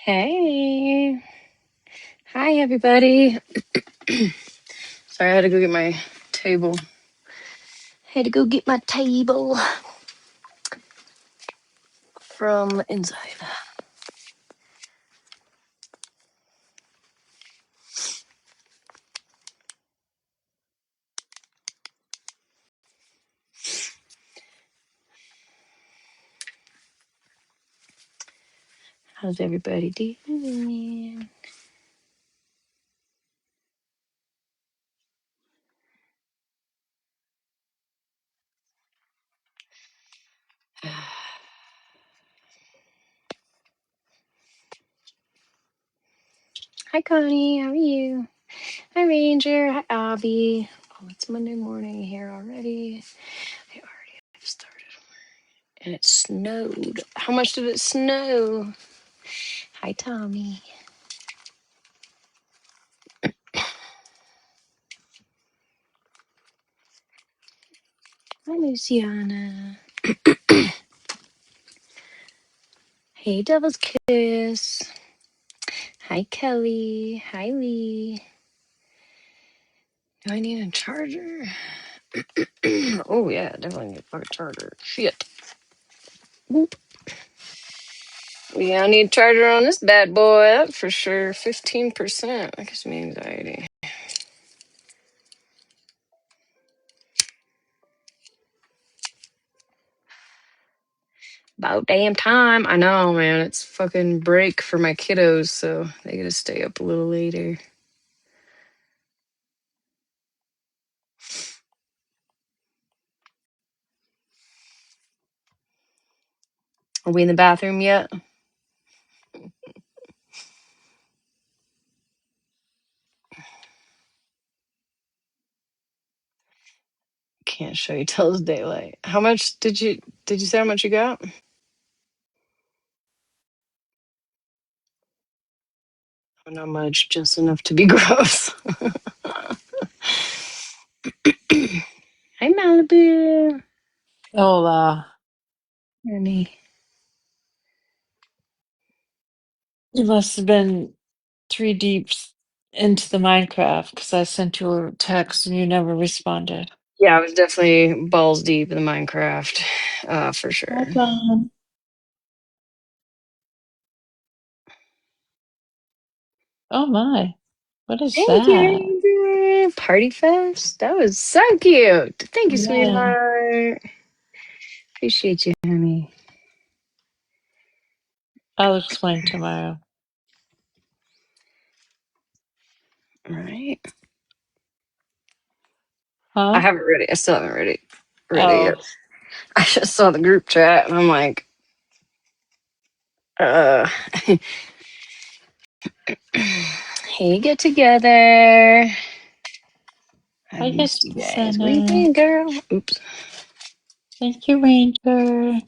Hey. Hi, everybody. Sorry, I had to go get my table. From inside. How's everybody doing? Hi, Connie. How are you? Hi, Ranger. Hi, Abby. Oh, it's Monday morning here already. I already started. And it snowed. How much did it snow? Hi, Tommy. Hi, Luciana. Hey, Devil's Kiss. Hi, Kelly. Hi, Lee. Do I need a charger? Oh, yeah, definitely need a fucking charger. Shit. Boop. Yeah, I need a charger on this bad boy. That's for sure. 15%. That gives me anxiety. About damn time. I know, man. It's fucking break for my kiddos, so they gotta stay up a little later. Are we in the bathroom yet? Can't show you till it's daylight. How much did you say how much you got? Not much, just enough to be gross. Hi, Malibu. Hola. Honey. You must have been three deeps into the Minecraft because I sent you a text and you never responded. Yeah, I was definitely balls deep in the Minecraft, for Hi, sure. John. Oh my. What is Thank that? you, Ranger. Party Fest. That was so cute. Thank you, Yeah. sweetheart. Appreciate you, honey. I'll explain tomorrow. All right. I Huh? haven't read it. I still haven't read it yet. Oh, I just saw the group chat and I'm like, uh, hey, get together. I I get missed you to guys. Where you center. been, girl? Oops. Thank you, Ranger.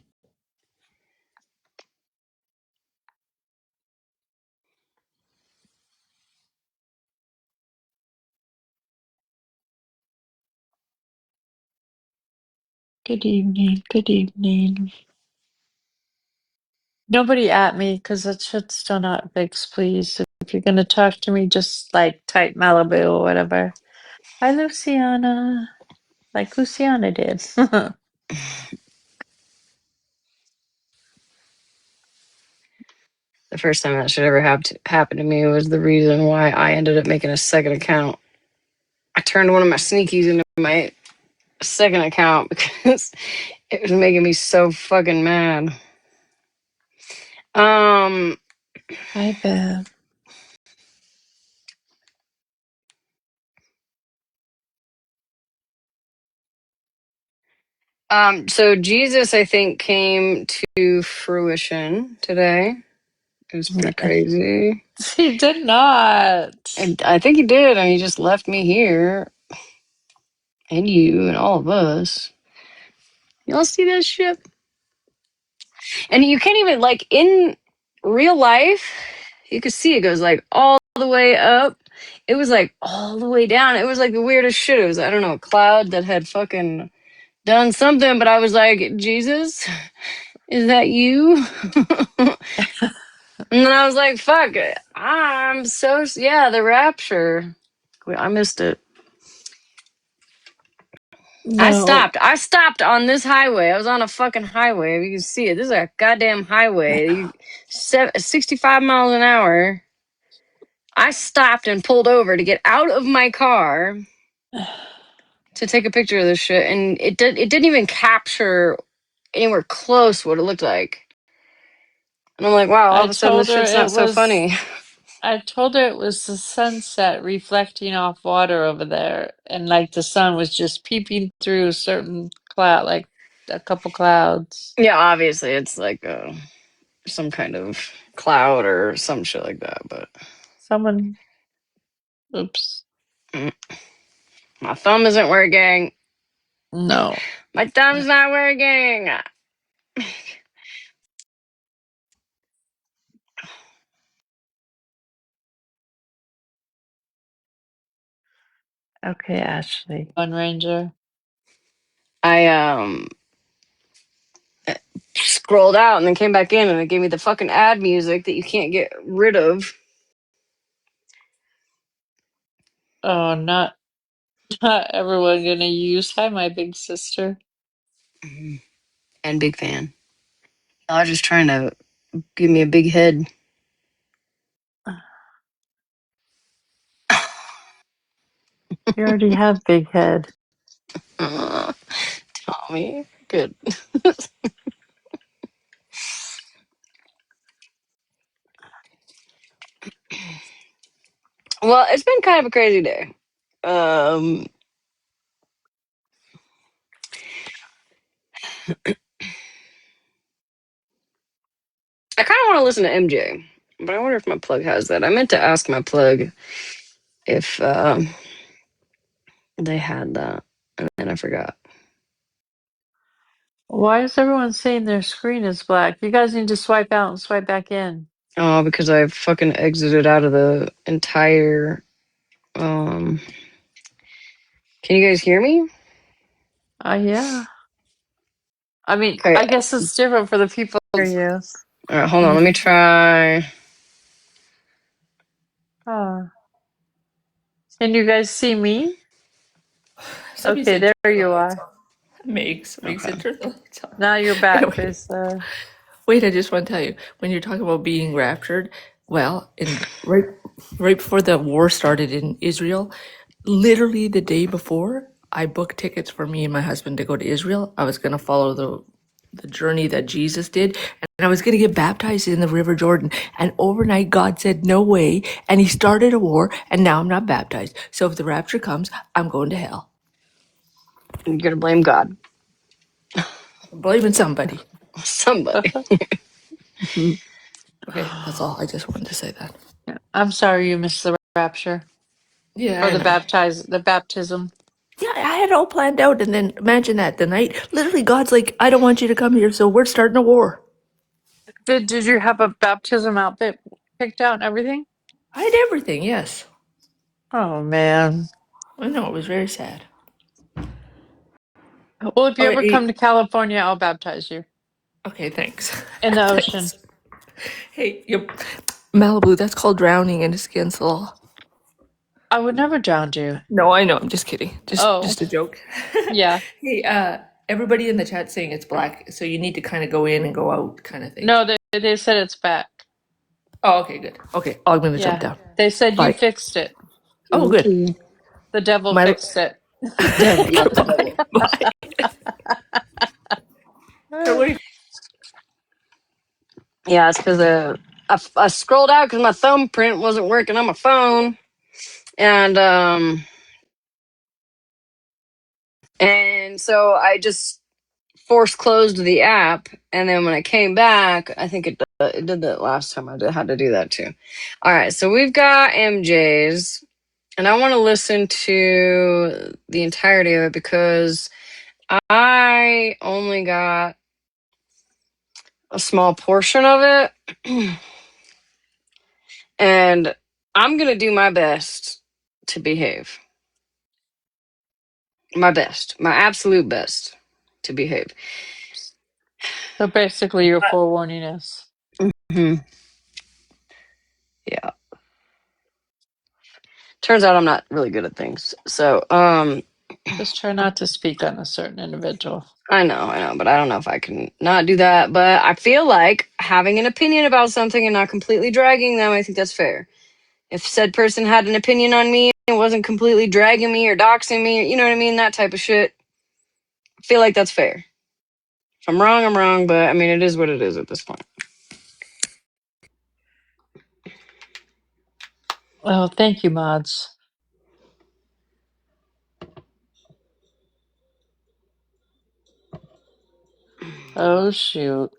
Good evening. Good evening. Nobody at me because that shit's still not fixed, please. If you're going to talk to me, just like type Malibu or whatever. Hi, Luciana. Like Luciana did. The first time that should ever happen to me was the reason why I ended up making a second account. I turned one of my sneakies into my second account because it was making me so fucking mad. Um, Hi, Bev. so Jesus, I think, came to fruition today. It was pretty crazy. He did not. And I think he did, and he just left me here and you and all of us. Y'all see that shit? And you can't even like in real life, you could see it goes like all the way up. It was like all the way down. It was like the weirdest shit. It was, I don't know, a cloud that had fucking done something, but I was like, Jesus, is that you? And then I was like, fuck, yeah, the rapture. I missed it. No. I stopped on this highway. I was on a fucking highway. You can see it. This is a goddamn highway. 65 miles an hour. I stopped and pulled over to get out of my car to take a picture of this shit, and it didn't even capture anywhere close what it looked like. And I'm like, wow, all I of a sudden this told her shit's not it so was funny. I told her it was the sunset reflecting off water over there, and like the sun was just peeping through certain cloud, like a couple clouds. Yeah, obviously it's like some kind of cloud or some shit like that, but Someone, oops, mm, my thumb isn't working. no. My thumb's not working. Okay, Ashley. One Ranger. I scrolled out and then came back in and it gave me the fucking ad music that you can't get rid of. Oh, not everyone gonna use. Hi, my big sister. And big fan. I was just trying to give me a big head. You already have big head. Tommy, good. Well, it's been kind of a crazy day. I kind of want to listen to MJ, but I wonder if my plug has that. I meant to ask my plug if they had that, and then I forgot. Why is everyone saying their screen is black? You guys need to swipe out and swipe back in. Oh, because I fucking exited out of the entire. Can you guys hear me? Yeah. I mean, Okay. I guess it's different for the people who hear you. All right, hold on. Let me try. Oh. Can you guys see me? Somebody Okay, said there turn the you lights are. off. Makes Okay. it turn the lights off. Now you're back, Anyway, Krista. wait, I just want to tell you, when you're talking about being raptured, well, right before the war started in Israel, literally the day before, I booked tickets for me and my husband to go to Israel. I was going to follow the journey that Jesus did, and I was going to get baptized in the River Jordan. And overnight, God said, "No way," and He started a war, and now I'm not baptized. So if the rapture comes, I'm going to hell. You're gonna blame God. I'm blaming somebody. Somebody. Okay, that's all. I just wanted to say that. I'm sorry you missed the rapture Yeah, or I know. the baptism. Yeah, I had it all planned out, and then imagine that the night, literally, God's like, "I don't want you to come here, so we're starting a war." Did you have a baptism outfit picked out and everything? I had everything. Yes, Oh man. I know it was very sad. Well, if you ever come Okay, to California, I'll baptize you okay, thanks. in the ocean. Thanks. Hey, Malibu, that's called drowning, and it's against the law. I would never drown you. No, I know. I'm just kidding. Oh, Just a joke. yeah. Hey, everybody in the chat saying it's black, so you need to kind of go in and go out, kind of thing. No, they said it's back. Oh, okay, good. Okay, I'm gonna jump Yeah. down. They said you Bye. fixed it. Oh, good. Okay. The devil My fixed it. The devil, not the bye. devil. Bye. What Yeah, it's because I scrolled out because my thumbprint wasn't working on my phone, and so I just force closed the app, and then when I came back, I think it did that last time. Had to do that too. All right, so we've got MJ's, and I want to listen to the entirety of it because I only got a small portion of it, and I'm gonna do my best to behave. My best, my absolute best to behave. So basically, you're forewarning us. Hmm. Yeah. Turns out I'm not really good at things. So, Just try not to speak on a certain individual. I know, but I don't know if I can not do that. But I feel like having an opinion about something and not completely dragging them, I think that's fair. If said person had an opinion on me and wasn't completely dragging me or doxing me, you know what I mean? That type of shit. I feel like that's fair. If I'm wrong, I'm wrong, but I mean, it is what it is at this point. Oh, thank you, mods. Oh, shoot.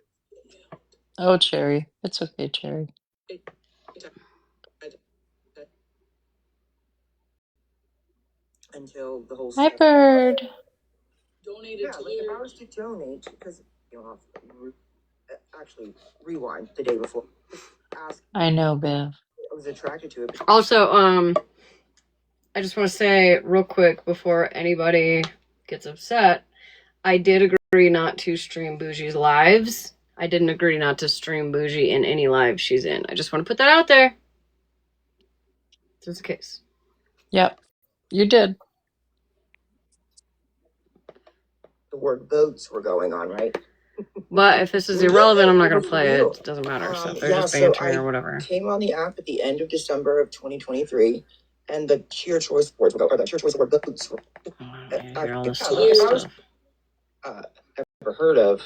Oh, Cherry. It's okay, Cherry. Until the whole Hi, Bird. donated to like if I was to donate because actually rewind the day before. Ask. I know, Bev. I was attracted to it. Also, I just want to say real quick before anybody gets upset, I did agree not to stream Bougie's lives. I didn't agree not to stream Bougie in any live she's in. I just want to put that out there. Just in case. Yep, you did. The word votes were going on, right? But if this is irrelevant, I'm not going to play it. It doesn't matter. So they're just bantering or whatever. Came on the app at the end of December of 2023, and the Cheer Choice Awards were the Cheer Choice Award votes were. Ever heard of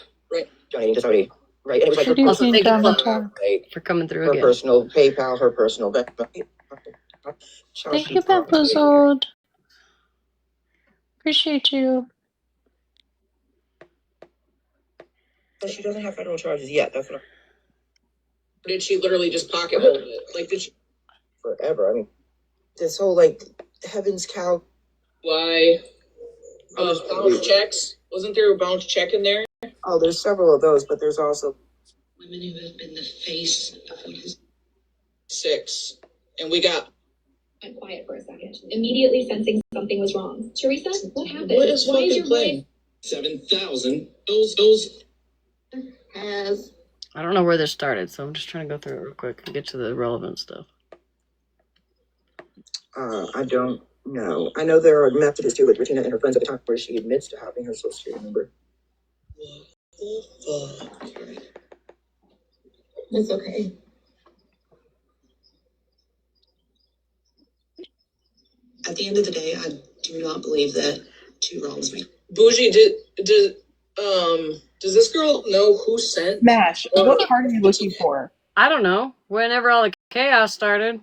donating to somebody, right? And it was like Good evening, thank you, Damatar. for coming through her again. personal PayPal, her personal. Thank you, Bamboozled. Appreciate you. She doesn't have federal charges yet. That's what. Did she literally just pocket hold it? Like, did she? Forever. I mean, this whole like Heaven's Cow. Why? Bounce checks. Wasn't there a bounce check in there? Oh, there's several of those, but there's also women who have been the face of what is 6, and we got. Went quiet for a second, immediately sensing something was wrong. Teresa, what happened? What is fucking your playing? 7,000. Those. Has. I don't know where this started, so I'm just trying to go through it real quick and get to the relevant stuff. I don't know. I know there are messages too with Regina and her friends at the time where she admits to having her social security number. What the fuck? It's okay. At the end of the day, I do not believe that 2 wrongs make. Bougie, does this girl know who sent? Mash, what card are you looking for? I don't know. Whenever all the chaos started.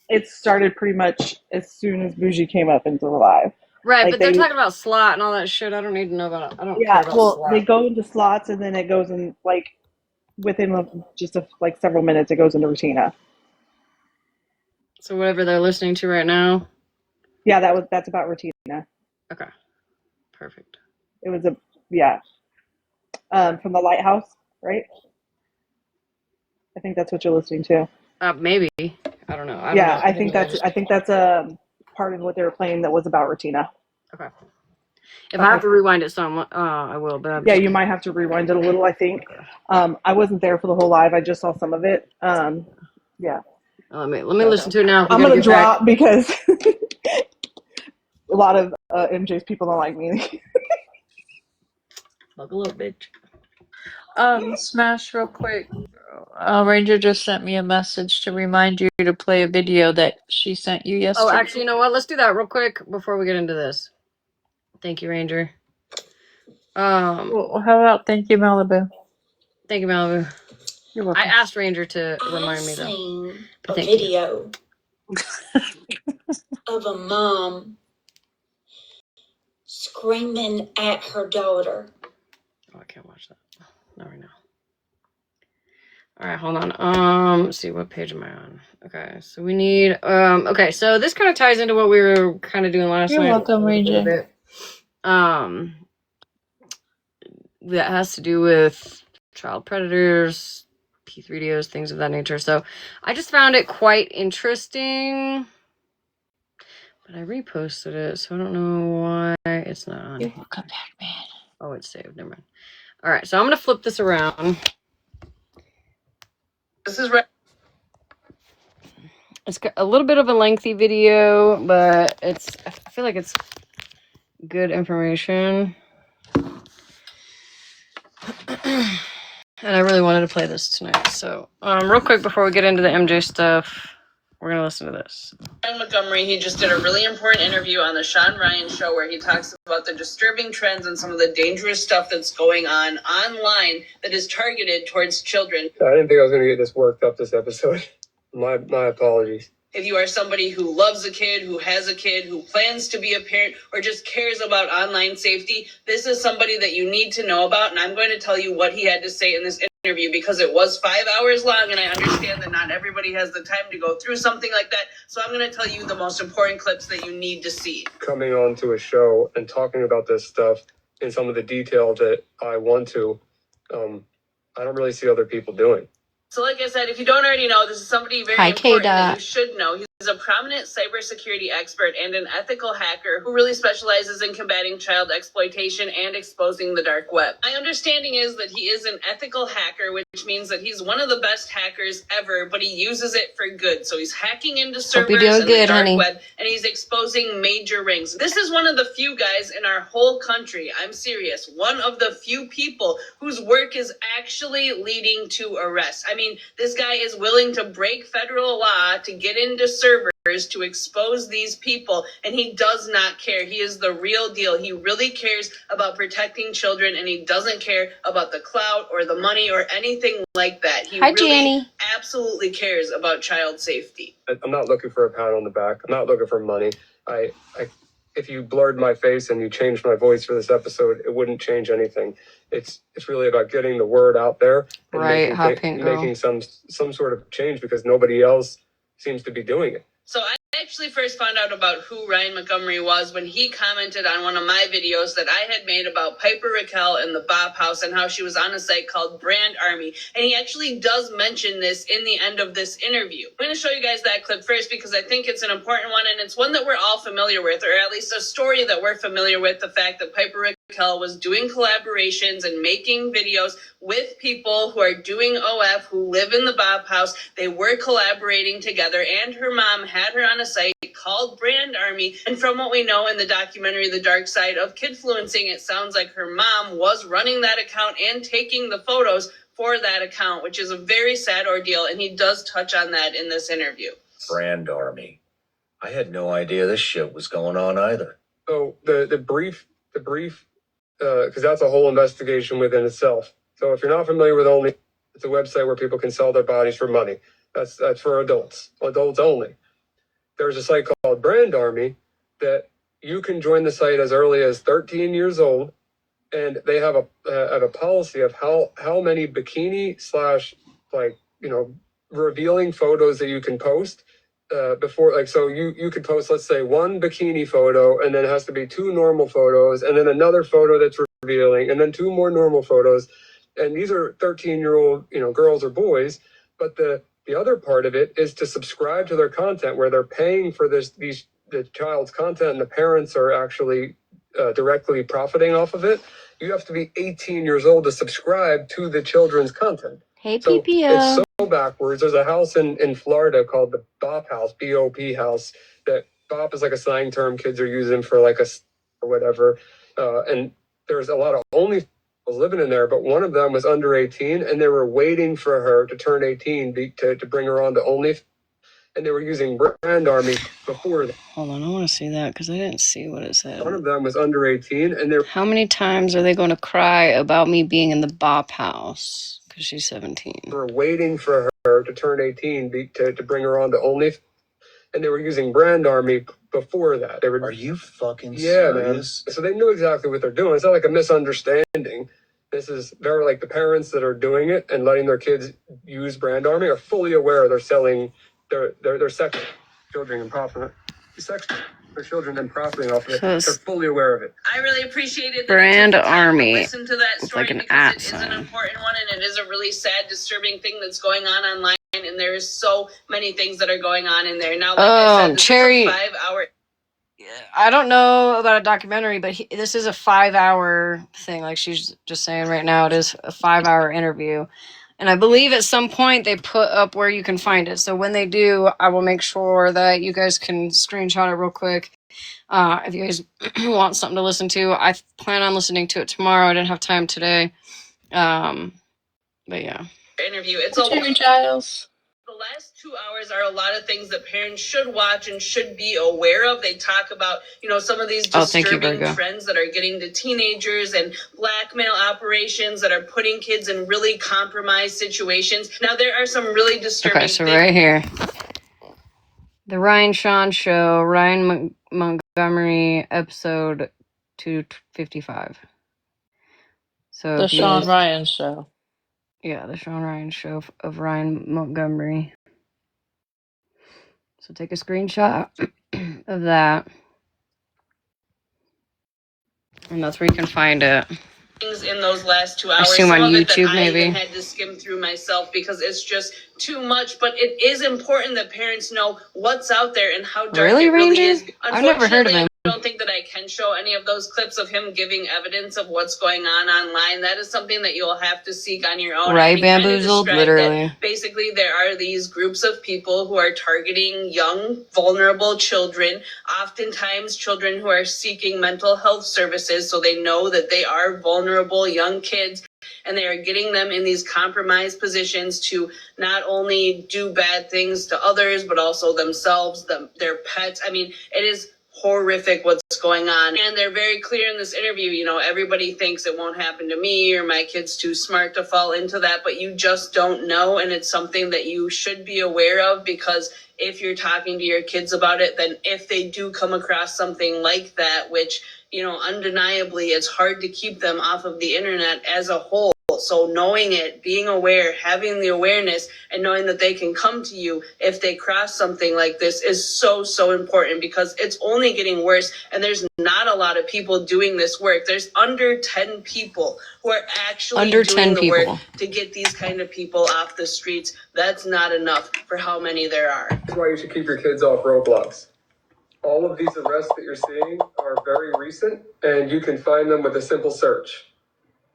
It started pretty much as soon as Bougie came up into the live. Right, Like but they're talking about slot and all that shit. I don't need to know about it. I don't care about slot. They go into slots and then it goes in like within just like several minutes. It goes into Regina. So whatever they're listening to right now. Yeah, that's about Regina. Okay, perfect. It was from the Lighthouse, right? I think that's what you're listening to. Maybe I don't know. I think that's a part of what they were playing that was about Regina. Okay. If I have to rewind it some, I will. But yeah, you might have to rewind it a little. I think. I wasn't there for the whole live. I just saw some of it. Yeah. Let me listen to it now. I'm gonna drop because a lot of MJ's people don't like me. Buckle up, bitch. Smash real quick. Ranger just sent me a message to remind you to play a video that she sent you yesterday. Oh, actually, you know what? Let's do that real quick before we get into this. Thank you, Ranger. Well, how about thank you, Malibu? Thank you, Malibu. You're welcome. I asked Ranger to remind me, though. I've seen a video of a mom screaming at her daughter. Oh, I can't watch that. Not right now. All right, hold on. Let's see, what page am I on? Okay, so we need. Okay, so this kind of ties into what we were kind of doing last night. You're welcome, Ranger. That has to do with child predators, P3DOs, things of that nature. So I just found it quite interesting, but I reposted it, so I don't know why it's not on. You're welcome back, man. Oh, it's saved. Never mind. All right, so I'm gonna flip this around. This is right. It's got a little bit of a lengthy video, but I feel like it's good information. And I really wanted to play this tonight. So, real quick before we get into the MJ stuff, we're gonna listen to this. Ryan Montgomery, he just did a really important interview on the Sean Ryan Show where he talks about the disturbing trends and some of the dangerous stuff that's going on online that is targeted towards children. I didn't think I was going to get this worked up this episode. My apologies. If you are somebody who loves a kid, who has a kid, who plans to be a parent, or just cares about online safety, this is somebody that you need to know about, and I'm going to tell you what he had to say in this interview because it was 5 hours long, and I understand that not everybody has the time to go through something like that, so I'm going to tell you the most important clips that you need to see. Coming on to a show and talking about this stuff in some of the detail that I want to, I don't really see other people doing. So like I said, if you don't already know, this is somebody very important that you should know. He's a prominent cybersecurity expert and an ethical hacker who really specializes in combating child exploitation and exposing the dark web. My understanding is that he is an ethical hacker, which means that he's one of the best hackers ever, but he uses it for good. So he's hacking into servers and the dark web, and he's exposing major rings. This is one of the few guys in our whole country, I'm serious, one of the few people whose work is actually leading to arrests. I mean, this guy is willing to break federal law to get into servers to expose these people, and he does not care. He is the real deal. He really cares about protecting children, and he doesn't care about the clout or the money or anything like that. He really absolutely cares about child safety. I'm not looking for a pat on the back. I'm not looking for money. If you blurred my face and you changed my voice for this episode, it wouldn't change anything. It's really about getting the word out there and making some sort of change because nobody else seems to be doing it. So I actually first found out about who Ryan Montgomery was when he commented on one of my videos that I had made about Piper Raquel and the Bop House and how she was on a site called Brand Army. And he actually does mention this in the end of this interview. I'm going to show you guys that clip first because I think it's an important one and it's one that we're all familiar with, or at least a story that we're familiar with, the fact that Piper Raquel was doing collaborations and making videos with people who are doing OF, who live in the Bop House. They were collaborating together, and her mom had her on a site called Brand Army. And from what we know in the documentary The Dark Side of Kidfluencing, it sounds like her mom was running that account and taking the photos for that account, which is a very sad ordeal, and he does touch on that in this interview. Brand Army. I had no idea this shit was going on either. So the brief, because that's a whole investigation within itself. So if you're not familiar with Only, it's a website where people can sell their bodies for money. That's for adults only. There's a site called Brand Army that you can join the site as early as 13 years old, and they have a policy of how many bikini / revealing photos that you can post before. So you could post, let's say, one bikini photo, and then it has to be 2 normal photos, and then another photo that's revealing, and then 2 more normal photos. And these are 13-year-old, girls or boys. But the other part of it is to subscribe to their content, where they're paying for the child's content, and the parents are actually directly profiting off of it. You have to be 18 years old to subscribe to the children's content. Hey, so PPO. It's so backwards. There's a house in Florida called the Bop House, BOP house. That Bop is like a slang term kids are using for like or whatever. And there's a lot of only was living in there, but one of them was under 18, and they were waiting for her to turn 18 to bring her on to Only, and they were using Brand Army before that. Hold on, I want to see that because I didn't see what it said. One of them was under 18, and they're... How many times are they going to cry about me being in the Bop House? Because she's 17. They were waiting for her to turn 18 to bring her on to Only, and they were using Brand Army before that. Are you fucking serious? Man. So they knew exactly what they're doing. It's not like a misunderstanding. This is very like the parents that are doing it and letting their kids use Brand Army are fully aware they're selling their sex children and profiting their children and profiting off of it. They're fully aware of it. I really appreciated that Brand Army. Listen to that story like an because it is an important one, and it is a really sad, disturbing thing that's going on online. And there's so many things that are going on in there. Now, like I said, this Cherry, is a 5-hour... I don't know about a documentary, but this is a 5-hour thing. Like she's just saying right now, it is a 5-hour interview. And I believe at some point they put up where you can find it. So when they do, I will make sure that you guys can screenshot it real quick. If you guys want something to listen to, I plan on listening to it tomorrow. I didn't have time today. But yeah. Interview. It's Jerry Giles. The last 2 hours are a lot of things that parents should watch and should be aware of. They talk about, some of these disturbing trends that are getting to teenagers and blackmail operations that are putting kids in really compromised situations. Now, there are some really disturbing things. Right here. The Ryan Sean Show, Ryan Montgomery, episode 255. So The Sean Ryan Show. Yeah, the Sean Ryan Show of Ryan Montgomery. So take a screenshot of that. And that's where you can find it. Things in those last 2 hours. I assume on YouTube, maybe. I even had to skim through myself because it's just too much. But it is important that parents know what's out there and how dark it really is. I've never heard of him. I don't think that I can show any of those clips of him giving evidence of what's going on online. That is something that you'll have to seek on your own. Right, Bamboozled, literally. Basically, there are these groups of people who are targeting young, vulnerable children, oftentimes children who are seeking mental health services, so they know that they are vulnerable young kids, and they are getting them in these compromised positions to not only do bad things to others, but also themselves, their pets. I mean, it is horrific what's going on. And they're very clear in this interview, everybody thinks it won't happen to me or my kid's too smart to fall into that, but you just don't know. And it's something that you should be aware of, because if you're talking to your kids about it, then if they do come across something like that, which, undeniably it's hard to keep them off of the internet as a whole. So knowing it, being aware, having the awareness, and knowing that they can come to you if they cross something like this is so, so important, because it's only getting worse. And there's not a lot of people doing this work. There's under 10 people who are actually doing the work to get these kind of people off the streets. That's not enough for how many there are. That's why you should keep your kids off Roblox. All of these arrests that you're seeing are very recent, and you can find them with a simple search.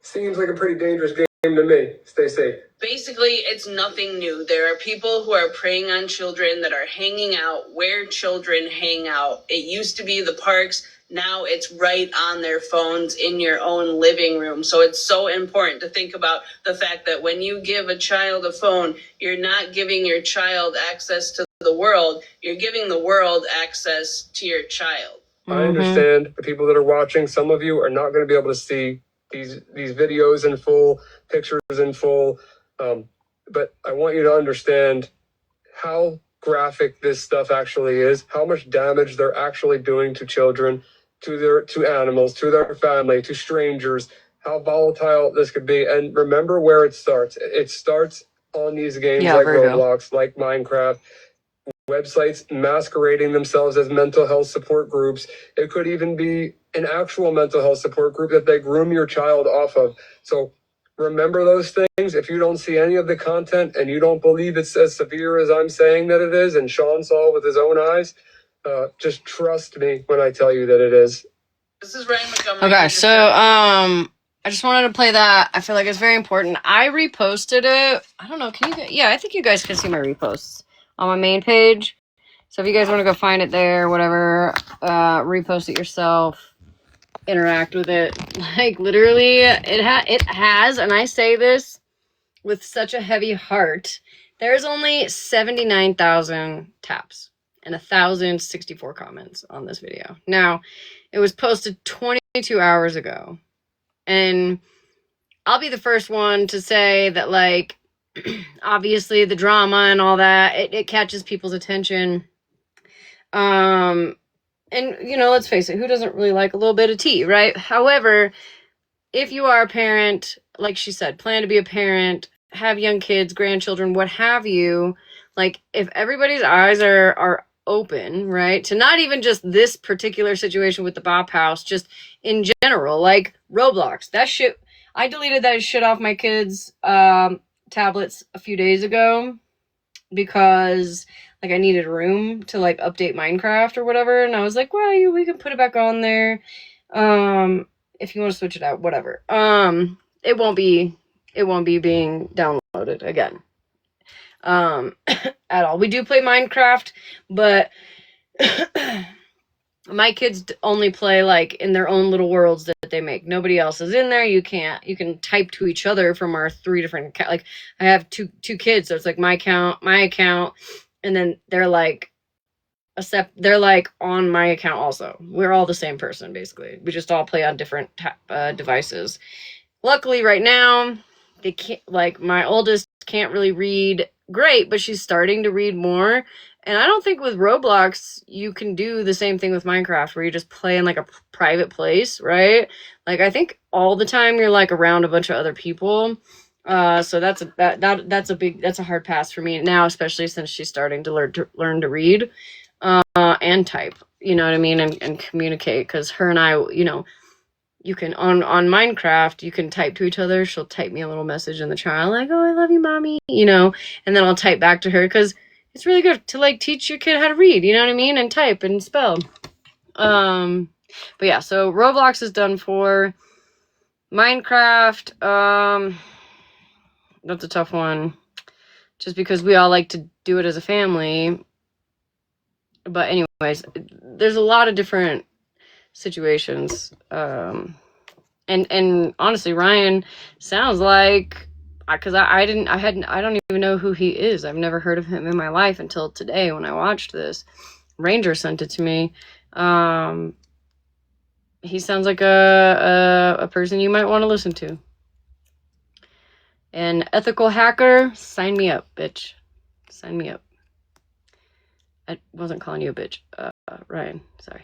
Seems like a pretty dangerous game to me. Stay safe. Basically, it's nothing new. There are people who are preying on children that are hanging out where children hang out. It used to be the parks. Now it's right on their phones in your own living room. So it's so important to think about the fact that when you give a child a phone, you're not giving your child access to the world. You're giving the world access to your child. I understand the people that are watching. Some of you are not going to be able to see these videos in full, pictures in full. But I want you to understand how graphic this stuff actually is, how much damage they're actually doing to children, to animals, to their family, to strangers, how volatile this could be. And remember where it starts. It starts on these games like Roblox, like Minecraft, websites masquerading themselves as mental health support groups. It could even be an actual mental health support group that they groom your child off of. So remember those things. If you don't see any of the content and you don't believe it's as severe as I'm saying that it is, and Sean saw with his own eyes, just trust me when I tell you that it is. This is Ryan Montgomery. Okay, so I just wanted to play that. I feel like it's very important. I reposted it. I don't know. Can you guys? Yeah, I think you guys can see my reposts on my main page. So if you guys want to go find it there, whatever, repost it yourself, interact with it. Like literally, it has, and I say this with such a heavy heart. There's only 79,000 taps and 1,064 comments on this video. Now, it was posted 22 hours ago, and I'll be the first one to say that, like, obviously the drama and all that, it catches people's attention. And, let's face it, who doesn't really like a little bit of tea, right? However, if you are a parent, like she said, plan to be a parent, have young kids, grandchildren, what have you, like, if everybody's eyes are open, right, to not even just this particular situation with the Bop House, just in general, like Roblox, that shit, I deleted that shit off my kids' tablets a few days ago because, like, I needed room to, like, update Minecraft or whatever, and I was like, well, we can put it back on there, if you want to switch it out, whatever. It won't be it won't be being downloaded again. At all. We do play Minecraft, but my kids only play like in their own little worlds that they make. Nobody else is in there. You can type to each other from our 3 different like I have two kids, so it's like my account, and then they're like on my account also. We're all the same person basically. We just all play on different devices. Luckily right now they can't, like my oldest can't really read great, but she's starting to read more. And I don't think with Roblox you can do the same thing with Minecraft where you just play in like a private place, right? Like I think all the time you're like around a bunch of other people. So that's a hard pass for me now, especially since she's starting to learn to read and type. You know what I mean, and communicate. Because her and I, you know, you can on Minecraft you can type to each other. She'll type me a little message in the chat like, "Oh, I love you, mommy," you know, and then I'll type back to her because it's really good to like teach your kid how to read, you know what I mean, and type and spell. But yeah, so Roblox is done for. Minecraft, that's a tough one, just because we all like to do it as a family. But anyways, there's a lot of different situations. And honestly, Ryan sounds like, because I don't even know who he is. I've never heard of him in my life until today when I watched this. Ranger sent it to me. He sounds like a person you might want to listen to. An ethical hacker, sign me up, bitch. Sign me up. I wasn't calling you a bitch, Ryan. Sorry.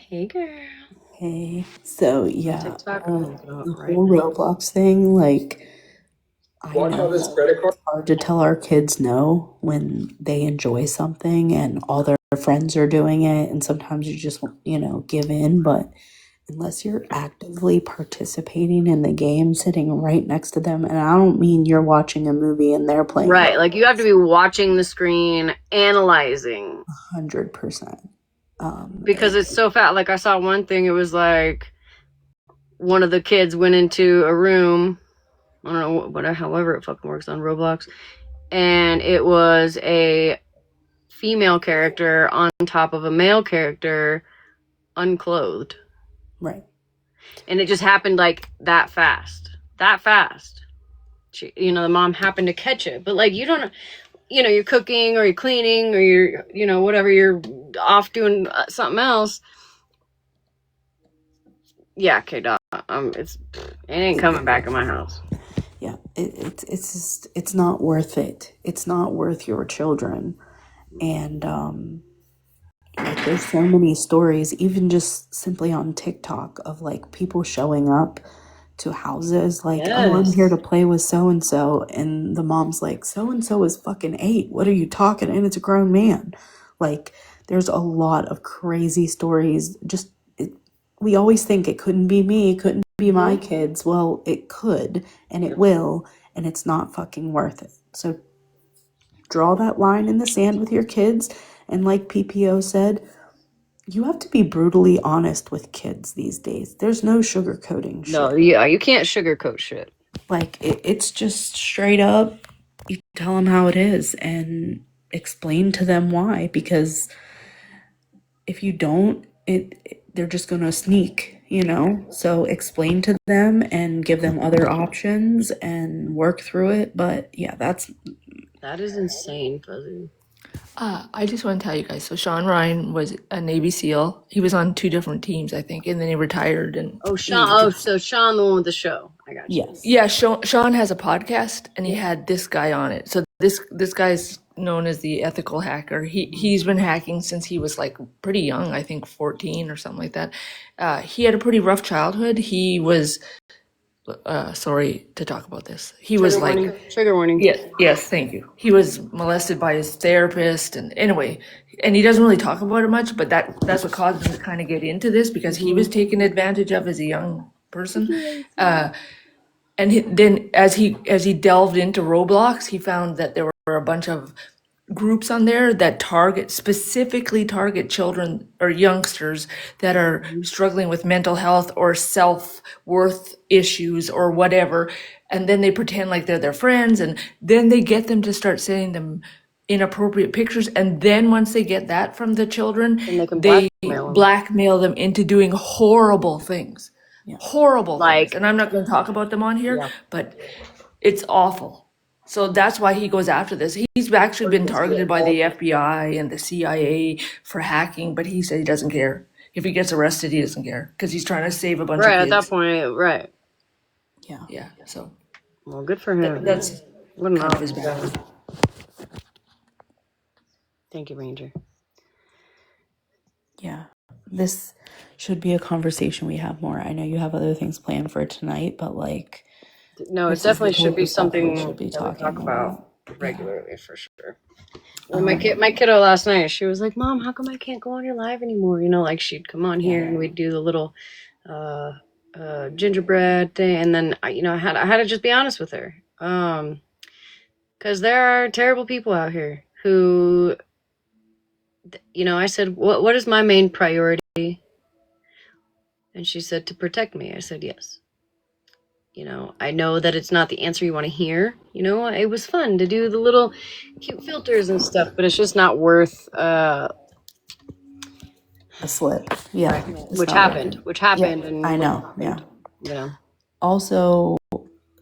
Hey, girl. Hey, so yeah, TikTok. the whole Roblox thing, like, I Want know this credit card? it's hard to tell our kids no when they enjoy something and all their friends are doing it, and sometimes you just, you know, give in, but unless you're actively participating in the game, sitting right next to them, and I don't mean you're watching a movie and they're playing. Right, like you have to be watching the screen, analyzing. 100%. Because it's so fast. Like I saw one thing, it was like one of the kids went into a room, I don't know, however it fucking works on Roblox, and it was a female character on top of a male character, unclothed. Right. And it just happened like that fast. She, you know, the mom happened to catch it, but like you don't, you know, you're cooking or you're cleaning or you're, you know, whatever, you're off doing something else. Yeah, K-Dot. It ain't coming back in my house. Yeah, it's just, it's not worth it. It's not worth your children. And like there's so many stories, even just simply on TikTok, of like people showing up to houses like, oh, I'm here to play with so-and-so, and the mom's like, so-and-so is fucking 8, what are you talking? And it's a grown man. Like there's a lot of crazy stories. Just we always think it couldn't be me, it couldn't be my kids. Well, it could, and it will, and it's not fucking worth it. So draw that line in the sand with your kids, and like PPO said, you have to be brutally honest with kids these days. There's no sugarcoating shit. No, yeah, you can't sugarcoat shit. Like, it's just straight up, you tell them how it is and explain to them why. Because if you don't, they're just going to sneak, you know? So explain to them and give them other options and work through it. But yeah, that is insane, Fuzzy. I just want to tell you guys. So Sean Ryan was a Navy SEAL. He was on 2 different teams, I think, and then he retired. And Sean. So Sean, the one with the show. I got you. yes. yeah, Sean has a podcast, and he had this guy on it. So this guy's known as the ethical hacker. He's been hacking since he was like pretty young, I think 14 or something like that. He had a pretty rough childhood. He was sorry to talk about this. He was like Trigger warning. Yes, thank you. He was molested by his therapist, and anyway, and he doesn't really talk about it much, but that's what caused him to kind of get into this, because he was taken advantage of as a young person. And then as he delved into Roblox, he found that there were a bunch of groups on there that specifically target children or youngsters that are struggling with mental health or self-worth issues or whatever. And then they pretend like they're their friends, and then they get them to start sending them inappropriate pictures. And then once they get that from the children, And they can they blackmail 'em. blackmail them into doing horrible things. Yeah. Horrible Like- things. And I'm not going to talk about them on here, Yeah. but it's awful. So that's why he goes after this. He's actually been targeted by the FBI and the CIA for hacking, but he said he doesn't care. If he gets arrested, he doesn't care because he's trying to save a bunch Right, of at kids. that point, right. Yeah. Yeah, so Well, good for him. that's What an kind of his awesome background. guy. Thank you, Ranger. Yeah. This should be a conversation we have more. I know you have other things planned for tonight, but like, No, it this is the definitely should type be of stuff we something should be that we talking talk about Yeah. regularly for sure. Well, my kiddo last night, she was like, "Mom, how come I can't go on your live anymore?" You know, like she'd come on here and we'd do the little gingerbread thing, and then I had to just be honest with her, because there are terrible people out here who, I said, what is my main priority? And she said, to protect me. I said, yes. I know that it's not the answer you want to hear. It was fun to do the little cute filters and stuff, but it's just not worth a slip. Yeah. it's which not happened. right. Which happened. Yeah, And I what know. happened, Yeah. Also,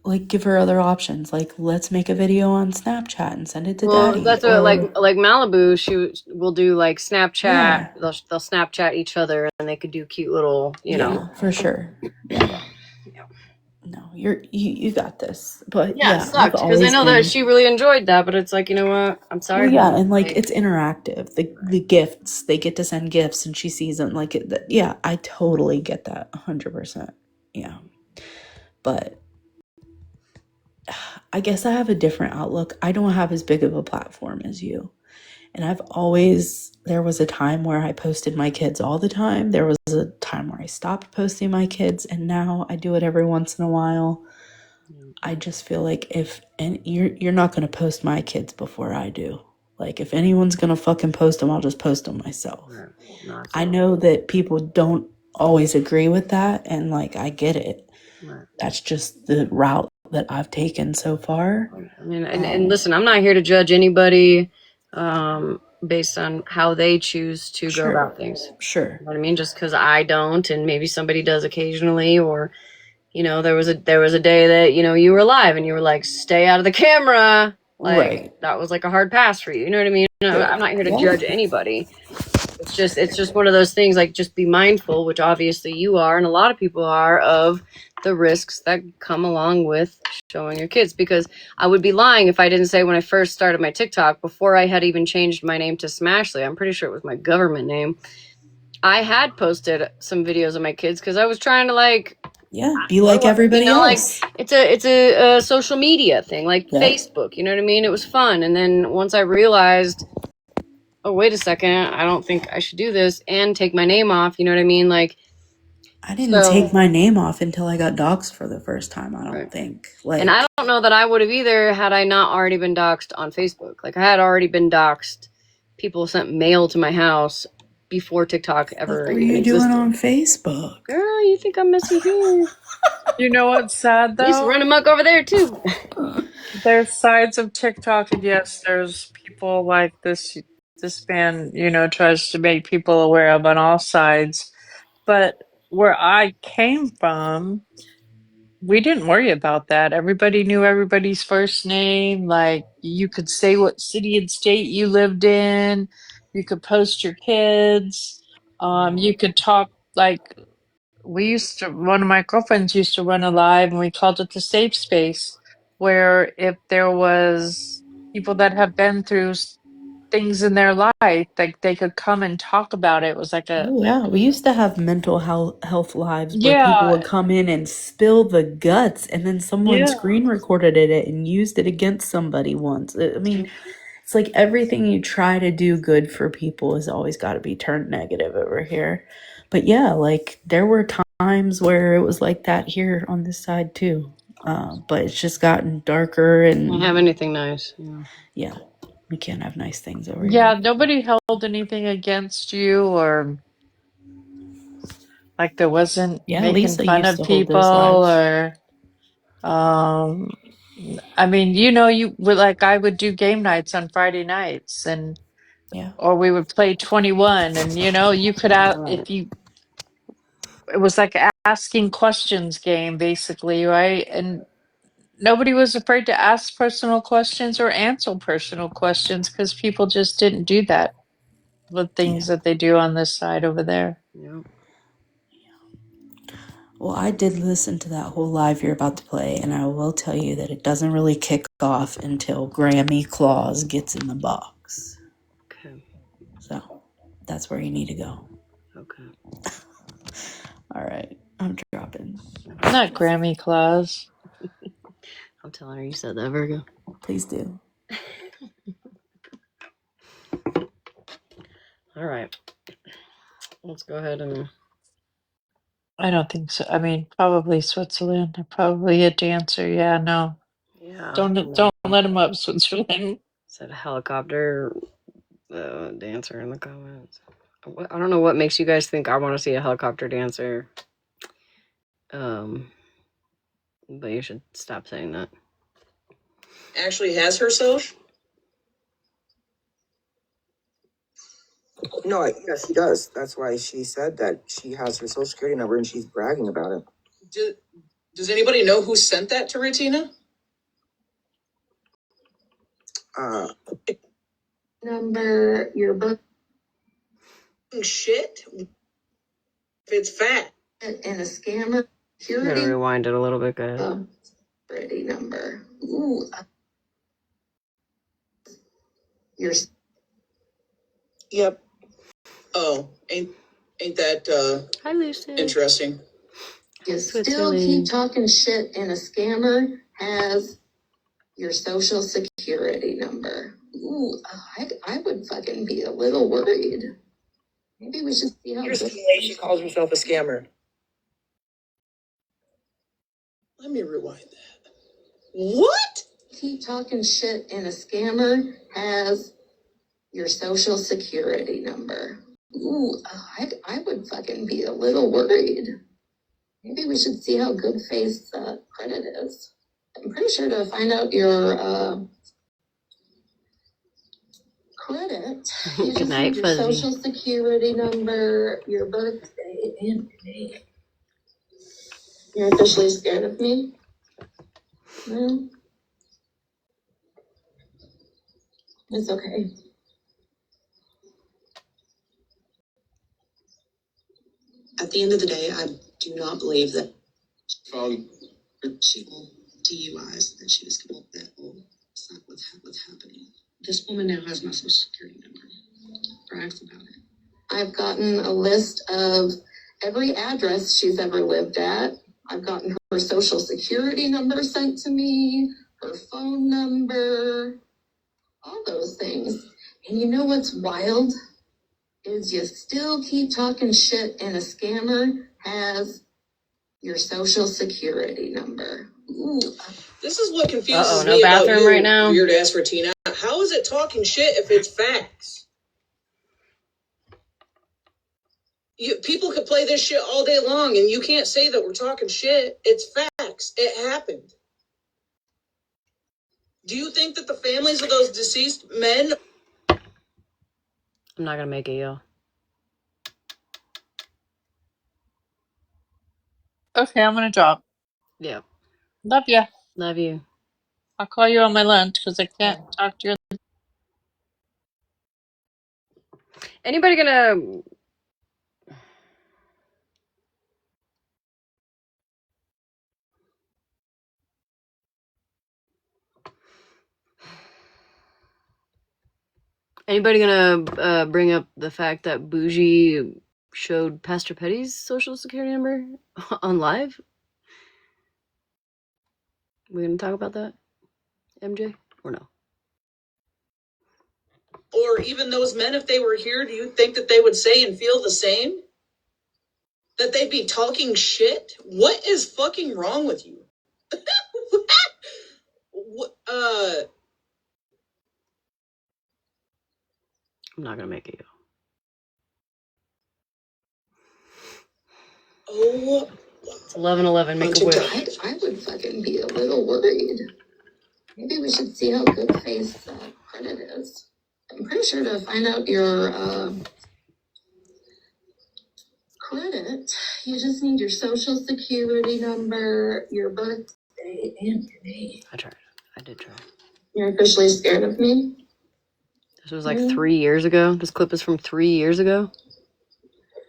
like, give her other options. Like, let's make a video on Snapchat and send it to Well, Daddy. that's what, like Malibu. She will do like Snapchat. Yeah. They'll Snapchat each other, and they could do cute little, Yeah, for sure. Yeah. No, you got this. But Yeah, yeah, it sucked because I always know been- that she really enjoyed that, but it's like, you know what? I'm sorry. Well, yeah, honey. and like it's interactive. The gifts, they get to send gifts, and she sees them. Like, yeah, I totally get that, 100%. Yeah, but I guess I have a different outlook. I don't have as big of a platform as you, and there was a time where I posted my kids all the time. There was a time where I stopped posting my kids, and now I do it every once in a while. I just feel like you're not going to post my kids before I do. Like, if anyone's going to fucking post them, I'll just post them myself. Right. I know that people don't always agree with that, and like, I get it. Right. That's just the route that I've taken so far. I mean, and listen, I'm not here to judge anybody based on how they choose to go about things. Sure. You know what I mean? Just because I don't, and maybe somebody does occasionally, or there was a day that you were live and you were like, stay out of the camera. Like, Right. that was like a hard pass for you. You know what I mean? I'm not here to judge anybody. It's just one of those things. Like, just be mindful, which obviously you are, and a lot of people are, of the risks that come along with showing your kids. Because I would be lying if I didn't say, when I first started my TikTok, before I had even changed my name to Smashly, I'm pretty sure it was my government name, I had posted some videos of my kids because I was trying to be like everybody else. Like, it's a social media thing, like Facebook. You know what I mean? It was fun, and then once I realized, oh, wait a second, I don't think I should do this and take my name off. You know what I mean? Like, I didn't take my name off until I got doxxed for the first time. I don't think. Like, and I don't know that I would have either had I not already been doxxed on Facebook. Like, I had already been doxxed. People sent mail to my house before TikTok ever what were you existed. doing on Facebook? Girl, you think I'm messing here? You know what's sad I used to though? run amok over there too. There's sides of TikTok, and yes, there's people like this man, tries to make people aware of on all sides. But where I came from, we didn't worry about that. Everybody knew everybody's first name. Like, you could say what city and state you lived in. You could post your kids. You could talk, like, one of my girlfriends used to run a live, and we called it the safe space, where if there was people that have been through things in their life, like, they could come and talk about it. It was like Oh yeah, we used to have mental health lives where people would come in and spill the guts, and then someone screen recorded it and used it against somebody once. I mean, it's like everything you try to do good for people has always got to be turned negative over here. But yeah, like, there were times where it was like that here on this side too. But it's just gotten darker and Don't have anything nice. yeah. We can't have nice things over Yeah, here. nobody held anything against you, or like there wasn't Yeah, making Lisa fun used of to hold people, those lives. or um I mean, you would, like, I would do game nights on Friday nights, and Yeah. or we would play 21, and you could if you it was like asking questions game basically, right? And nobody was afraid to ask personal questions or answer personal questions because people just didn't do that with things that they do on this side over there. Yep. Well, I did listen to that whole live you're about to play, and I will tell you that it doesn't really kick off until Grammy Claus gets in the box. Okay. So that's where you need to go. Okay. All right, I'm dropping. Not Grammy Claus. I'm telling her you said that, Virgo. Please do. All right. Let's go ahead and. I don't think so. I mean, probably Switzerland. Probably a dancer. Yeah, no. Yeah. Don't let him up, Switzerland. Said a helicopter dancer in the comments. I don't know what makes you guys think I want to see a helicopter dancer. But you should stop saying that. Actually has herself? No, yes, she does. That's why she said that she has her social security number and she's bragging about it. Does anybody know who sent that to Retina? Number, your birth. Shit. If it's fat. And a scammer. I'm gonna rewind it a little bit, guys. Security number. Ooh. Your. Yep. Oh, ain't that Hi, Lucy. interesting? You still keep talking shit, and a scammer has your social security number. Ooh, I would fucking be a little worried. Maybe we should see how. Here's the way she calls herself a scammer. Let me rewind that. What? Keep talking shit, and a scammer has your social security number. Ooh, I would fucking be a little worried. Maybe we should see how good faith credit is. I'm pretty sure to find out your credit, you Good just night, need your Fuzzy. social security number, your birthday, and date. You're officially scared of me? No? It's okay. At the end of the day, I do not believe that she will DUIs, that she was killed, that that's not what's happening. This woman now has my social security number. Brags about it. I've gotten a list of every address she's ever lived at. I've gotten her social security number sent to me, her phone number, all those things. And you know what's wild? Is you still keep talking shit, and a scammer has your social security number. Ooh. This is what confuses no me bathroom about you, right now? weird ass Retina. How is it talking shit if it's facts? People could play this shit all day long, and you can't say that we're talking shit. It's facts. It happened. Do you think that the families of those deceased men? I'm not gonna make it, y'all. Okay, I'm gonna drop. Yeah. Love ya. Love you. I'll call you on my lunch because I can't talk to you. Anybody gonna bring up the fact that Bougie showed Pastor Petty's social security number on live? We gonna talk about that, MJ, or no? Or even those men, if they were here, do you think that they would say and feel the same? That they'd be talking shit? What is fucking wrong with you? I'm not gonna make it. Oh, It's 11:11. Make a wish. I would fucking be a little worried. Maybe we should see how good faith credit is. I'm pretty sure to find out your credit, you just need your social security number, your birthday, and your name. I did try. You're officially scared of me? This was like 3 years ago. This clip is from 3 years ago.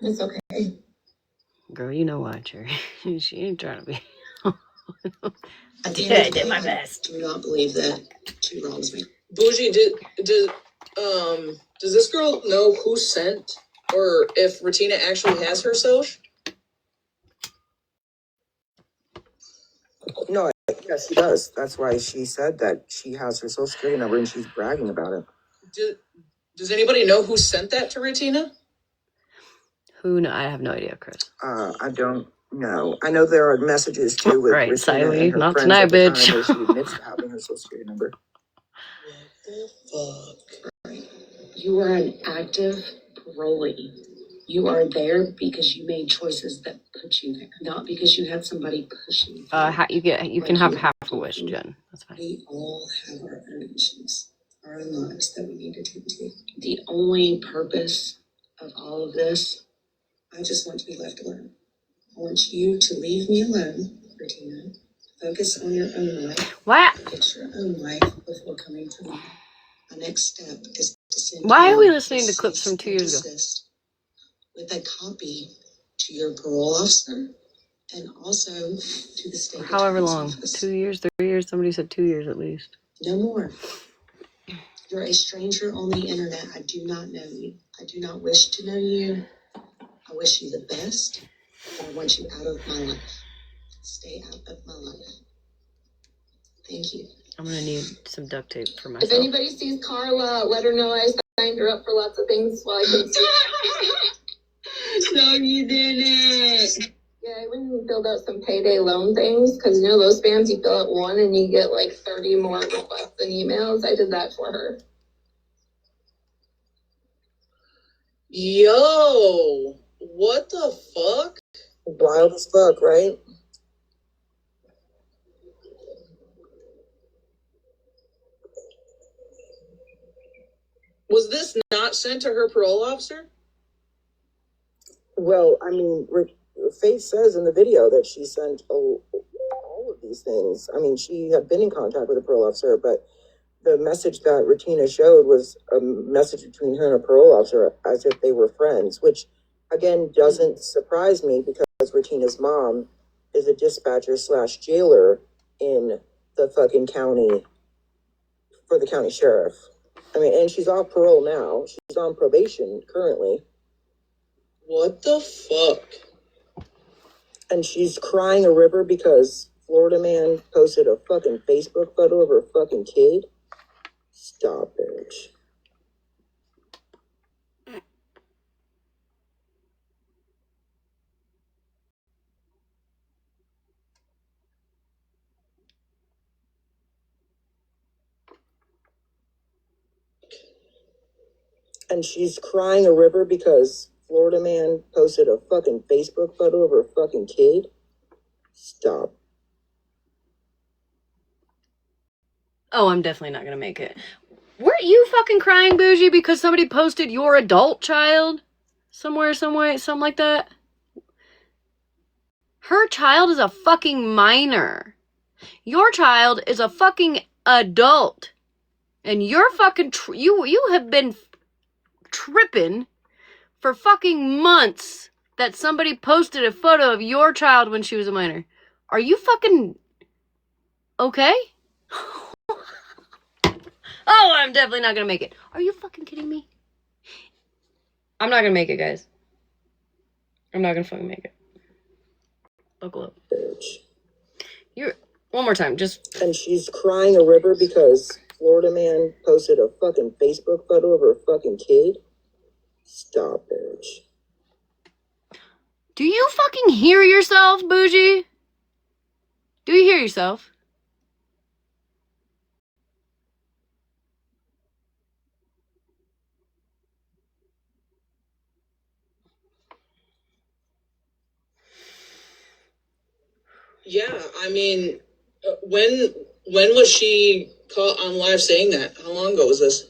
It's okay. Girl, you know why, Cherry. She ain't trying to be. I did my best. Do not believe that two wrongs me. Bougie, does this girl know who sent or if Retina actually has her social? No, yes, she does. That's why she said that she has her social security number and she's bragging about it. Does anybody know who sent that to Retina? Who? No, I have no idea, Chris. I don't know. I know there are messages too with Right, Retina Siley, and her not friends tonight, at the bitch. time where she admits to having her social security number. What the fuck? You are an active parolee. You are there because you made choices that put you there, not because you had somebody pushing you. You can have half a wish, Jen. That's fine. We all have our own issues, our own lives that we need to tend to. The only purpose of all of this, I just want to be left alone. I want you to leave me alone, Regina. Focus on your own life. What? Fix your own life before coming to me. The next step is to send. Why are we listening to clips from 2 years ago? With a copy to your parole officer and also to the state. However attorney's long. office. 2 years, 3 years. Somebody said 2 years at least. No more. You're a stranger on the internet. I do not know you. I do not wish to know you. I wish you the best. I want you out of my life. Stay out of my life. Thank you. I'm gonna need some duct tape for myself. If anybody sees Carla, let her know I signed her up for lots of things while I couldn't see. No, you didn't. Yeah, I went and filled out some payday loan things because you know those spams, you fill out one and you get like 30 more requests and emails. I did that for her. Yo, what the fuck? Wild as fuck, right? Was this not sent to her parole officer? Well, I mean, Faith says in the video that she sent all of these things. I mean, she had been in contact with a parole officer, but the message that Retina showed was a message between her and a parole officer as if they were friends, which, again, doesn't surprise me because Retina's mom is a dispatcher / jailer in the fucking county for the county sheriff. I mean, and she's off parole now. She's on probation currently. What the fuck? And she's crying a river because Florida man posted a fucking Facebook photo of her fucking kid. Stop, bitch. And she's crying a river because Florida man posted a fucking Facebook photo of her fucking kid. Stop. Oh, I'm definitely not gonna make it. Weren't you fucking crying, Bougie, because somebody posted your adult child? Somewhere, something like that? Her child is a fucking minor. Your child is a fucking adult. And you're fucking, you have been tripping for fucking months that somebody posted a photo of your child when she was a minor. Are you fucking okay? Oh, I'm definitely not gonna make it. Are you fucking kidding me? I'm not gonna make it, guys. I'm not gonna fucking make it. Buckle up. Bitch. One more time, just. And she's crying a river because Florida man posted a fucking Facebook photo of her fucking kid. Stop, bitch. Do you fucking hear yourself, Bougie? Do you hear yourself? Yeah, I mean, when was she caught on live saying that? How long ago was this?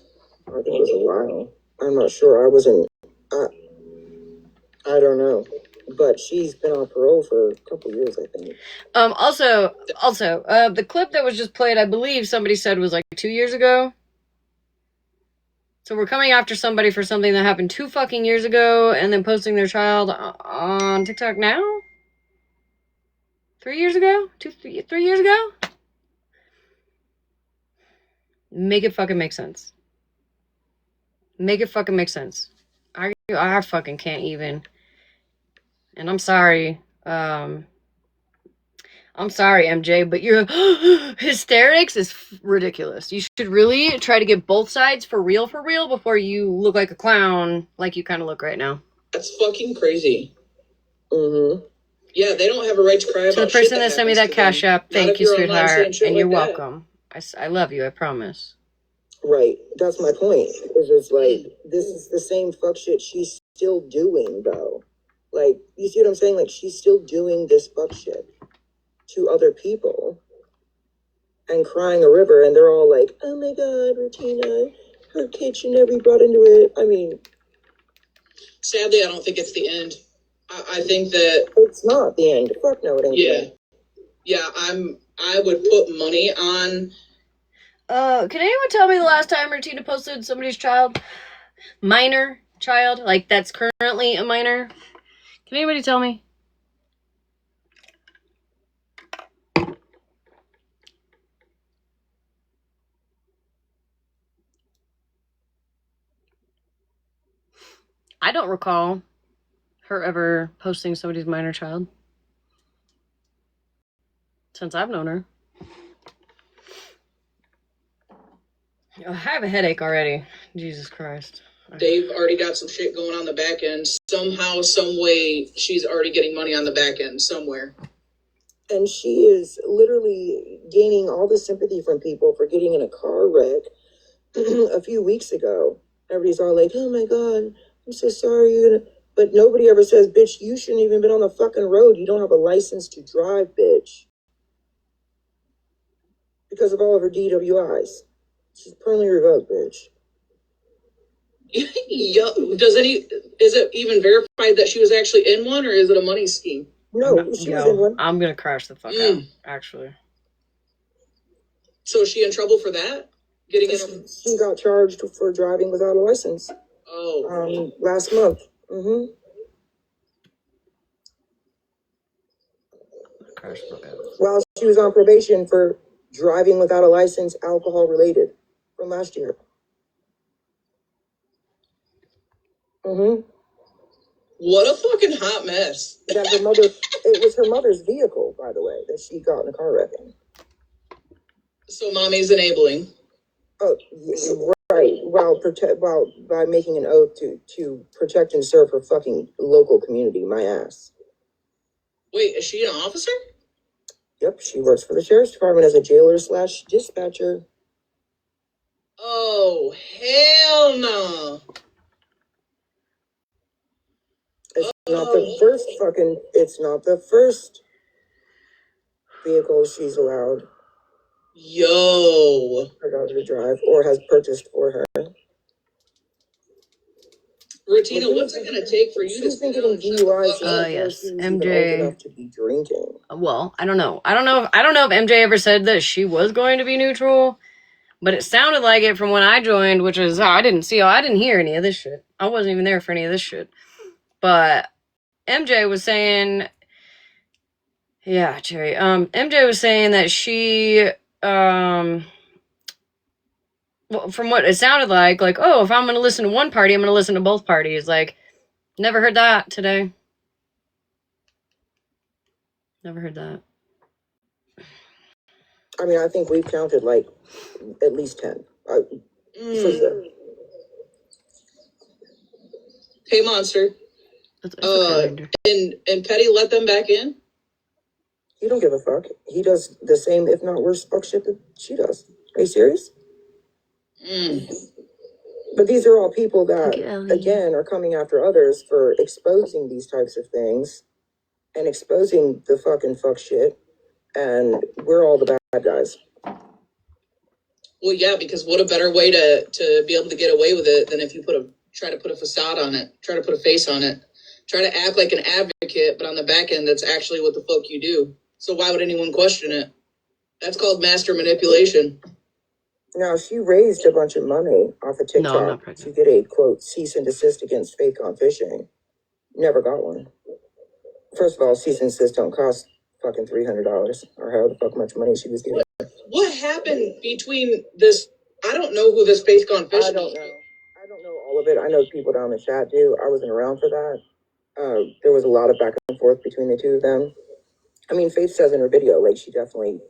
I think it was a while. I'm not sure. I wasn't. I don't know, but she's been on parole for a couple of years, I think. Also, the clip that was just played, I believe somebody said was like 2 years ago. So we're coming after somebody for something that happened 2 fucking years ago, and then posting their child on TikTok now. 3 years ago, 3 years ago. Make it fucking make sense. Make it fucking make sense. I fucking can't even. And I'm sorry. I'm sorry, MJ, but your hysterics is ridiculous. You should really try to get both sides for real before you look like a clown like you kind of look right now. That's fucking crazy. Mm-hmm. Yeah, they don't have a right to cry about shit. To the person that sent me that cash app, thank you, sweetheart, and you're welcome. I love you, I promise. Right. That's my point. It's just like, this is the same fuck shit she's still doing, though. Like, you see what I'm saying? Like, she's still doing this fuck shit to other people and crying a river, and they're all like, oh my God, Rutina, her kid should never be brought into it. I mean, sadly, I don't think it's the end. I think that it's not the end. Fuck no, it ain't. Yeah. Yeah, I would put money on. Can anyone tell me the last time Rutina posted somebody's child? Minor child? Like, that's currently a minor? Can anybody tell me? I don't recall her ever posting somebody's minor child. Since I've known her. I have a headache already. Jesus Christ. They've already got some shit going on the back end. Somehow, some way, she's already getting money on the back end somewhere. And she is literally gaining all the sympathy from people for getting in a car wreck a few weeks ago. Everybody's all like, oh my God, I'm so sorry. But nobody ever says, bitch, you shouldn't even been on the fucking road. You don't have a license to drive, bitch. Because of all of her DWIs. She's permanently revoked, bitch. Yeah, is it even verified that she was actually in one, or is it a money scheme? No, she was in one. I'm gonna crash the fuck out, actually. So is she in trouble for that? She got charged for driving without a license. Oh. Last month. Mm-hmm. While she was on probation for driving without a license, alcohol related, from last year. Mm-hmm. What a fucking hot mess. That her mother, it was her mother's vehicle, by the way, that she got in a car wreck in. So mommy's enabling. Oh, right. While by making an oath to protect and serve her fucking local community, my ass. Wait, is she an officer? Yep, she works for the sheriff's department as a jailer/dispatcher. Oh, hell no. It's not the first vehicle she's allowed her daughter to drive or has purchased for her. Rutina, what's it gonna take for you to been getting DUIs? Yes, MJ. Enough to be drinking. Well, I don't know. I don't know if MJ ever said that she was going to be neutral, but it sounded like it from when I joined, which is I didn't hear any of this shit. I wasn't even there for any of this shit. But MJ was saying, yeah, Cherry. MJ was saying that she, well, from what it sounded like, oh, if I'm going to listen to one party, I'm going to listen to both parties. Like, never heard that today. Never heard that. I mean, I think we've counted like at least 10. For sure. Hey, Monster. And Petty let them back in? He don't give a fuck. He does the same, if not worse, fuck shit that she does. Are you serious? But these are all people that, again, are coming after others for exposing these types of things and exposing the fucking fuck shit and we're all the bad guys. Well, yeah, because what a better way to be able to get away with it than if you try to put a facade on it, try to put a face on it, try to act like an advocate, but on the back end, that's actually what the fuck you do. So why would anyone question it? That's called master manipulation. Now, she raised a bunch of money off of No, I'm not TikTok pregnant. to get a, quote, cease and desist against fake on phishing. Never got one. First of all, cease and desist don't cost fucking $300 or however the fuck much money she was getting. What happened between this? I don't know who this fake on phishing is. I don't know all of it. I know people down the chat do. I wasn't around for that. There was a lot of back and forth between the two of them. I mean, Faith says in her video, like, she definitely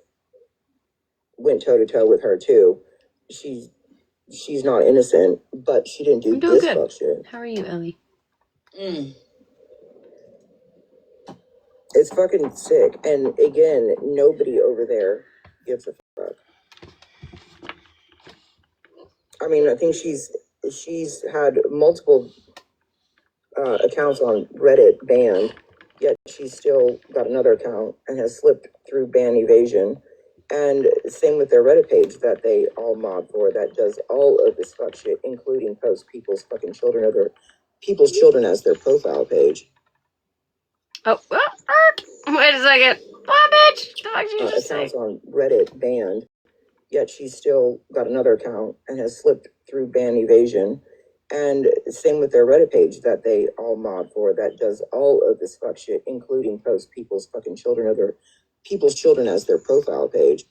went toe to toe with her too. She's not innocent, but she didn't do I'm doing this good. fuck shit. How are you, Ellie? It's fucking sick. And again, nobody over there gives a fuck. I mean, I think she's had multiple accounts on Reddit banned, yet she's still got another account and has slipped through ban evasion. And same with their Reddit page that they all mod for, that does all of this fuck shit, including post people's fucking children as their profile page. Oh, wait a second. What, bitch? The fuck did you just say? Accounts on Reddit banned, yet she's still got another account and has slipped through ban evasion. And same with their Reddit page that they all mod for, that does all of this fuck shit, including post people's children as their profile page.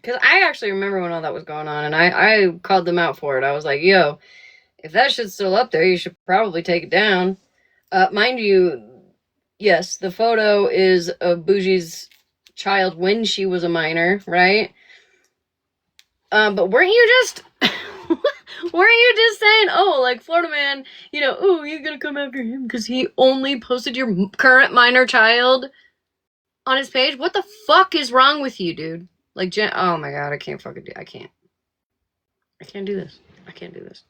Because I actually remember when all that was going on, and I called them out for it. I was like, yo, if that shit's still up there, you should probably take it down. Mind you, yes, the photo is of Bougie's child when she was a minor, right? But weren't you just saying, oh, like, Florida man, you know, oh, you're gonna come after him because he only posted your current minor child on his page? What the fuck is wrong with you, dude? Like, oh my god, I can't fucking do. I can't do this. I can't do this.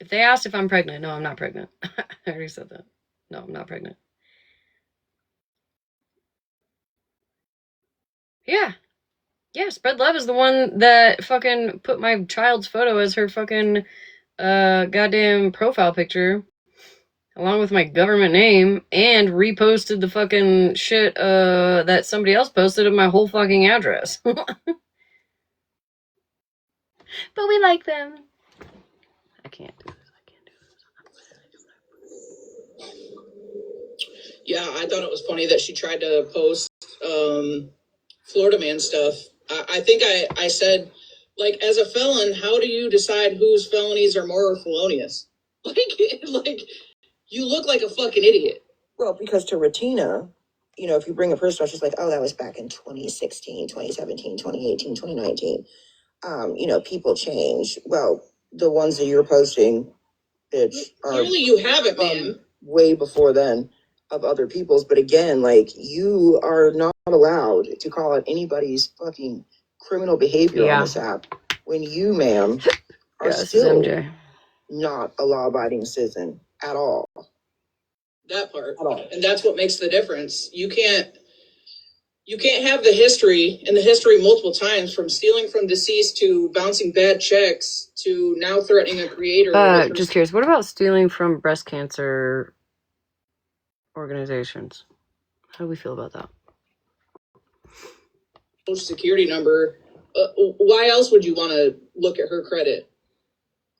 If they asked if I'm pregnant, no, I'm not pregnant. I already said that. No, I'm not pregnant. Yeah. Yeah, Spread Love is the one that fucking put my child's photo as her fucking goddamn profile picture, along with my government name, and reposted the fucking shit that somebody else posted of my whole fucking address. But we like them. I can't do this. Yeah, I thought it was funny that she tried to post Florida man stuff. I think I said, like, as a felon, how do you decide whose felonies are more felonious? Like, you look like a fucking idiot. Well, because to Retina, you know, if you bring a person up, she's like, oh, that was back in 2016, 2017, 2018, 2019. You know, people change. Well, the ones that you're posting, bitch, are clearly you haven't, man. Way before then of other people's. But again, like, you are not allowed to call out anybody's fucking criminal behavior on this app when you, ma'am, are still not a law-abiding citizen at all. That part. And that's what makes the difference. You can't have the history multiple times, from stealing from deceased to bouncing bad checks to now threatening a creator. Just curious, what about stealing from breast cancer organizations? How do we feel about that? Social security number. Why else would you want to look at her credit?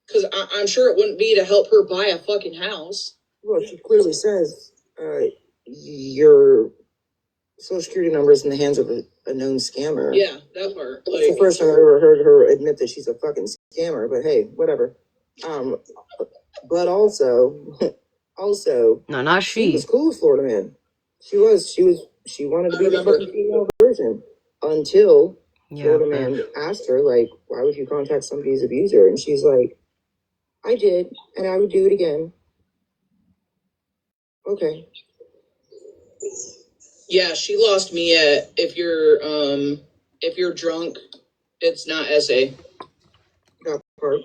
Because I'm sure it wouldn't be to help her buy a fucking house. Well, she clearly says your social security number is in the hands of a known scammer. Yeah, that part. It's the first time I've ever heard her admit that she's a fucking scammer, but hey, whatever. But also Also, No, not she was she. cool with Florida Man. She wanted to be the fucking female version until Florida Man asked her, like, why would you contact somebody's abuser? And she's like, I did, and I would do it again. Okay. Yeah, she lost me at if you're drunk, it's not essay. That part.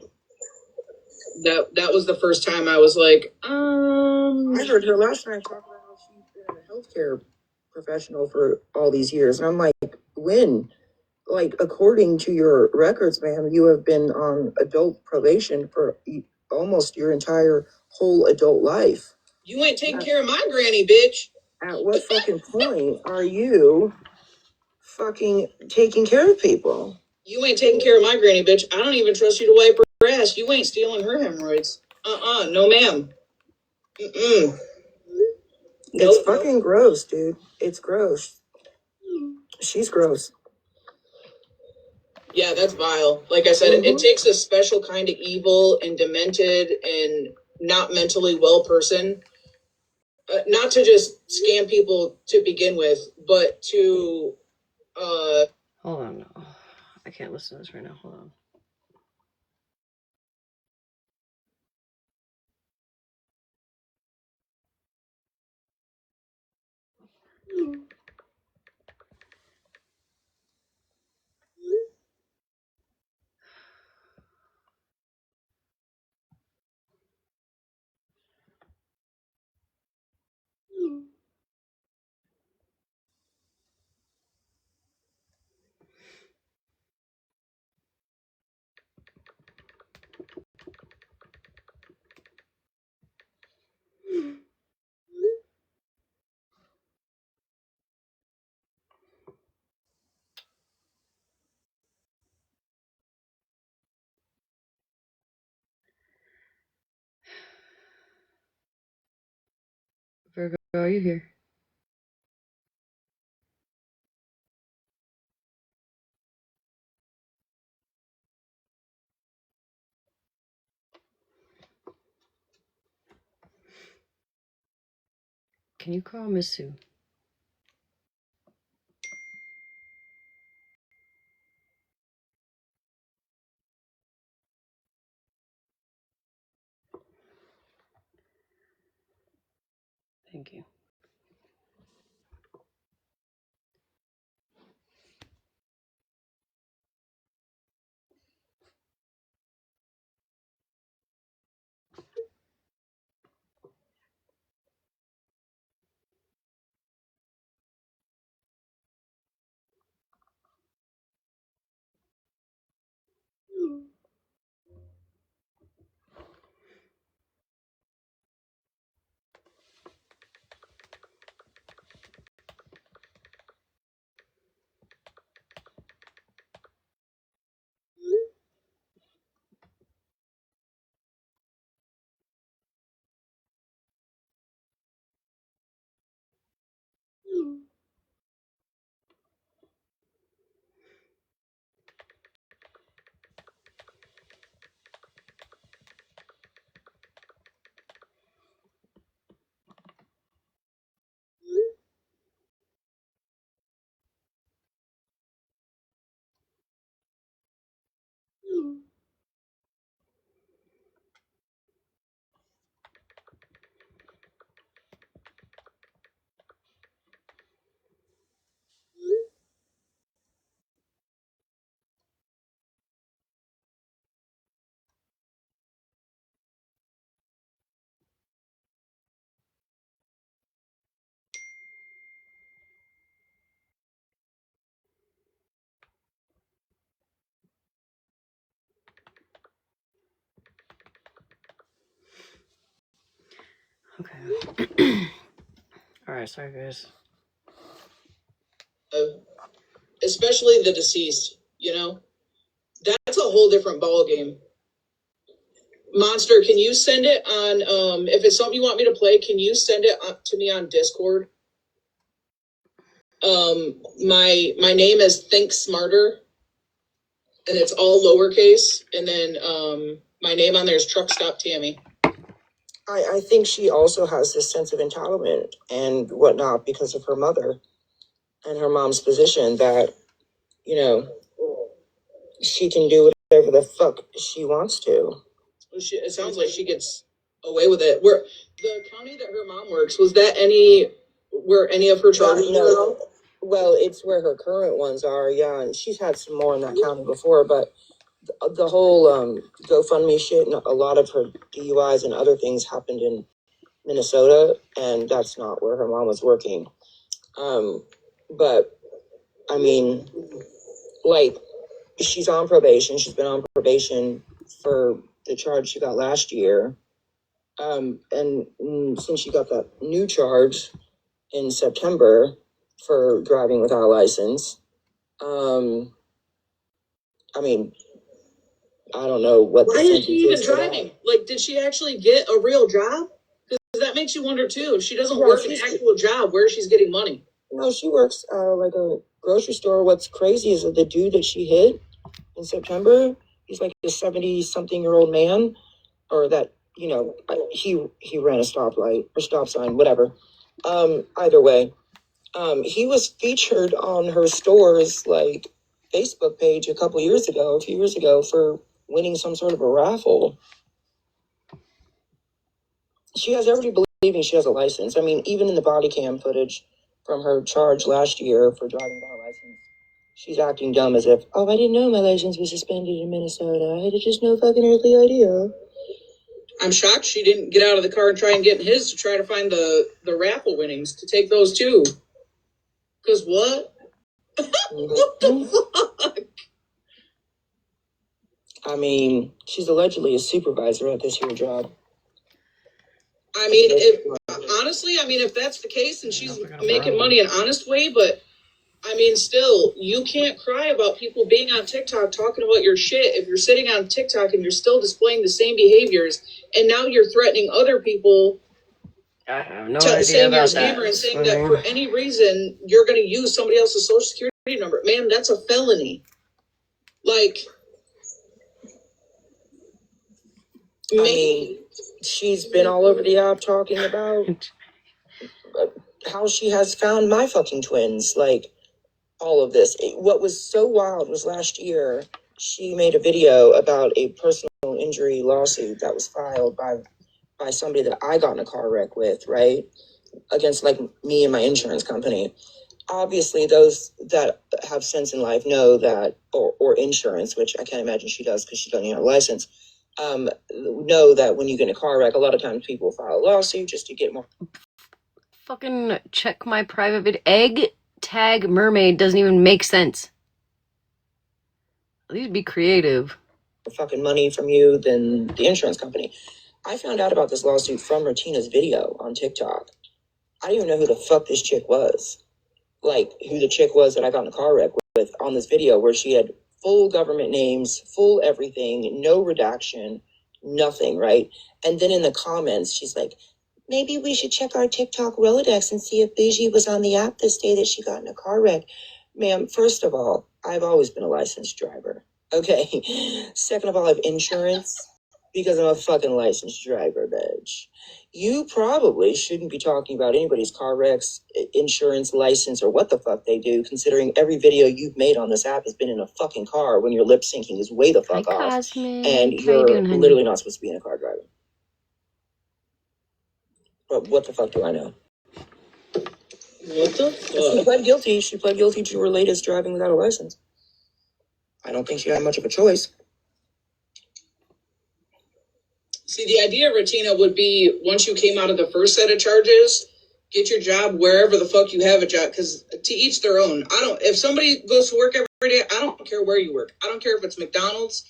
That was the first time I was like, I heard her last night talk about how she's been a healthcare professional for all these years. And I'm like, when? Like, according to your records, ma'am, you have been on adult probation for almost your entire whole adult life. you ain't taking care of my granny, bitch. At what fucking point are you fucking taking care of people? You ain't taking care of my granny, bitch. I don't even trust you to wipe her ass. You ain't stealing her hemorrhoids. No ma'am. Mm-mm. It's fucking gross, dude. It's gross. She's gross. Yeah, that's vile. Like I said, it takes a special kind of evil and demented and not mentally well person, not to just scam people to begin with, but to Hold on. I can't listen to this right now. Hold on. Virgo, are you here? Can you call Miss Sue? Thank you. Okay. All right, sorry guys. especially the deceased, that's a whole different ball game. Monster, can you send it on, if it's something you want me to play, can you send it to me on Discord? My name is Think Smarter, and it's all lowercase, and then my name on there is Truck Stop Tammy. I think she also has this sense of entitlement and whatnot because of her mother and her mom's position that, you know, she can do whatever the fuck she wants to. It sounds like she gets away with it. Where the county that her mom works, where any of her charges were? Well, it's where her current ones are, yeah, and she's had some more in that county before, but the whole GoFundMe shit and a lot of her DUIs and other things happened in Minnesota, and that's not where her mom was working. But I mean, like, she's on probation. She's been on probation for the charge she got last year. And since she got that new charge in September for driving without a license, I mean, I don't know what. Why is she even driving? Like, did she actually get a real job? Because that makes you wonder too. If she doesn't work an actual job, where she's getting money? No, she works like a grocery store. What's crazy is that the dude that she hit in September, he's like a 70-something-year-old man, or that, you know, he ran a stoplight or stop sign, whatever. Either way, he was featured on her store's like Facebook page a few years ago for winning some sort of a raffle. She has everybody believing she has a license. I mean, even in the body cam footage from her charge last year for driving without a license, she's acting dumb as if, oh, I didn't know my license was suspended in Minnesota. I had just no fucking earthly idea. I'm shocked she didn't get out of the car and try and get in his to try to find the raffle winnings to take those too. Because what? What the fuck? I mean, she's allegedly a supervisor at this here job. I mean, if that's the case and she's making money an honest way, but I mean, still, you can't cry about people being on TikTok talking about your shit if you're sitting on TikTok and you're still displaying the same behaviors, and now you're threatening other people. I have no idea about that. And saying that for any reason you're going to use somebody else's social security number. Man, that's a felony. Like, I mean, she's been all over the app talking about how she has found my fucking twins. Like, all of this. What was so wild was last year, she made a video about a personal injury lawsuit that was filed by somebody that I got in a car wreck with, right? Against like me and my insurance company. Obviously, those that have sense in life know that, or insurance, which I can't imagine she does because she doesn't have a license, know that when you get in a car wreck, a lot of times people file a lawsuit just to get more. Fucking check my private vid. Egg tag mermaid doesn't even make sense. At least be creative. Fucking money from you than the insurance company. I found out about this lawsuit from Retina's video on TikTok. I didn't even know who the fuck this chick was. Like, who the chick was that I got in a car wreck with on this video where she had full government names, full everything, no redaction, nothing, right? And then in the comments, she's like, maybe we should check our TikTok Rolodex and see if Bougie was on the app this day that she got in a car wreck. Ma'am, first of all, I've always been a licensed driver. Okay. Second of all, I have insurance because I'm a fucking licensed driver, bitch. You probably shouldn't be talking about anybody's car wrecks, insurance, license, or what the fuck they do, considering every video you've made on this app has been in a fucking car when your lip syncing is way the fuck off. Cosmic. And you're literally not supposed to be in a car driving. But what the fuck do I know? What the fuck? She pled guilty. She pled guilty to her latest driving without a license. I don't think she had much of a choice. See, the idea, Retina, would be once you came out of the first set of charges, get your job wherever the fuck you have a job, because to each their own. If somebody goes to work every day, I don't care where you work. I don't care if it's McDonald's.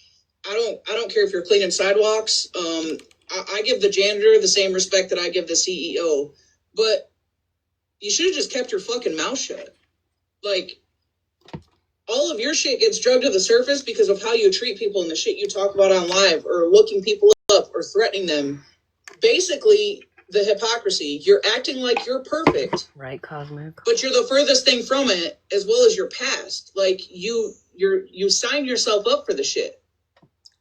I don't care if you're cleaning sidewalks. I give the janitor the same respect that I give the CEO, but you should have just kept your fucking mouth shut. Like, all of your shit gets drugged to the surface because of how you treat people and the shit you talk about on live or looking people up or threatening them. Basically, the hypocrisy. You're acting like you're perfect. Right, Cosmic. But you're the furthest thing from it, as well as your past. Like, you sign yourself up for the shit.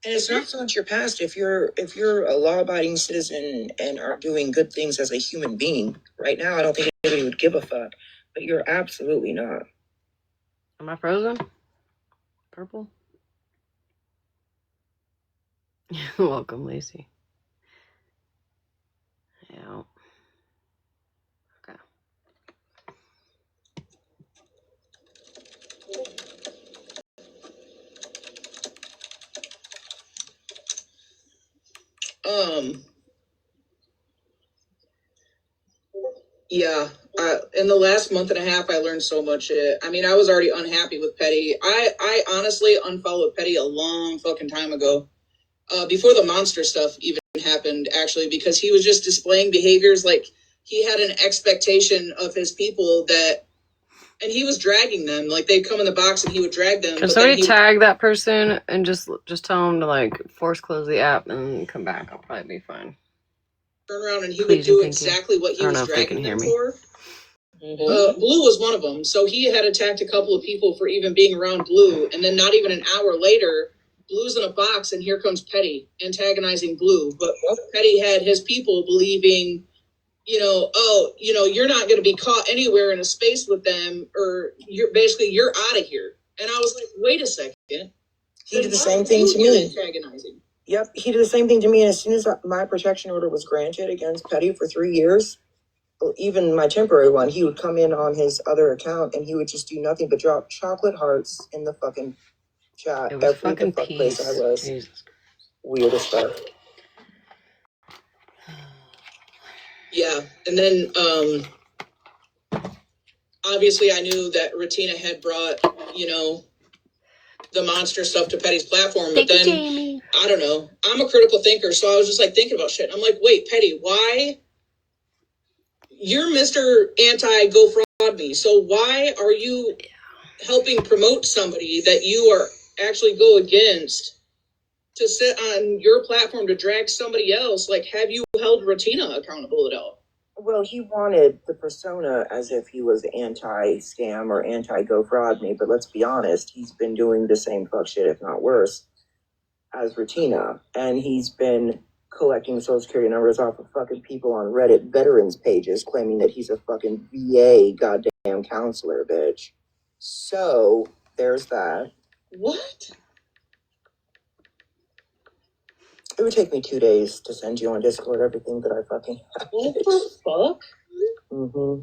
And it's not so much your past. If you're a law-abiding citizen and are doing good things as a human being, right now I don't think anybody would give a fuck. But you're absolutely not. Am I frozen? Purple? Welcome, Lacey. Yeah. Okay. Yeah. In the last month and a half, I learned so much shit. I mean, I was already unhappy with Petty. I honestly unfollowed Petty a long fucking time ago. Before the monster stuff even happened, actually, because he was just displaying behaviors like he had an expectation of his people that, and he was dragging them. Like they'd come in the box and he would drag them. Can somebody tag that person and just tell them to like force close the app and come back? I'll probably be fine. Turn around and he would do exactly what he was dragging them for. Mm-hmm. Blue was one of them. So he had attacked a couple of people for even being around Blue, and then not even an hour later, Blue's in a box, and here comes Petty antagonizing Blue. But Petty had his people believing, you're not going to be caught anywhere in a space with them, or you're out of here. And I was like, wait a second. He did the same thing to me. Antagonizing. Yep, he did the same thing to me. And as soon as my protection order was granted against Petty for 3 years, even my temporary one, he would come in on his other account and he would just do nothing but drop chocolate hearts in the fucking chat. It was every fucking the fuck peace. place I was. Jesus. Weird as fuck. Yeah, and then obviously I knew that Retina had brought, the monster stuff to Petty's platform, but then Jamie. I don't know. I'm a critical thinker, so I was just like thinking about shit. I'm like, wait, Petty, why? You're Mr. Anti-GoFraud Me, so why are you helping promote somebody that you are actually go against to sit on your platform to drag somebody else? Like, have you held Retina accountable at all? Well, he wanted the persona as if he was anti-scam or anti-GoFraud Me, but let's be honest, he's been doing the same fuck shit, if not worse, as Retina, and he's been collecting Social Security numbers off of fucking people on Reddit veterans pages, claiming that he's a fucking VA goddamn counselor, bitch. So, there's that. What? It would take me 2 days to send you on Discord everything that I fucking have. What the fuck? Mm-hmm.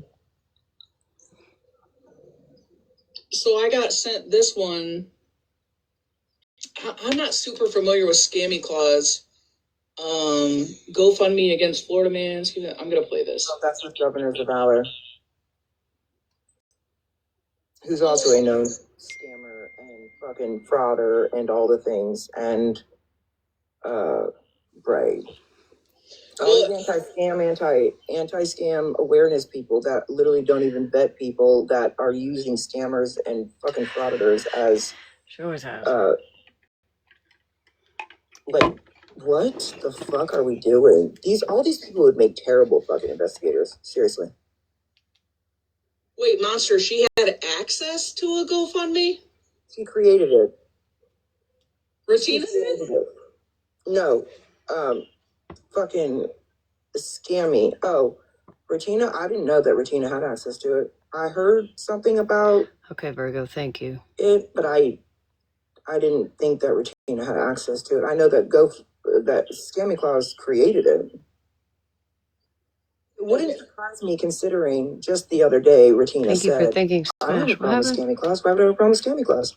So I got sent this one. I'm not super familiar with Scammy Claus. GoFundMe against Florida man. I'm gonna play this. So that's with Governors of Valor, who's also a known scammer and fucking frauder and all the things, and Brave. All these anti-scam awareness people that literally don't even vet people that are using scammers and fucking frauditors as She always has. Like, what the fuck are we doing? All these people would make terrible fucking investigators. Seriously. Wait, Monster, she had access to a GoFundMe? She created it. Retina? No. Fucking Scammy. Oh, Retina, I didn't know that Retina had access to it. I heard something about Okay, Virgo, thank you. it, but I didn't think that Retina had access to it. I know that that Scammy Claus created it. It wouldn't surprise me considering just the other day Retina Thank you said, for thinking I don't have a Smash. What problem with happened? Scammy Claus. Why would I have a problem with Scammy Claus?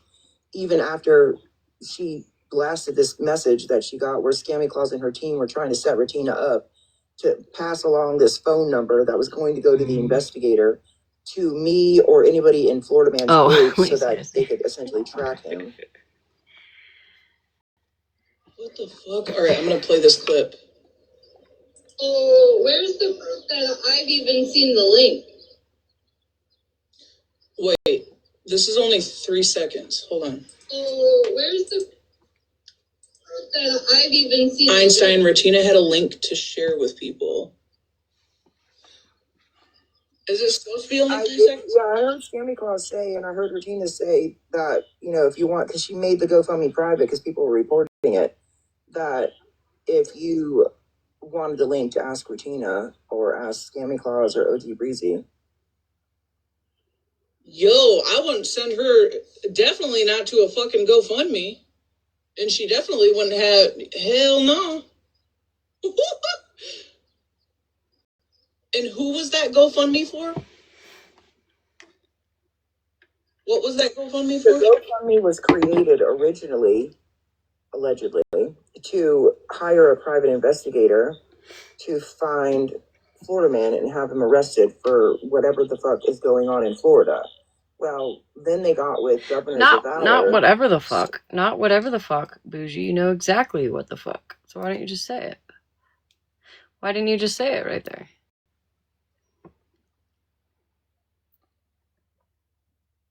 Even after she blasted this message that she got where Scammy Claus and her team were trying to set Retina up to pass along this phone number that was going to go to the investigator to me or anybody in Florida Man's group so that they could essentially track him. What the fuck? Alright, I'm gonna play this clip. Oh, where's the proof that I've even seen the link? Wait, this is only 3 seconds. Hold on. Oh, where's the proof that I've even seen Einstein, Retina had a link to share with people. Is it supposed to be only 3 seconds? Yeah, I heard Scammy Claus say, and I heard Retina say that, if you want, because she made the GoFundMe private because people were reporting it. that if you wanted the link to ask Rutina or ask Scammy Claus or OG Breezy. Yo, I wouldn't send her, definitely not to a fucking GoFundMe. And she definitely wouldn't have, hell no. And who was that GoFundMe for? What was that GoFundMe for? The GoFundMe was created originally, allegedly, to hire a private investigator to find Florida man and have him arrested for whatever the fuck is going on in Florida. Well, then they got with Governors of Valor. Not whatever the fuck. Not whatever the fuck, Bougie. You know exactly what the fuck. So why don't you just say it? Why didn't you just say it right there?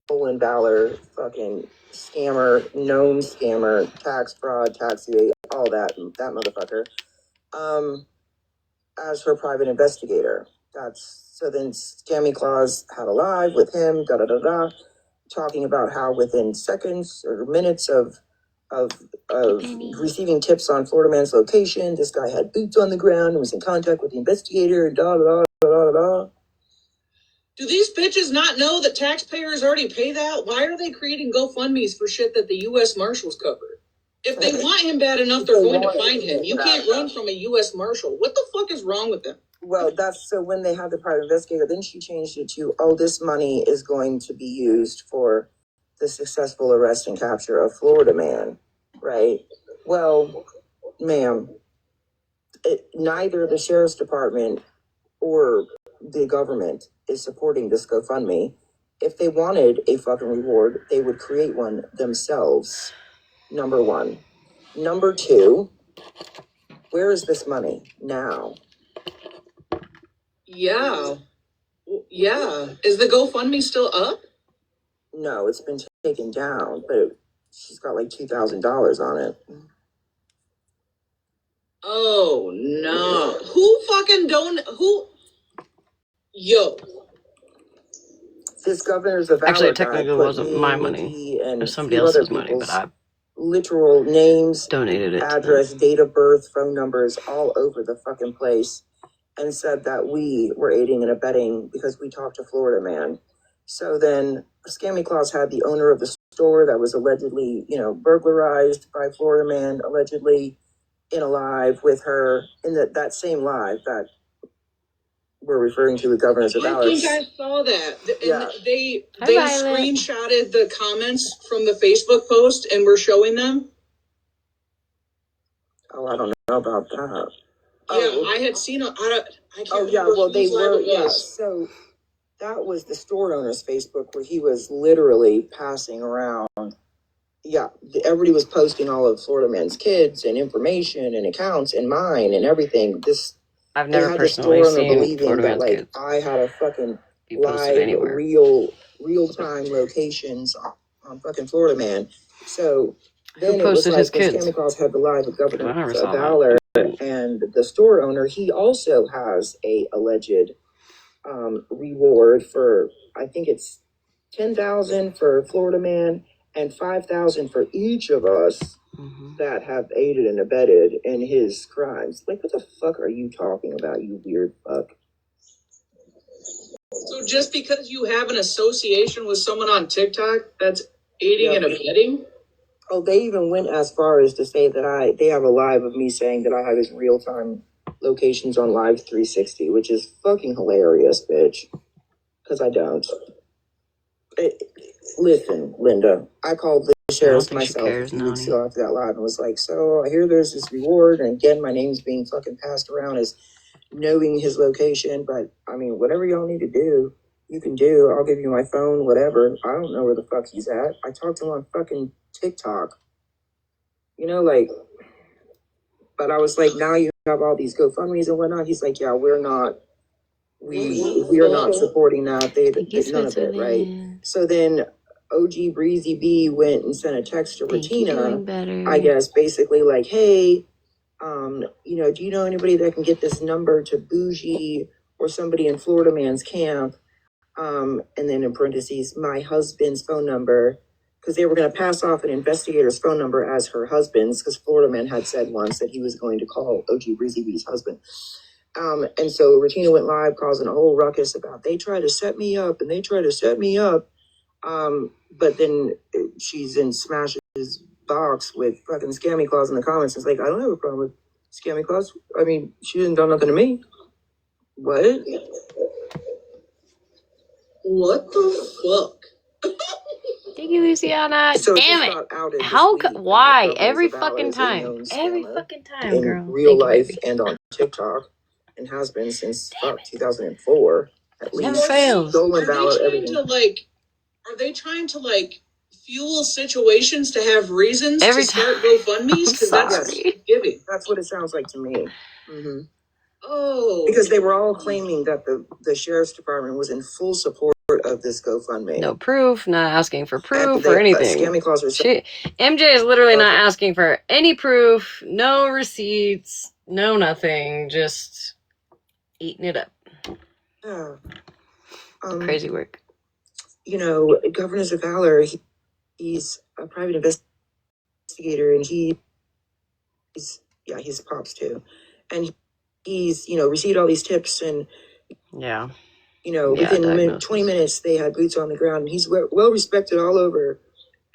Stolen Valor, fucking scammer, known scammer, tax fraud, tax evade, all that motherfucker. As her private investigator. So then Scammy Claus had a live with him, talking about how within seconds or minutes of receiving tips on Florida man's location, this guy had boots on the ground and was in contact with the investigator, Do these bitches not know that taxpayers already pay that? Why are they creating GoFundMes for shit that the U.S. Marshals covered? If they want him bad enough, they're going to find him. You can't run from a U.S. Marshal. What the fuck is wrong with them? Well, that's so when they had the private investigator, then she changed it to, oh, this money is going to be used for the successful arrest and capture of Florida man, right? Well, ma'am, neither the sheriff's department or the government is supporting this GoFundMe. If they wanted a fucking reward, they would create one themselves. Number one. Number two, where is this money now? Yeah. Yeah. Is the GoFundMe still up? No, it's been taken down, but she's got like $2,000 on it. Oh, no. Who fucking who? Yo. This Governors of Valor Actually, it technically wasn't my money. It was somebody else's money, but I literal names, donated it. address, date of birth, phone numbers, all over the fucking place, and said that we were aiding and abetting because we talked to Florida man. So then Scammy Claus had the owner of the store that was allegedly, burglarized by Florida man, allegedly in a live with her in that same live that we're referring to the Governors of Valor. I think I saw that. And they screenshotted the comments from the Facebook post and were showing them. Oh, I don't know about that. Yeah, I had seen. I can't remember well, they were. Yeah, so that was the store owner's Facebook where he was literally passing around. Yeah, everybody was posting all of Florida man's kids and information and accounts and mine and everything. I've never personally seen Florida man's kids. I had a fucking live, real-time locations on fucking Florida man. So then who posted it was like his kids? Scammy Claus had the live with Governor Valor, and the store owner, he also has a alleged reward for, I think it's $10,000 for Florida man and $5,000 for each of us that have aided and abetted in his crimes. Like, what the fuck are you talking about, you weird fuck? So just because you have an association with someone on TikTok, that's aiding and abetting? Oh, they even went as far as to say that they have a live of me saying that I have his real-time locations on Live 360, which is fucking hilarious, bitch. Because I don't. Listen, Linda, I called the sheriff myself a few weeks ago after that live and was like, so I hear there's this reward, and again, my name's being fucking passed around as knowing his location, but I mean, whatever y'all need to do, you can do. I'll give you my phone, whatever. I don't know where the fuck he's at. I talked to him on fucking TikTok. But I was like, now you have all these GoFundMes and whatnot. He's like, yeah, we're not supporting that. None of it, right? So then OG Breezy B went and sent a text to Rutina, I guess, basically like, hey, do you know anybody that can get this number to Bougie or somebody in Florida man's camp? And then in parentheses, my husband's phone number, because they were going to pass off an investigator's phone number as her husband's, because Florida Man had said once that he was going to call OG Breezy B's husband. And so Regina went live causing a whole ruckus about they tried to set me up and they tried to set me up. But then she's in Smash's box with fucking Scammy Claus in the comments. It's like, I don't have a problem with Scammy Claus. I mean, she didn't do nothing to me. What? What the fuck? Thank you, Luciana. So Damn just it. got outed this How? week that Why? Governor Every Zavala fucking is a time. known Every scammer fucking time, in girl. real Thank you, life baby. and on TikTok, and has been since 2004 at Never least. fails. Stolen Are they ballot, trying everything. to like? Are they trying to like fuel situations to have reasons Every to start GoFundMe's? Because that's sorry. giving. That's what it sounds like to me. Mm-hmm. Oh, Because they were all claiming that the sheriff's department was in full support of this GoFundMe. No proof, not asking for And proof or anything. Scammy Claus was MJ is literally not asking for any proof, no receipts, no nothing, just eating it up. Crazy work. You know, Governor Zavala, he's a private investigator, and he's pops too, and he's received all these tips, and yeah, within 20 minutes they had boots on the ground, and he's well respected all over.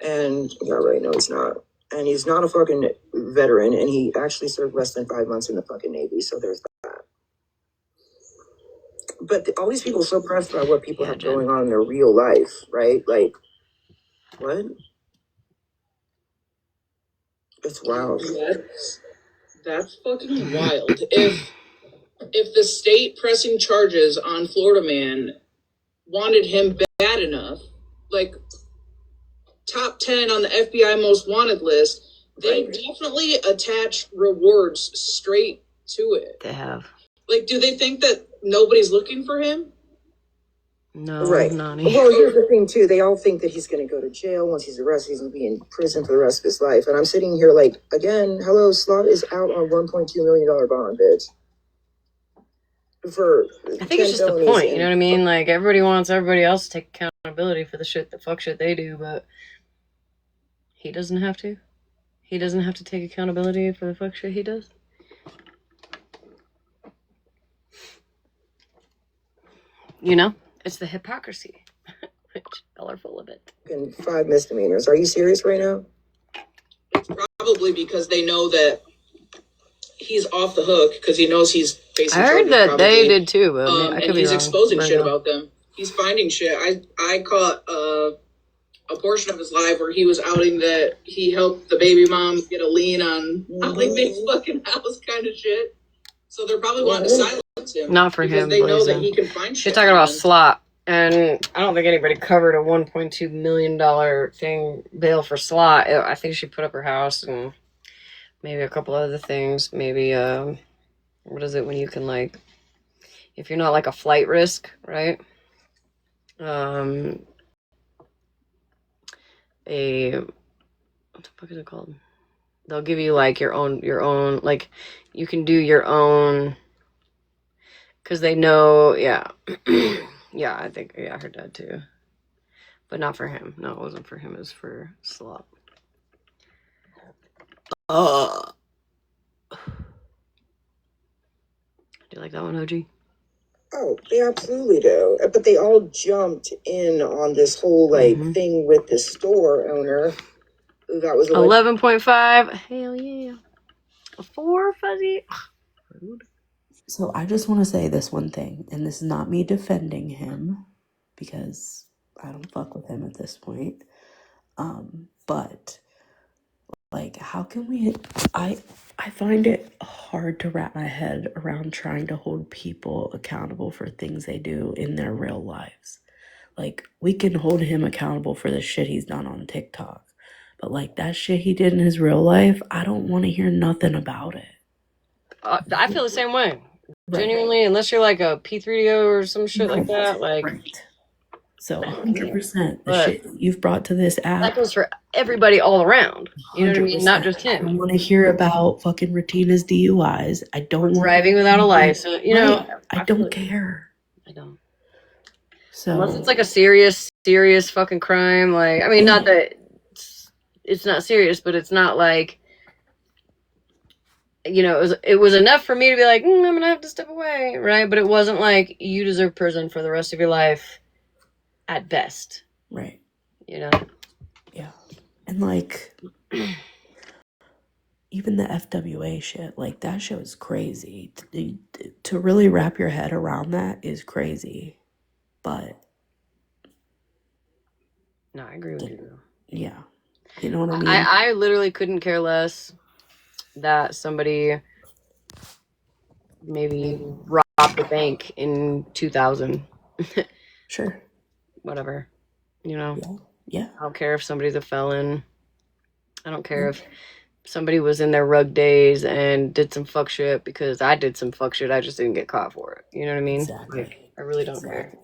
And yeah, right, no, he's not, and he's not a fucking veteran, and he actually served less than 5 months in the fucking Navy, so there's that. But all these people are so pressed about what people have going on in their real life, right? Like, what? It's wild. That's fucking wild. If the state pressing charges on Florida Man wanted him bad enough, like top 10 on the FBI most wanted list, they definitely attach rewards straight to it. They have. Like, do they think that nobody's looking for him? No, right. Nani. Well, here's the thing too. They all think that he's going to go to jail once he's arrested. He's going to be in prison for the rest of his life. And I'm sitting here like, again, hello, Slot is out on $1.2 million bond, bitch. I think it's just the point, you know what I mean? Like, everybody wants everybody else to take accountability for the fuck shit they do, but he doesn't have to. He doesn't have to take accountability for the fuck shit he does. You know? It's the hypocrisy. Which y'all are full of it. And 5 misdemeanors. Are you serious right now? It's probably because they know that he's off the hook because he knows he's facing I heard charges, that probably. they did too, but I could and be he's wrong. exposing shit Wrong. about them. He's finding shit. I caught a portion of his live where he was outing that he helped the baby mom get a lien on like big fucking house kind of shit. So they're probably wanting to silence him. Not for because him. they know that he can find shit. You're talking about Slot, and I don't think anybody covered a $1.2 million thing bail for Slot. I think she put up her house and maybe a couple other things. Maybe what is it when you can, like, if you're not like a flight risk, right? What the fuck is it called? They'll give you like your own, like, you can do your own, because they know, yeah. Yeah, I think, yeah, I heard that too. But not for him. No, it wasn't for him, it was for Slot. Do you like that one, OG? Oh, they absolutely do. But they all jumped in on this whole thing with the store owner. That was 11.5. Hell yeah. A 4, Fuzzy. Rude. So I just want to say this one thing, and this is not me defending him because I don't fuck with him at this point. But like, how can we? I find it hard to wrap my head around trying to hold people accountable for things they do in their real lives. Like, we can hold him accountable for the shit he's done on TikTok, but like that shit he did in his real life, I don't want to hear nothing about it. I feel the same way. Right. Genuinely, unless you're like a P3DO or some shit like that, like. Right. So 100%, the shit you've brought to this app. That goes for everybody all around. You know what I mean? Not just him. I don't want to hear about fucking Retina's DUIs. I don't want driving without a license. You know, I don't care. I don't. So unless it's like a serious fucking crime, like, I mean, not that it's not serious, but it's not like, you know, it was enough for me to be like, I'm gonna have to step away, right? But it wasn't like you deserve prison for the rest of your life at best. Right. You know? Yeah. And like even the FWA shit, like that show is crazy. To really wrap your head around that is crazy. But no, I agree with you. Yeah. You know what I mean? I literally couldn't care less that somebody maybe robbed a bank in 2000. Sure. Whatever. You know? Yeah. I don't care if somebody's a felon. I don't care if somebody was in their rug days and did some fuck shit because I did some fuck shit. I just didn't get caught for it. You know what I mean? Exactly. Like, I really don't care.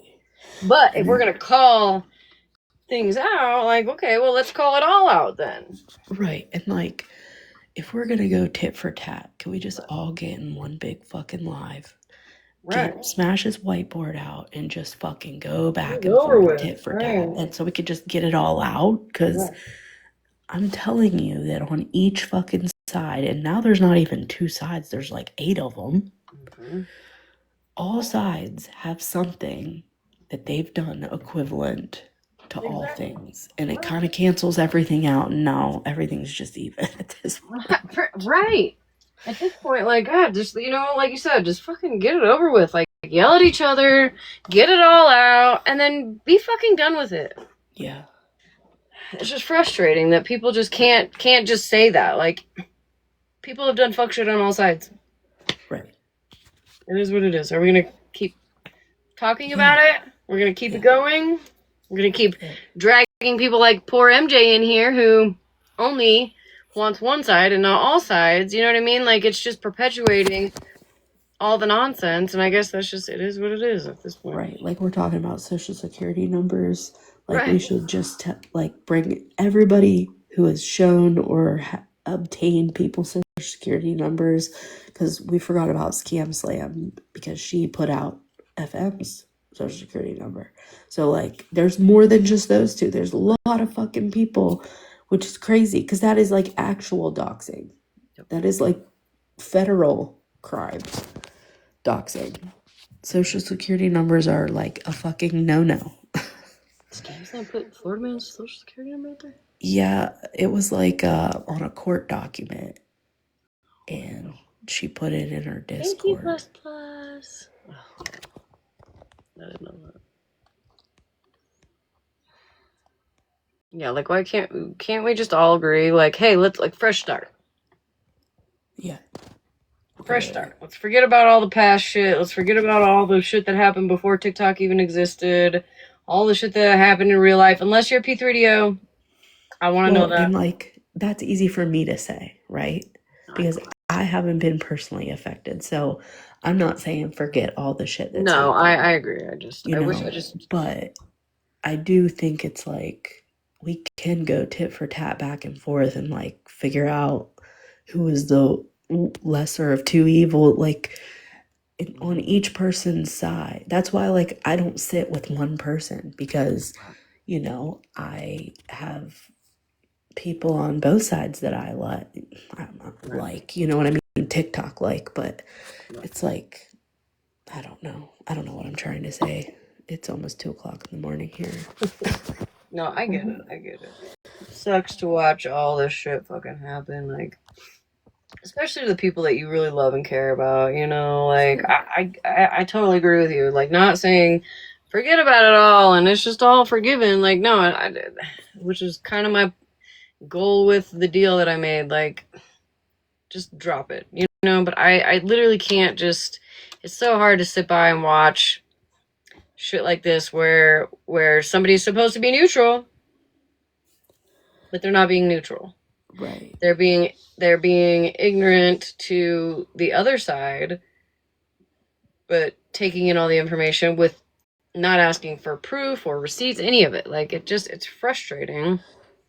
But if we're going to call things out, like, okay, well, let's call it all out then. Right. And like, if we're going to go tit for tat, can we just all get in one big fucking live? Right. Smash his whiteboard out and just fucking go back and over forth with. tit for Right. tat. And so we could just get it all out. Because I'm telling you that on each fucking side, and now there's not even 2 sides, there's like 8 of them. Mm-hmm. All sides have something that they've done equivalent to all things. And it kind of cancels everything out. And now everything's just even at this point. Right. At this point, like, God, just, you know, like you said, just fucking get it over with. Like, yell at each other, get it all out, and then be fucking done with it. Yeah. It's just frustrating that people just can't just say that. Like, people have done fuck shit on all sides. Right. It is what it is. Are we gonna keep talking about it? We're gonna keep it going? We're gonna keep dragging people like poor MJ in here who only wants one side and not all sides. You know what I mean? Like, it's just perpetuating all the nonsense, and I guess that's just, it is what it is at this point. Right. Like, we're talking about social security numbers. Like, Right. we should just, bring everybody who has shown or obtained people's social security numbers, because we forgot about Scam Slam, because she put out FM's social security number. So, like, there's more than just those two. There's a lot of fucking people, which is crazy, because that is, like, actual doxing. That is, like, federal crime doxing. Social security numbers are, like, a fucking no-no. Scam Slam put Florida man's social security number out there? Yeah, it was, like, on a court document, and she put it in her Discord. Thank you, plus plus. Oh, I didn't know that. Yeah, like, why can't we just all agree, like, hey, let's, like, fresh start. Yeah. Fresh start. Let's forget about all the past shit. Let's forget about all the shit that happened before TikTok even existed. All the shit that happened in real life. Unless you're P3DO, I want to know that. And, like, that's easy for me to say, right? Because I haven't been personally affected. So I'm not saying forget all the shit that's No, happened. I agree. I wish I just... But I do think it's, like, we can go tit for tat back and forth and, like, figure out who is the lesser of two evil, like, on each person's side. That's why, like, I don't sit with one person, because, you know, I have people on both sides that I like, you know what I mean, TikTok like, but it's like, I don't know what I'm trying to say. It's almost 2:00 in the morning here. No, I get it. It sucks to watch all this shit fucking happen, like, especially to the people that you really love and care about, you know, like, I totally agree with you, like, not saying forget about it all and it's just all forgiven, like, no, which is kind of my goal with the deal that I made, like, just drop it, you know, but I literally can't just, it's so hard to sit by and watch shit like this where somebody's supposed to be neutral, but they're not being neutral. Right. They're being ignorant to the other side, but taking in all the information with not asking for proof or receipts, any of it. Like, it's frustrating.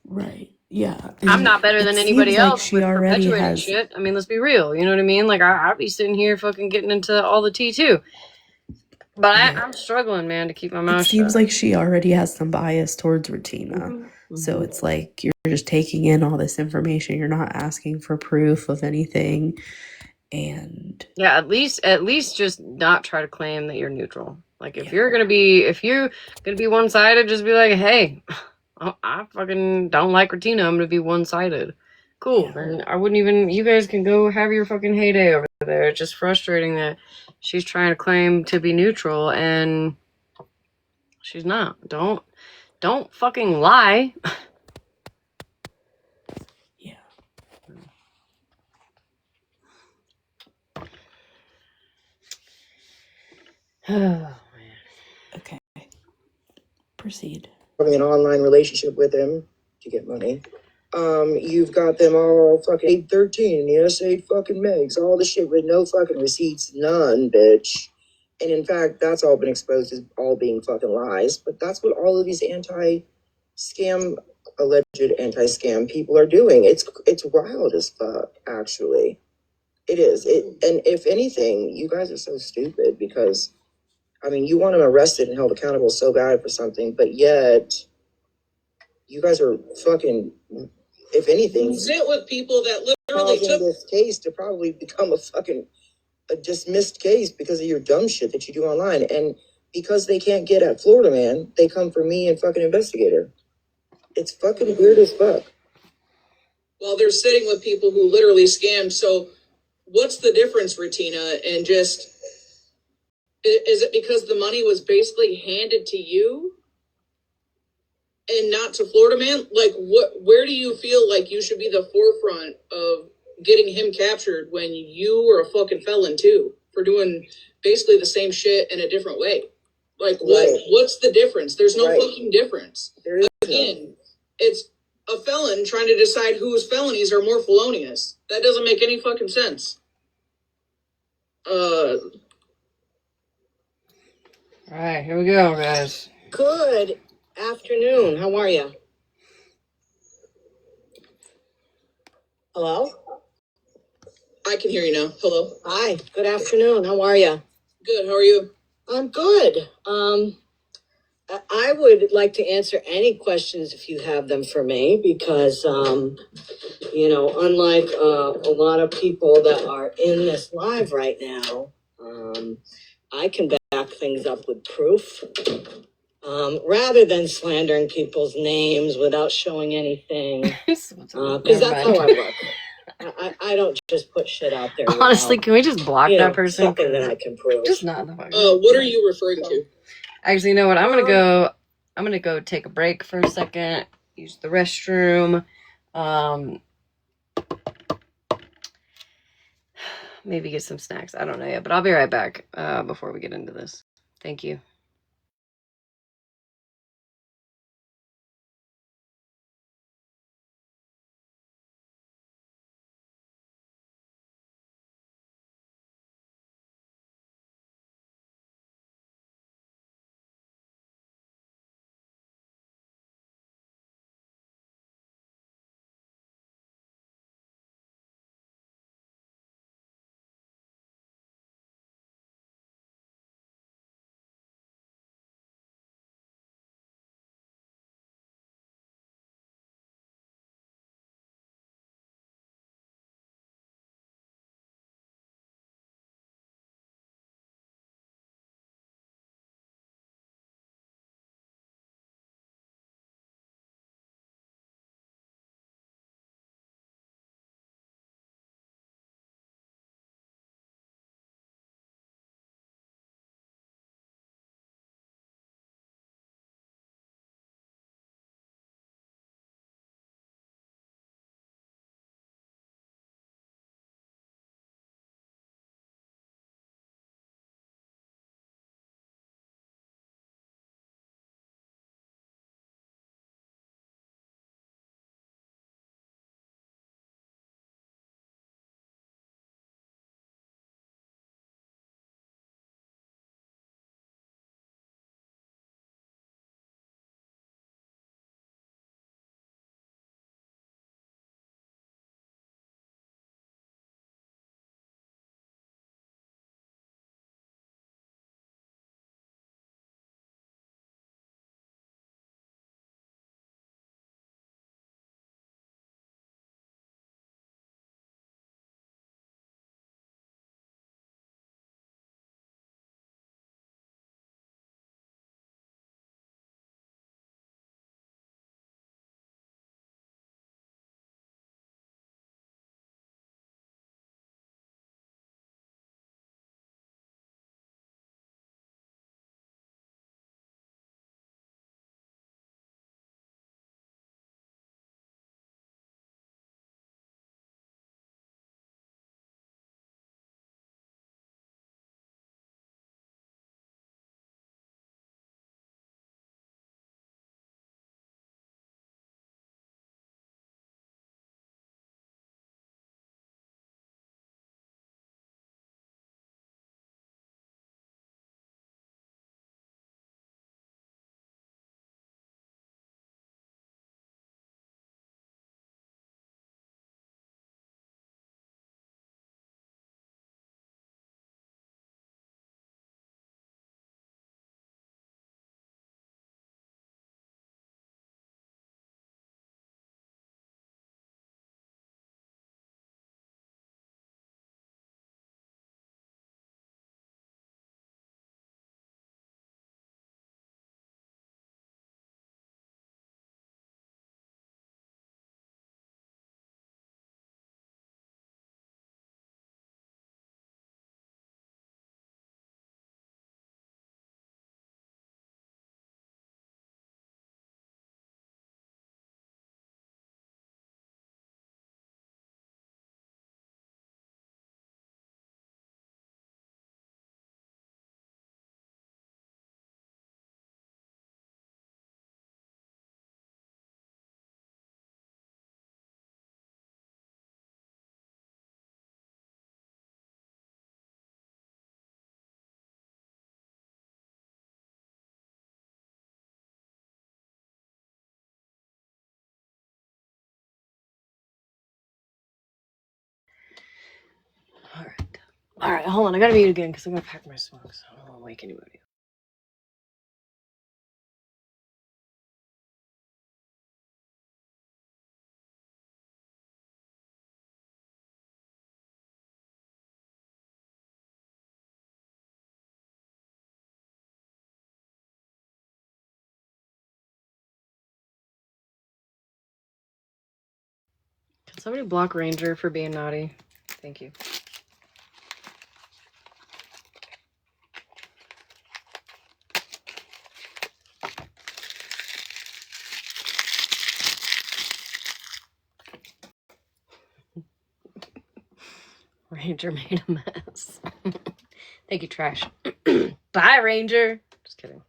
Right. Yeah. I'm not better than anybody else with perpetuating has shit. I mean, let's be real. You know what I mean? Like, I'd be sitting here fucking getting into all the tea too. But Yeah. I'm struggling, man, to keep my It mouth seems shut. like she already has some bias towards Rutina. So it's like you're just taking in all this information. You're not asking for proof of anything. And Yeah, at least just not try to claim that you're neutral. Like if you're gonna be one sided, just be like, hey, I fucking don't like Ratina. I'm gonna be one sided. Cool. Then I wouldn't even. You guys can go have your fucking heyday over there. It's just frustrating that she's trying to claim to be neutral and she's not. Don't fucking lie. yeah. Okay. Proceed. Having an online relationship with him to get money. You've got them all fucking 813 and yes, 8 fucking megs, all the shit with no fucking receipts, none, bitch. And in fact, that's all been exposed as all being fucking lies. But that's what all of these alleged anti-scam people are doing. It's wild as fuck, actually. It is. And if anything, you guys are so stupid because, I mean, you want them arrested and held accountable so bad for something, but yet you guys are fucking, if anything, Sit with people that literally causing took this case to probably become a dismissed case because of your dumb shit that you do online. And because they can't get at Florida Man, they come for me and fucking investigator. It's fucking weird as fuck. while they're sitting with people who literally scammed. So what's the difference, Rutina? And just, is it because the money was basically handed to you and not to Florida Man? Like, where do you feel like you should be the forefront of getting him captured when you were a fucking felon too for doing basically the same shit in a different way? Like, what's the difference? There's no fucking difference. There is Again, it's a felon trying to decide whose felonies are more felonious. That doesn't make any fucking sense. All right, here we go, guys. Good afternoon. How are you? Hello? I can hear you now. Hello. Hi. Good afternoon. How are you? Good. How are you? I'm good. I would like to answer any questions if you have them for me because, unlike a lot of people that are in this live right now, I can back things up with proof. Rather than slandering people's names without showing anything, because that's how I work. I don't just put shit out there. Honestly, can we just block that person? Something that I can prove. Just not the fucking. What are you referring to? Actually, you know what? I'm gonna go take a break for a second. Use the restroom. Maybe get some snacks. I don't know yet, but I'll be right back. Before we get into this. Thank you. All right, hold on. I gotta mute again because I'm gonna pack my smokes. I don't want to wake anybody. Can somebody block Ranger for being naughty? Thank you. Ranger made a mess. Thank you, Trash. Bye, Ranger. Just kidding.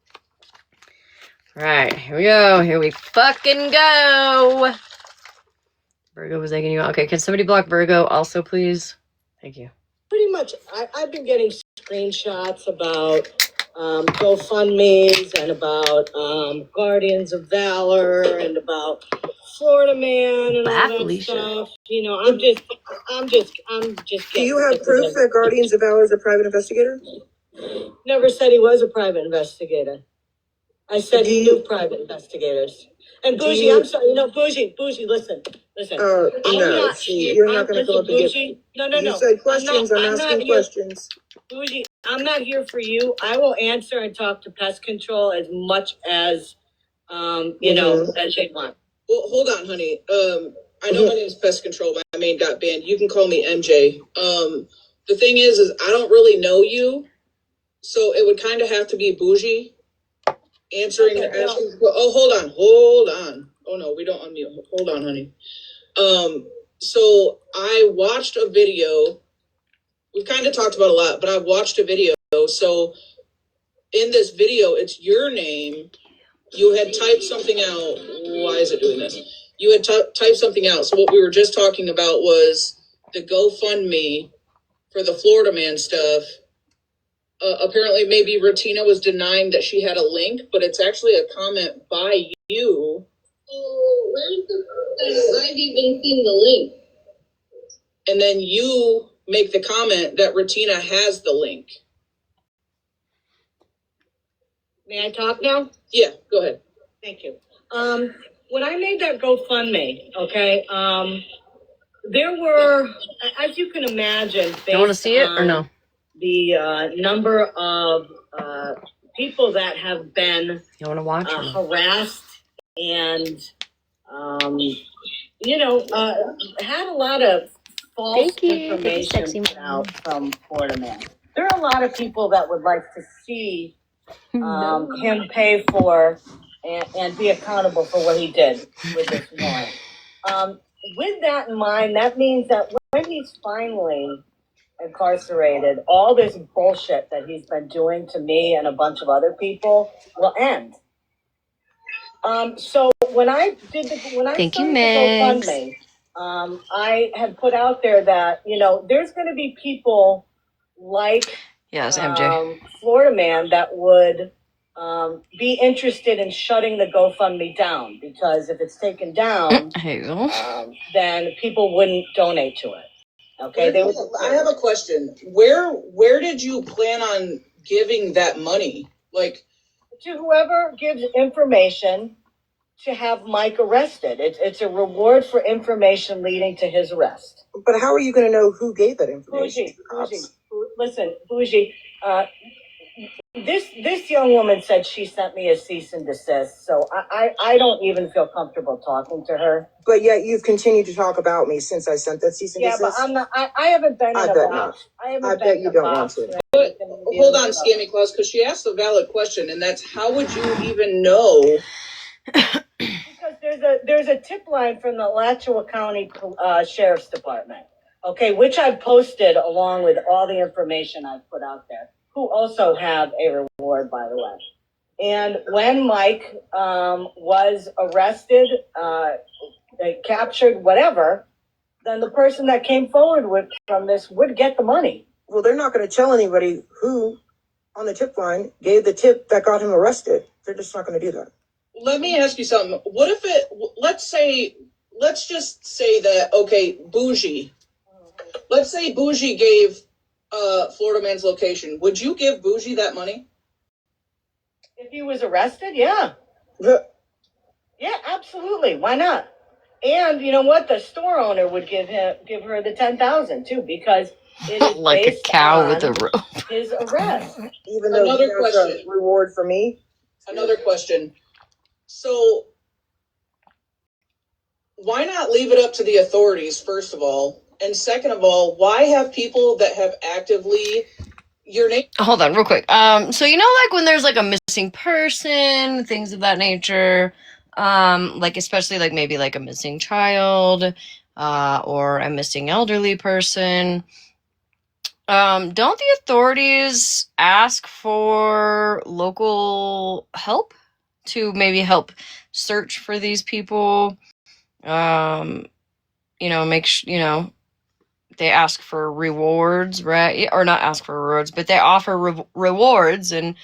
All right, here we go. Here we fucking go. Virgo was egging you on. Okay, can somebody block Virgo also, please? Thank you. Pretty much, I've been getting screenshots about GoFundMe's and about Guardians of Valor and about Florida Man and all that stuff. You know, I'm just. Do you have proof that Guardians of Valor is a private investigator? Never said he was a private investigator. I said he knew private investigators. And Bougie, I'm sorry, Bougie, listen. No, you're not going to come up and Bougie, get... No. You said questions, I'm asking questions. Bougie, I'm not here for you. I will answer and talk to pest control as much as, as they want. Well, hold on, honey. I know my name is Pest Control. My main got banned. You can call me MJ. The thing is I don't really know you, so it would kind of have to be Bougie answering hold on. Oh no, we don't unmute. Hold on, honey. So I watched a video. We've kind of talked about a lot, but I watched a video. So in this video, it's your name. You had typed something out. Why is it doing this? You had typed something out. So what we were just talking about was the GoFundMe for the Florida Man stuff. Apparently, maybe Ratina was denying that she had a link, but it's actually a comment by you. Oh, where's the? I've even seen the link. And then you make the comment that Ratina has the link. May I talk now? Yeah, go ahead. Thank you. When I made that GoFundMe, okay, there were, as you can imagine, You want to see it or no? The number of people that have been You want to watch harassed and, had a lot of false information out from Florida Man. There are a lot of people that would like to see him pay for and be accountable for what he did with this warrant. With that in mind, that means that when he's finally incarcerated, all this bullshit that he's been doing to me and a bunch of other people will end. So when I started the GoFundMe, I had put out there that there's going to be people like MJ. Florida Man that would be interested in shutting the GoFundMe down, because if it's taken down, then people wouldn't donate to it. Okay, I have a question. Where did you plan on giving that money? Like, to whoever gives information to have Mike arrested. It's a reward for information leading to his arrest. But how are you going to know who gave that information? Bougie, this young woman said she sent me a cease and desist, so I don't even feel comfortable talking to her. But yet you've continued to talk about me since I sent that cease and desist. Yeah, but I'm not. I haven't been in a box. I bet you don't want to. But hold on, Scammy Claus, because she asked a valid question, and that's how would you even know? Because there's a tip line from the Alachua County Sheriff's Department, okay, which I've posted along with all the information I've put out there, who also have a reward, by the way. And when Mike was arrested, captured, whatever, then the person that came forward from this would get the money. Well, they're not going to tell anybody who on the tip line gave the tip that got him arrested. They're just not going to do that. Let me ask you something. What if let's just say that, okay, Bougie. Let's say Bougie gave Florida man's location. Would you give Bougie that money? If he was arrested, yeah. Yeah, absolutely. Why not? And you know what? The store owner would give her the 10,000 too, because it is Like a based cow with on a rope. his arrest. Even though Another he has question. a reward for me. Another question. So, why not leave it up to the authorities, first of all? And second of all, why have people that have actively your name? Hold on, real quick. So you know, like when there's like a missing person, things of that nature, like especially like maybe like a missing child, or a missing elderly person. Don't the authorities ask for local help to maybe help search for these people? They ask for rewards, right? Or not ask for rewards, but they offer rewards in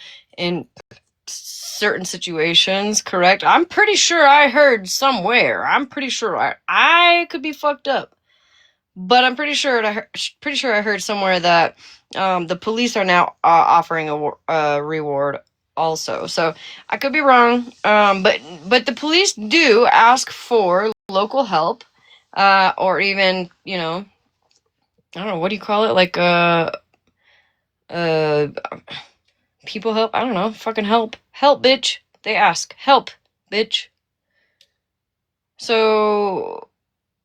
certain situations, correct? I'm pretty sure I heard somewhere. I'm pretty sure I could be fucked up, but I'm pretty sure I heard somewhere that the police are now offering a reward also. So I could be wrong, but the police do ask for local help, or even I don't know, what do you call it? Like, people help? I don't know. Fucking help. Help, bitch. They ask. Help, bitch. So,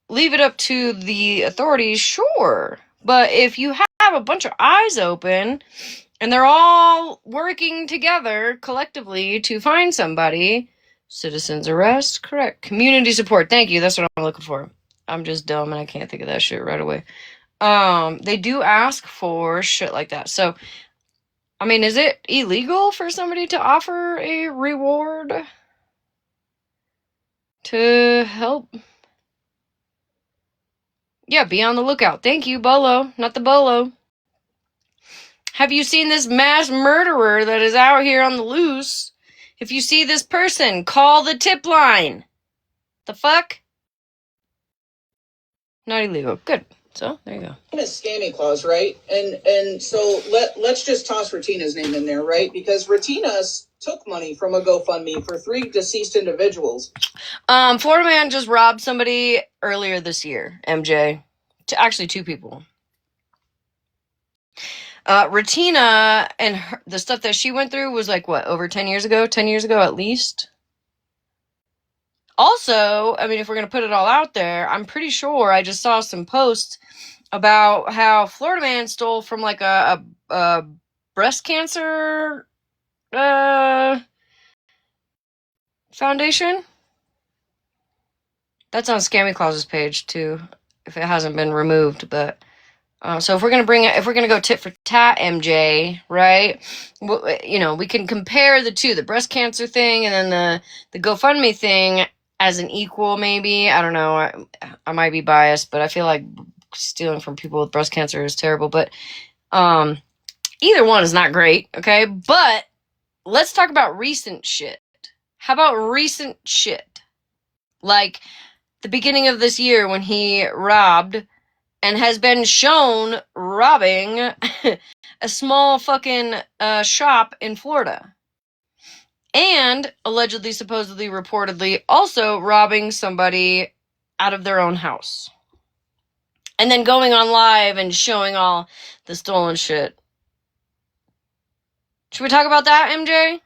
leave it up to the authorities, sure. But if you have a bunch of eyes open, and they're all working together collectively to find somebody, citizens arrest, correct. Community support, thank you. That's what I'm looking for. I'm just dumb and I can't think of that shit right away. They do ask for shit like that. So, I mean, is it illegal for somebody to offer a reward to help? Yeah, be on the lookout. Thank you, Bolo. Not the Bolo. Have you seen this mass murderer that is out here on the loose? If you see this person, call the tip line. The fuck? Not illegal. Good. So, there you go. It's scammy clause, right? And so let's just toss Retina's name in there, right? Because Retina took money from a GoFundMe for 3 deceased individuals. Florida man just robbed somebody earlier this year, MJ. Actually, 2 people. Retina and the stuff that she went through was like, what, over 10 years ago? 10 years ago at least? Also, I mean, if we're going to put it all out there, I'm pretty sure I just saw some posts about how Florida man stole from like a breast cancer foundation. That's on Scammy Clause's page too, if it hasn't been removed. But so if we're gonna go tit for tat, MJ, right? We can compare the two, the breast cancer thing and then the GoFundMe thing as an equal, maybe. I don't know. I might be biased, but I feel like stealing from people with breast cancer is terrible. But either one is not great, okay? But let's talk about recent shit. How about recent shit? Like the beginning of this year when he robbed and has been shown robbing a small fucking shop in Florida. And allegedly, supposedly, reportedly also robbing somebody out of their own house. And then going on live and showing all the stolen shit. Should we talk about that, MJ?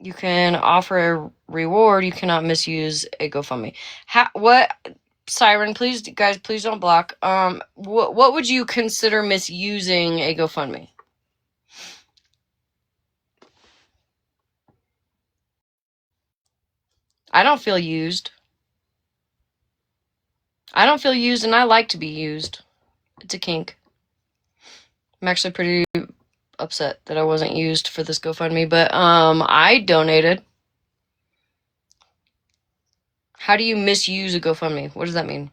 You can offer a reward. You cannot misuse a GoFundMe. What, Siren? Please, guys, please don't block. What would you consider misusing a GoFundMe? I don't feel used. I don't feel used, and I like to be used. It's a kink. I'm actually pretty upset that I wasn't used for this GoFundMe, but I donated. How do you misuse a GoFundMe? What does that mean?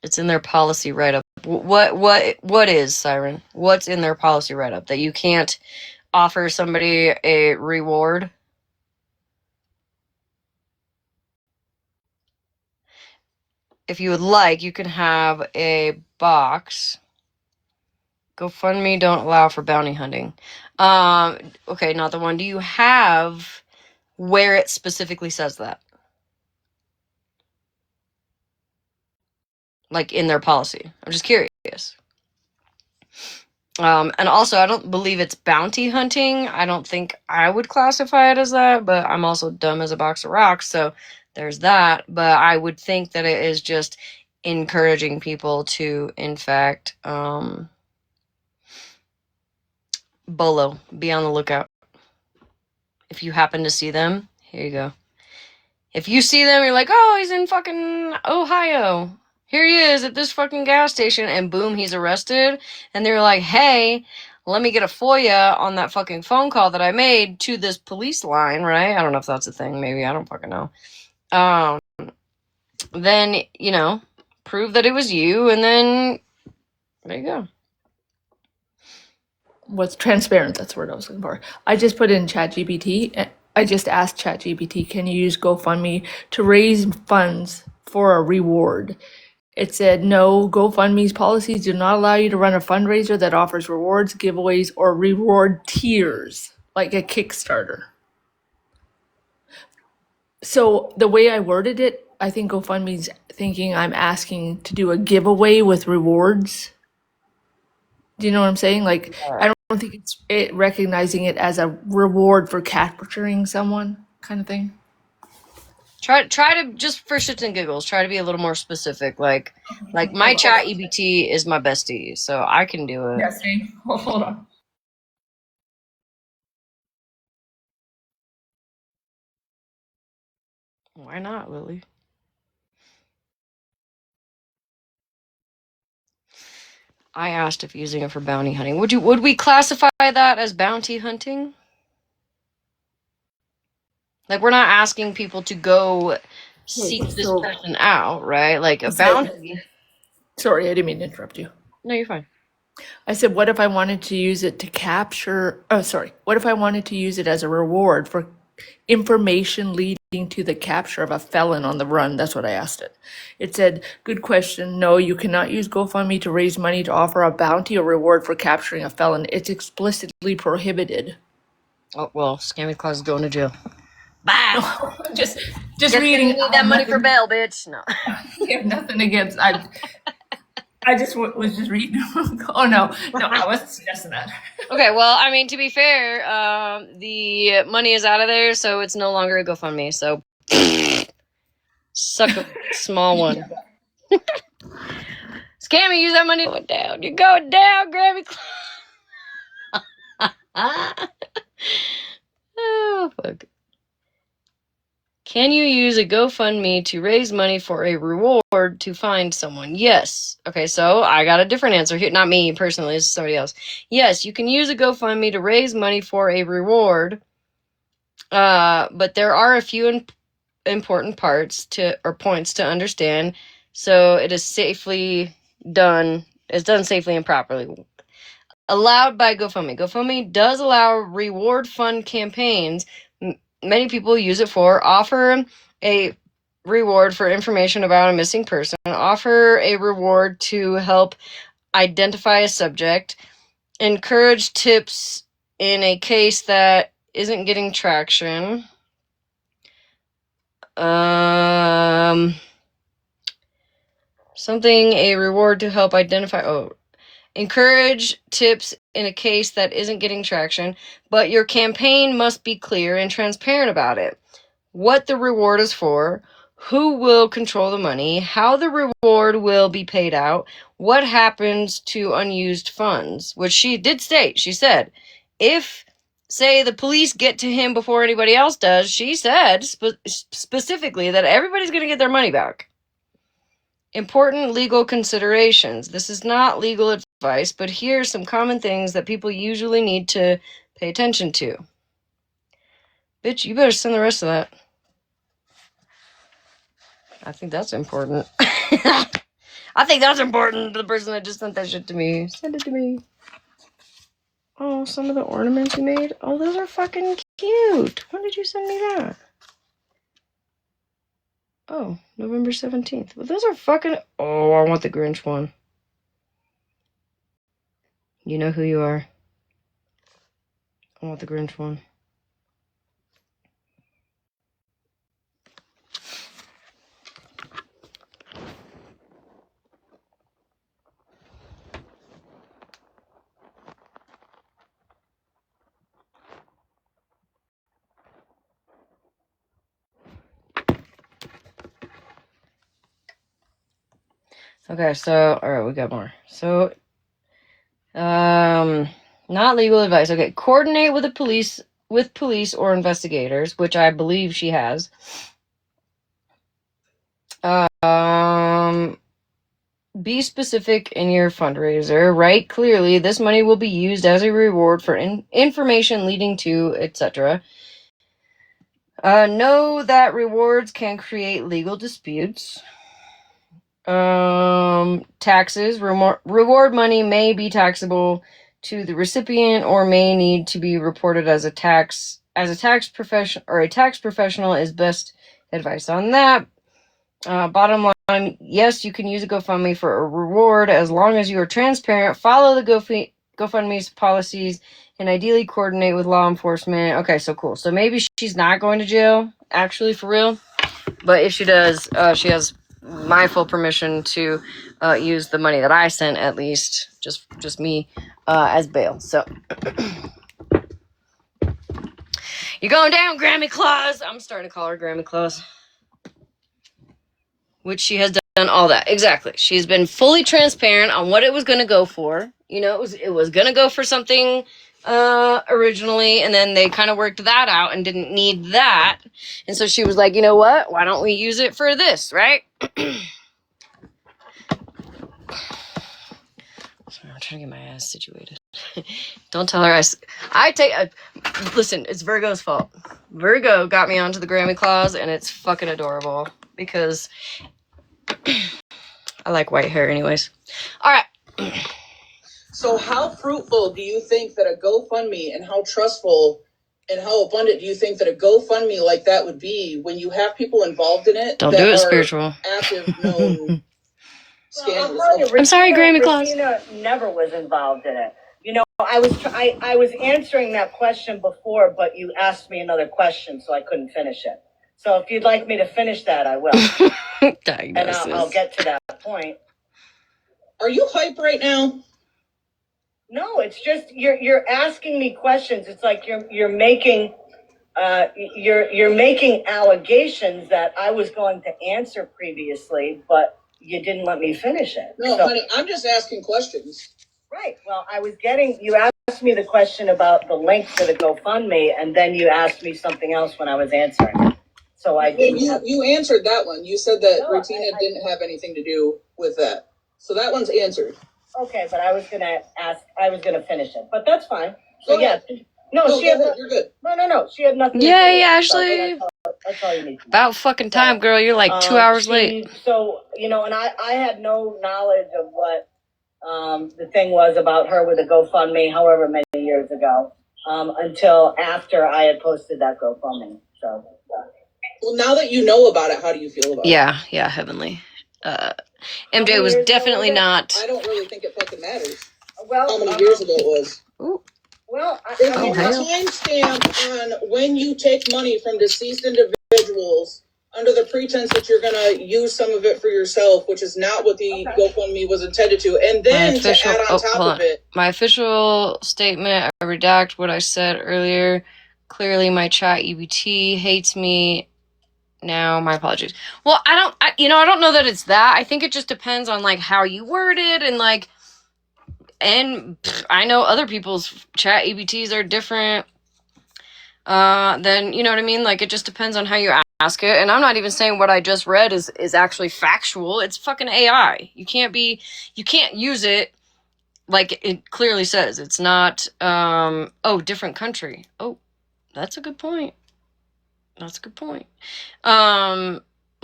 It's in their policy right up What is Siren? What's in their policy write-up that you can't offer somebody a reward? If you would like, you can have a box. GoFundMe don't allow for bounty hunting. Okay, not the one. Do you have where it specifically says that? Like in their policy. I'm just curious. And also, I don't believe it's bounty hunting. I don't think I would classify it as that, but I'm also dumb as a box of rocks, so there's that. But I would think that it is just encouraging people to, in fact, bolo. Be on the lookout. If you happen to see them, here you go. If you see them, you're like, oh, he's in fucking Ohio. Here he is at this fucking gas station, and boom, he's arrested. And they're like, hey, let me get a FOIA on that fucking phone call that I made to this police line, right? I don't know if that's a thing. Maybe. I don't fucking know. Then, prove that it was you, and then there you go. What's transparent? That's the word I was looking for. I just put in ChatGPT. I just asked ChatGPT, can you use GoFundMe to raise funds for a reward? It said, no, GoFundMe's policies do not allow you to run a fundraiser that offers rewards, giveaways, or reward tiers, like a Kickstarter. So the way I worded it, I think GoFundMe's thinking I'm asking to do a giveaway with rewards. Do you know what I'm saying? Like, I don't think it's recognizing it as a reward for capturing someone kind of thing. Try to, just for shits and giggles, try to be a little more specific. Like my chat EBT is my bestie, so I can do it. Yeah, see? Hold on. Why not, Lily? I asked if using it for bounty hunting. Would we classify that as bounty hunting? Like, we're not asking people to go seek this person out, right? Like, a bounty. Sorry, I didn't mean to interrupt you. No, you're fine. I said, what if I wanted to use it to capture... Oh, sorry. What if I wanted to use it as a reward for information leading to the capture of a felon on the run? That's what I asked it. It said, good question. No, you cannot use GoFundMe to raise money to offer a bounty or reward for capturing a felon. It's explicitly prohibited. Oh, well, Scammy Claus is going to jail. Bye! just reading. You need that money for bail, bitch. No. I have nothing against... I just was just reading. Oh, no, I wasn't suggesting that. Okay, well, I mean, to be fair, the money is out of there, so it's no longer a GoFundMe, so suck a small one. Scammy, use that money. Going down. You're going down, Grammy. Oh, fuck. Can you use a GoFundMe to raise money for a reward to find someone? Yes. Okay, so I got a different answer here. Not me personally, this is somebody else. Yes, you can use a GoFundMe to raise money for a reward, but there are a few important points to understand. So it is safely done. It's done safely and properly. Allowed by GoFundMe. GoFundMe does allow reward fund campaigns. Many people use it for offer a reward for information about a missing person, offer a reward to help identify a subject, encourage tips in a case that isn't getting traction, a reward to help identify, encourage tips in a case that isn't getting traction, but your campaign must be clear and transparent about it. What the reward is for, who will control the money, how the reward will be paid out, what happens to unused funds, which she did state. She said, if, say, the police get to him before anybody else does, she said specifically that everybody's going to get their money back. Important legal considerations. This is not legal advice, but here are some common things that people usually need to pay attention to. Bitch, you better send the rest of that. I think that's important. I think that's important to the person that just sent that shit to me. Send it to me. Oh, some of the ornaments you made? Oh, those are fucking cute. When did you send me that? Oh, November 17th. Well, those are fucking... Oh, I want the Grinch one. You know who you are. I want the Grinch one. Okay, so... Alright, we got more. So... Not legal advice. Okay, coordinate with police or investigators, which I believe she has. Be specific in your fundraiser. Write clearly this money will be used as a reward for information leading to, etc. Know that rewards can create legal disputes. Taxes. Reward money may be taxable to the recipient or may need to be reported as a tax professional is best advice on that. Bottom line, yes, you can use a GoFundMe for a reward as long as you are transparent, follow the GoFundMe's policies, and ideally coordinate with law enforcement. Okay, so cool. So maybe she's not going to jail, actually, for real. But if she does, she has my full permission to use the money that I sent, at least, just me, as bail. So you're going down, Grammy Claus. I'm starting to call her Grammy Claus. Which she has done all that. Exactly. She's been fully transparent on what it was going to go for. You know, it was going to go for something originally, and then they kind of worked that out and didn't need that. And so she was like, you know what? Why don't we use it for this, right? Sorry, I'm trying to get my ass situated. Don't tell her listen, it's Virgo's fault. Virgo got me onto the Grammy Claus, and it's fucking adorable because I like white hair anyways. All right. So how fruitful do you think that a GoFundMe and how trustful and how abundant do you think that a GoFundMe like that would be when you have people involved in it? Don't do it spiritual. Active, known scandals. I'm sorry, Grammy Claus. Regina never was involved in it. You know, I was answering that question before, but you asked me another question, so I couldn't finish it. So if you'd like me to finish that, I will. Diagnosis. And I'll get to that point. Are you hype right now? No, it's just you're asking me questions. It's like you're making allegations that I was going to answer previously, but you didn't let me finish it. No, so, honey, I'm just asking questions. Right. Well, you asked me the question about the link to the GoFundMe, and then you asked me something else when I was answering. So you answered that one. You said that Regina didn't have anything to do with that. So that one's answered. Okay, but I was gonna finish it, but that's fine. So yeah, you're good. No. She had nothing. Yeah, Ashley. That's all you need to know. About fucking time, girl. You're like 2 hours late. So and I had no knowledge of what the thing was about her with the GoFundMe, however many years ago, until after I had posted that GoFundMe. So. Well, now that you know about it, how do you feel about it? Yeah, heavenly. MJ was definitely not. I don't really think it fucking matters. Well, how many years ago it was? Ooh. Well, there's a timestamp on when you take money from deceased individuals under the pretense that you're going to use some of it for yourself, which is not what the GoFundMe was intended to. And then to add on top of it. My official statement, I redact what I said earlier. Clearly, my chat EBT hates me. Now, my apologies. Well, I don't know that it's that. I think it just depends on, like, how you word it and, like, and I know other people's chat EBTs are different than, you know what I mean? Like, it just depends on how you ask it. And I'm not even saying what I just read is actually factual. It's fucking AI. You can't use it like it clearly says. It's not, different country. Oh, that's a good point.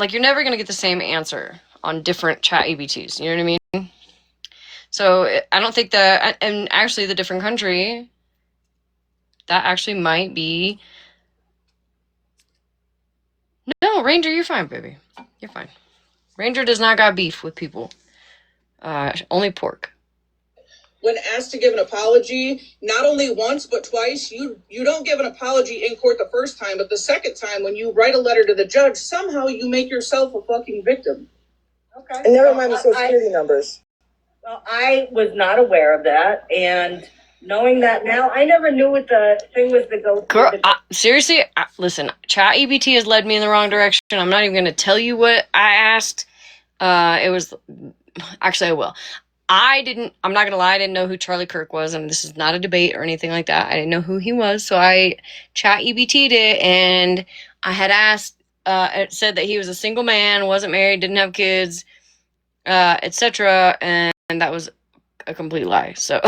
Like, you're never going to get the same answer on different chat EBTs. You know what I mean? So I don't think that, and actually the different country, that actually might be. No, Ranger, you're fine, baby. You're fine. Ranger does not got beef with people. Only pork. When asked to give an apology, not only once but twice, you don't give an apology in court the first time, but the second time when you write a letter to the judge, somehow you make yourself a fucking victim. Okay. And never mind the social security numbers. Well, I was not aware of that, and knowing that now, I never knew what the thing was to go. Girl, seriously, listen, chat EBT has led me in the wrong direction. I'm not even going to tell you what I asked. It was, actually I will. I'm not going to lie, I didn't know who Charlie Kirk was, and this is not a debate or anything like that. I didn't know who he was, so I chat EBT'd it, and I had asked, it said that he was a single man, wasn't married, didn't have kids, etc., and that was a complete lie. So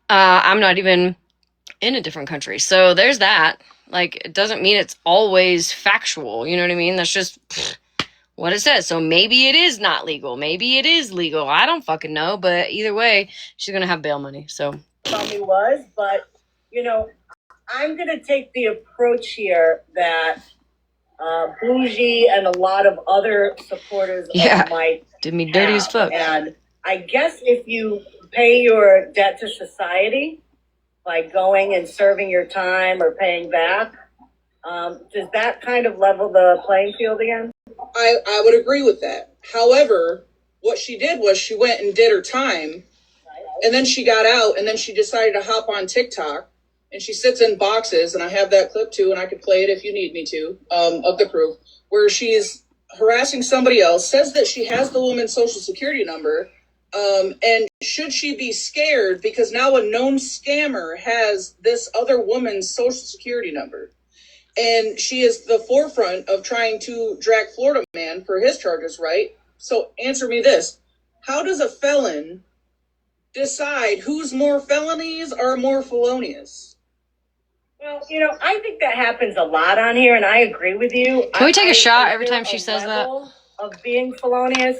I'm not even in a different country. So there's that. Like, it doesn't mean it's always factual. You know what I mean? That's just what it says. So maybe it is not legal. Maybe it is legal. I don't fucking know. But either way, she's going to have bail money. So. He was, but, you know, I'm going to take the approach here that Bougie and a lot of other supporters of Mike did me dirty as fuck. And I guess if you pay your debt to society by going and serving your time or paying back, does that kind of level the playing field again? I would agree with that. However, what she did was she went and did her time, and then she got out, and then she decided to hop on TikTok, and she sits in boxes, and I have that clip too, and I could play it if you need me to, of the proof, where she's harassing somebody else, says that she has the woman's social security number, and should she be scared because now a known scammer has this other woman's social security number? And she is the forefront of trying to drag Florida man for his charges, right? So answer me this. How does a felon decide who's more felonies or more felonious? Well, you know, I think that happens a lot on here, and I agree with you. Can we take a shot every time she says that? Of being felonious,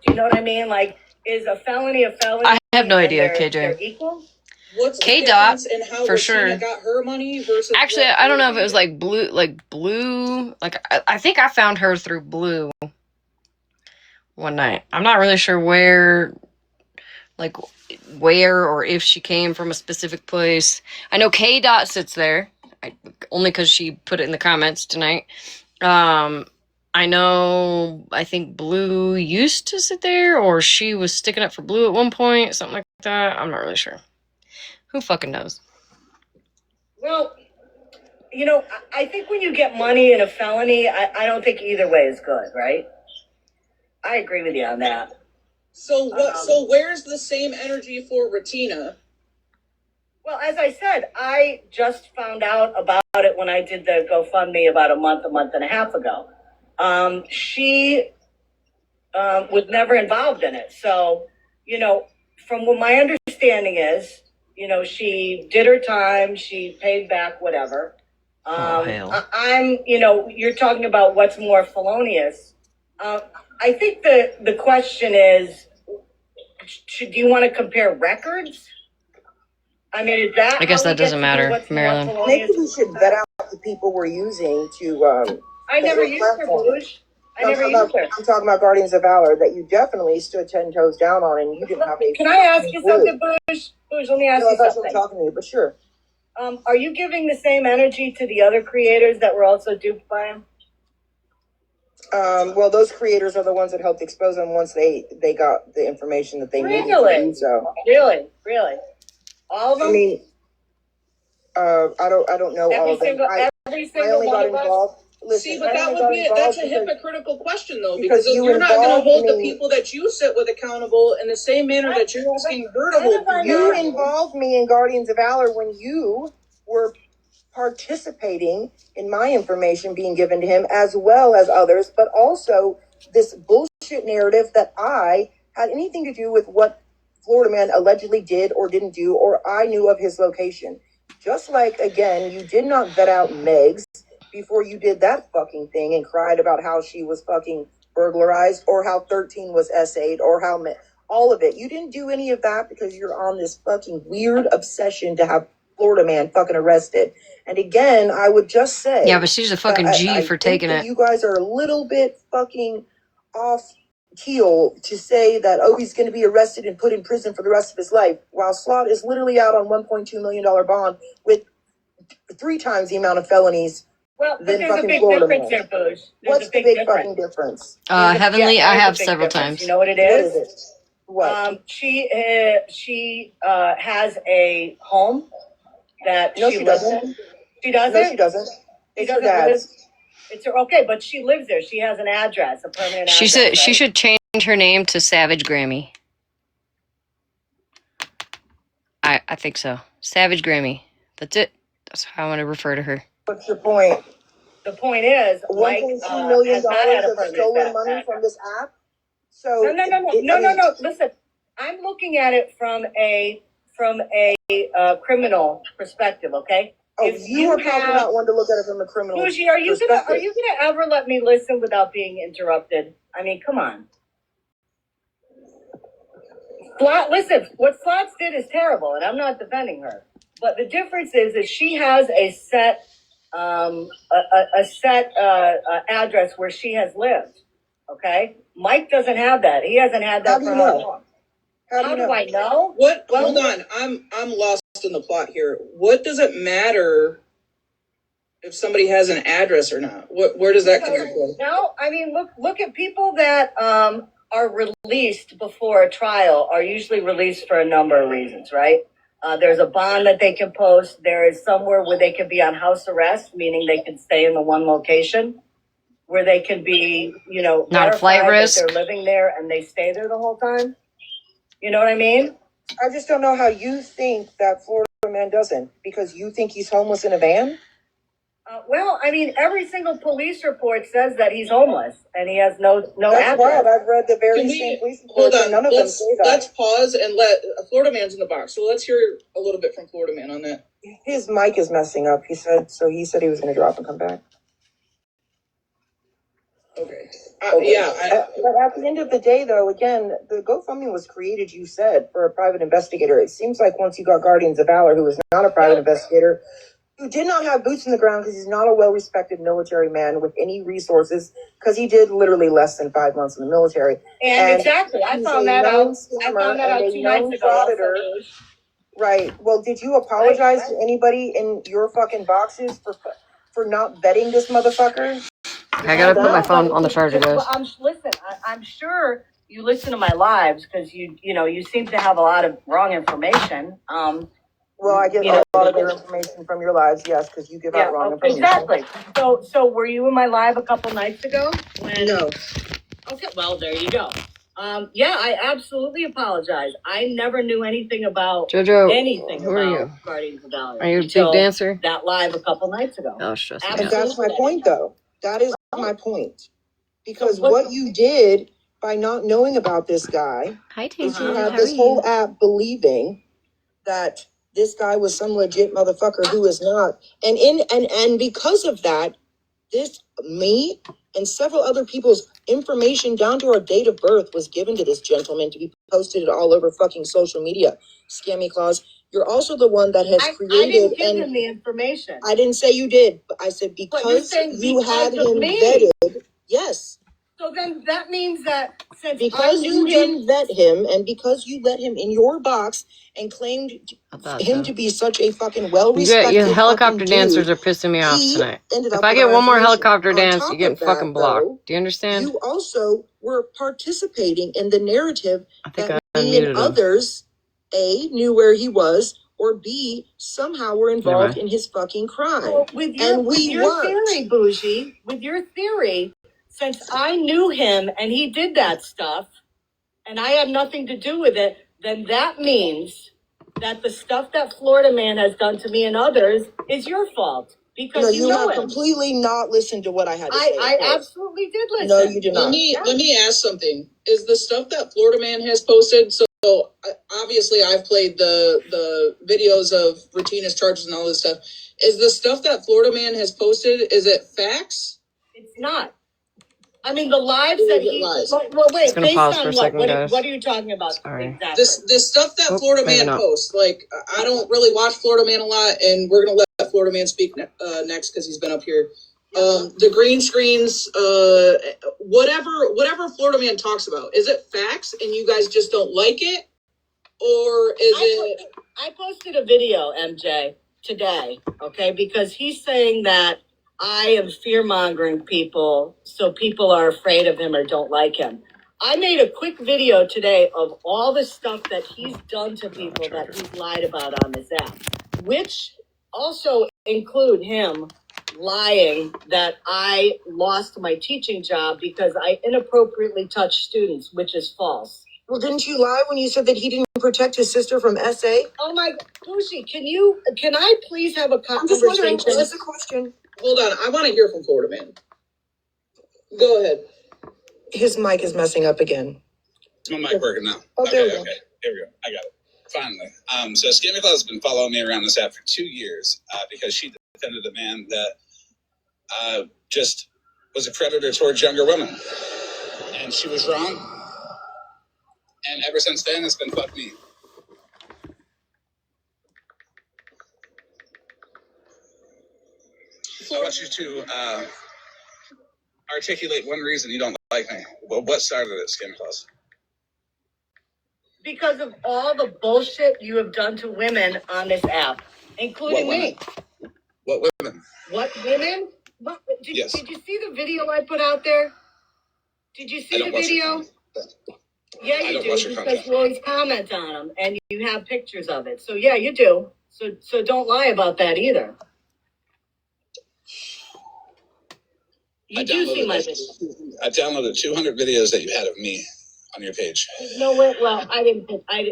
do you know what I mean? Like, is a felony a felony? I have no idea, KJ. They're equal? What's K Dot and how for sure got her money versus actually I don't know if it was like blue like I think I found her through Blue one night. I'm not really sure where or if she came from a specific place. I know K Dot sits there only because she put it in the comments tonight. I know I think Blue used to sit there, or she was sticking up for Blue at one point, something like that. I'm not really sure. Who fucking knows? Well, you know, I think when you get money in a felony, I don't think either way is good, right? I agree with you on that. So what? So where's the same energy for Ratina? Well, as I said, I just found out about it when I did the GoFundMe about a month and a half ago. She was never involved in it. So, you know, from what my understanding is, you know, she did her time, she paid back whatever. I'm, you know, you're talking about what's more felonious. I think the question is, do you want to compare records? I mean, is that? I guess that doesn't matter, Marilyn. Maybe we should vet out the people we're using to. I never used her, Bush. I'm talking about Guardians of Valor that you definitely stood 10 toes down on, and you didn't have any. Can I ask you something, Bush? Bush, let me ask you something. I'm talking to you, but sure. Are you giving the same energy to the other creators that were also duped by him? Well, those creators are the ones that helped expose them once they got the information that they needed to do so. Really? All of them? I mean, I don't know all of them. Every single one of us? Listen, see, but that's a hypocritical question, though, because if you're not going to hold the people that you sit with accountable in the same manner that you're asking her to hold people. You involved me in Guardians of Valor when you were participating in my information being given to him, as well as others, but also this bullshit narrative that I had anything to do with what Florida man allegedly did or didn't do, or I knew of his location. Just like, again, you did not vet out Megs before you did that fucking thing and cried about how she was fucking burglarized, or how 13 was SA'd, or how all of it. You didn't do any of that because you're on this fucking weird obsession to have Florida man fucking arrested. And again, I would just say, Yeah, but she's a fucking G for taking it. You guys are a little bit fucking off keel to say that, oh, he's going to be arrested and put in prison for the rest of his life, while Slot is literally out on $1.2 million bond with 3 times the amount of felonies. Well, but there's a big difference there, Boosh. What's the big fucking difference? Heavenly, I have several times. You know what it is? What is it? What? She has a home that she lives in. She doesn't? No, she doesn't. It's her dad's. It's her, okay, but she lives there. She has an address, a permanent address. She should change her name to Savage Grammy. I think so. Savage Grammy. That's it. That's how I want to refer to her. What's your point? The point is, Mike $1.2 million has not had a of stolen money from this app. So no. Listen, I'm looking at it from a criminal perspective. Okay. Oh, if you are probably not one to look at it from a criminal perspective. Are you gonna ever let me listen without being interrupted? I mean, come on. Listen, what Slots did is terrible, and I'm not defending her. But the difference is she has a set address where she has lived. Okay, Mike doesn't have that. He hasn't had that for how long? How do I know? What? Well, hold on, I'm lost in the plot here. What does it matter if somebody has an address or not? Where does that come into play? No, I mean, look at people that are released before a trial are usually released for a number of reasons, right? There's a bond that they can post. There is somewhere where they can be on house arrest, meaning they can stay in the one location, where they can be, not a flight risk. They're living there and they stay there the whole time. You know what I mean? I just don't know how you think that Florida man doesn't, because you think he's homeless in a van. Well, I mean, every single police report says that he's homeless and he has no That's address. wild. I've read the very same police reports, and none of them say that. Let's pause and let Florida man's in the box. So let's hear a little bit from Florida man on that. His mic is messing up. He said he was going to drop and come back. Okay. But at the end of the day, though, again, the GoFundMe was created, you said, for a private investigator. It seems like once you got Guardians of Valor, who is not a private investigator, who did not have boots in the ground because he's not a well-respected military man with any resources, because he did literally less than 5 months in the military. And exactly. I found that out 2 nights ago. Right. Well, did you apologize to anybody in your fucking boxes for not vetting this motherfucker? I gotta put my phone on the charger, guys. Listen, I'm sure you listen to my lives because you seem to have a lot of wrong information. Well, I get a lot of your information from your lives, yes, because you give out wrong information. Exactly. So were you in my live a couple nights ago? No. Okay, well, there you go. Yeah, I absolutely apologize. I never knew anything about anything about Guardians of Valor. Are you a big dancer? That live a couple nights ago. Oh, stress. And that's my point, though. That is my point. Because what you did by not knowing about this guy is you have this whole app believing that this guy was some legit motherfucker who is not. And because of that, me and several other people's information down to our date of birth was given to this gentleman to be posted all over fucking social media. Scammy Claus. You're also the one that has created. I didn't give him the information. I didn't say you did, but I said because you had him vetted. Yes. So then that means that because you didn't vet him and because you let him in your box and claimed him to be such a fucking well-respected your helicopter dancers are pissing me off tonight. If I get one more helicopter dance, you're getting fucking blocked. Do you understand? You also were participating in the narrative that me and others, A, knew where he was, or B, somehow were involved in his fucking crime. Well, with your theory, Bougie, with your theory, since I knew him and he did that stuff, and I had nothing to do with it, then that means that the stuff that Florida man has done to me and others is your fault. Because you have completely not listened to what I had to say. I absolutely did listen. No, you did not. Let me ask something. Is the stuff that Florida man has posted, so obviously I've played the videos of Retina's charges and all this stuff. Is the stuff that Florida man has posted, is it facts? It's not. I mean, the lives that he. Well, wait. gonna Based pause on for a what? second, What guys. are you talking about? Sorry. Exactly. This stuff that Florida maybe Man not. posts, like, I don't really watch Florida Man a lot, and we're gonna let Florida Man speak next because he's been up here. The green screens, whatever Florida Man talks about, is it facts and you guys just don't like it, or is it? I posted a video, MJ, today, okay, because he's saying that I am fear-mongering people so people are afraid of him or don't like him. I made a quick video today of all the stuff that he's done to people that he's lied about on this app, which also include him lying that I lost my teaching job because I inappropriately touched students, which is false. Well, didn't you lie when you said that he didn't protect his sister from SA? Oh my, Lucy, can I please have a I'm conversation? just wondering, what's the question? Hold on, I want to hear from Florida Man. Go ahead. His mic is messing up again. Is my mic working now? Oh, there we go. Okay. Here we go. I got it. Finally. So Scammy Claus has been following me around this app for 2 years because she defended a man that just was a predator towards younger women. And she was wrong. And ever since then, it's been fuck me. I want you to articulate one reason you don't like me. Well, what started it, Scammy Claus? Because of all the bullshit you have done to women on this app, including me. What women? What women? What, did you see the video I put out there? Did you see the video? Yeah, you do, because you always comment on them and you have pictures of it. So yeah, you do. So don't lie about that either. You do see my videos. I downloaded 200 videos that you had of me on your page. There's no way. Well,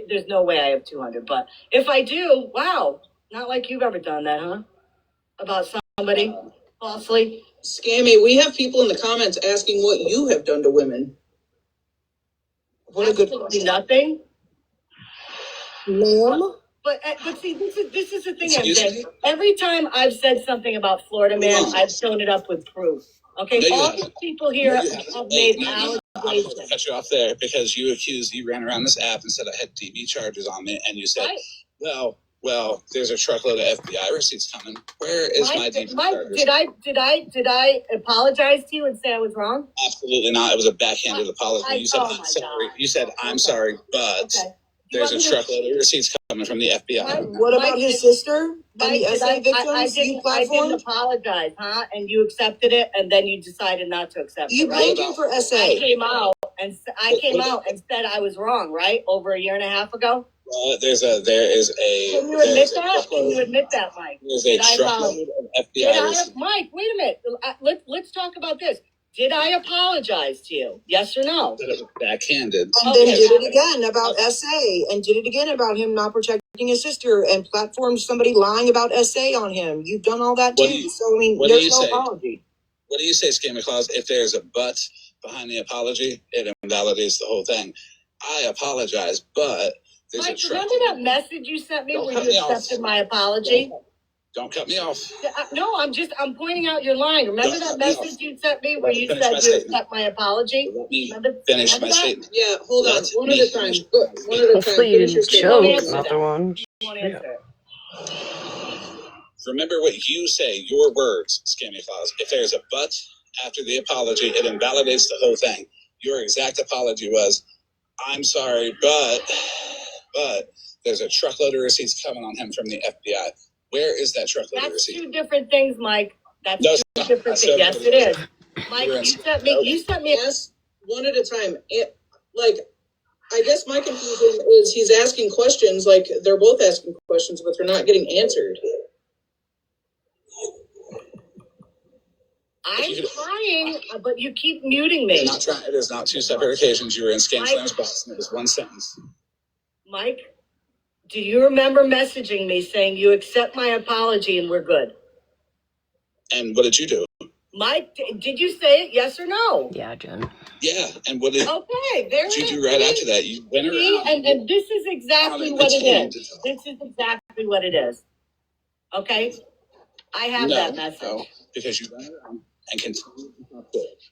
there's no way I have 200. But if I do, wow, not like you've ever done that, huh? About somebody falsely. Scammy, we have people in the comments asking what you have done to women. What a good question. Nothing. Ma'am? But see, this is the thing, MJ. Every time I've said something about Florida Man, I've shown it up with proof. Okay, No, all these people here have made I'm going to cut you off there because you ran around this app and said I had DV charges on me, and you said, well, there's a truckload of FBI receipts coming. Where is my DV charges? Did I apologize to you and say I was wrong? Absolutely not. It was a backhanded apology. You said, I'm sorry. You said, I'm sorry, but there's a truckload of receipts coming from the FBI. What about his sister and the SA victims you I platformed? didn't apologize, huh? And you accepted it, and then you decided not to accept You it, right? blamed him for SA. I came out and said I was wrong, right? Over a year and a half ago. There is a. Can you admit that? Can you admit that, Mike? There's a truckload of FBI receipts. Mike, wait a minute. Let's talk about this. Did I apologize to you? Yes or no? That it was backhanded. And then did it again about SA, and did it again about him not protecting his sister, and platformed somebody lying about SA on him. You've done all that too. So I mean, there's no apology. What do you say, Scammy Claus? If there's a but behind the apology, it invalidates the whole thing. I apologize, but there's Mike, a remember that message you sent me where you accepted my apology? Don't cut me off. No, I'm pointing out your line. Remember that message you sent me where you said you accept my apology? Let me finish my statement. Yeah, hold on. One at a time. One at a time. Hopefully you didn't choke another one. Remember what you say, your words, Scammy Claus. If there's a but after the apology, it invalidates the whole thing. Your exact apology was, I'm sorry, but there's a truckload of receipts coming on him from the FBI. Where is that truckload of receipts? That's two different things, Mike. That's two different things. Yes, it is. Mike, you sent me. Yes, one at a time. I guess my confusion is he's asking questions, like they're both asking questions, but they're not getting answered. I'm trying, but you keep muting me. It is not two separate occasions. You were in Scam Slam's box, and it was one sentence. Mike, do you remember messaging me saying you accept my apology and we're good? And what did you do? Mike, did you say it? Yes or no? Yeah, Jen. Yeah, and what did you do right after that? You went around. And this is exactly what it is. This is exactly what it is. Okay? I have that message. No, because you went around and continue to talk to it.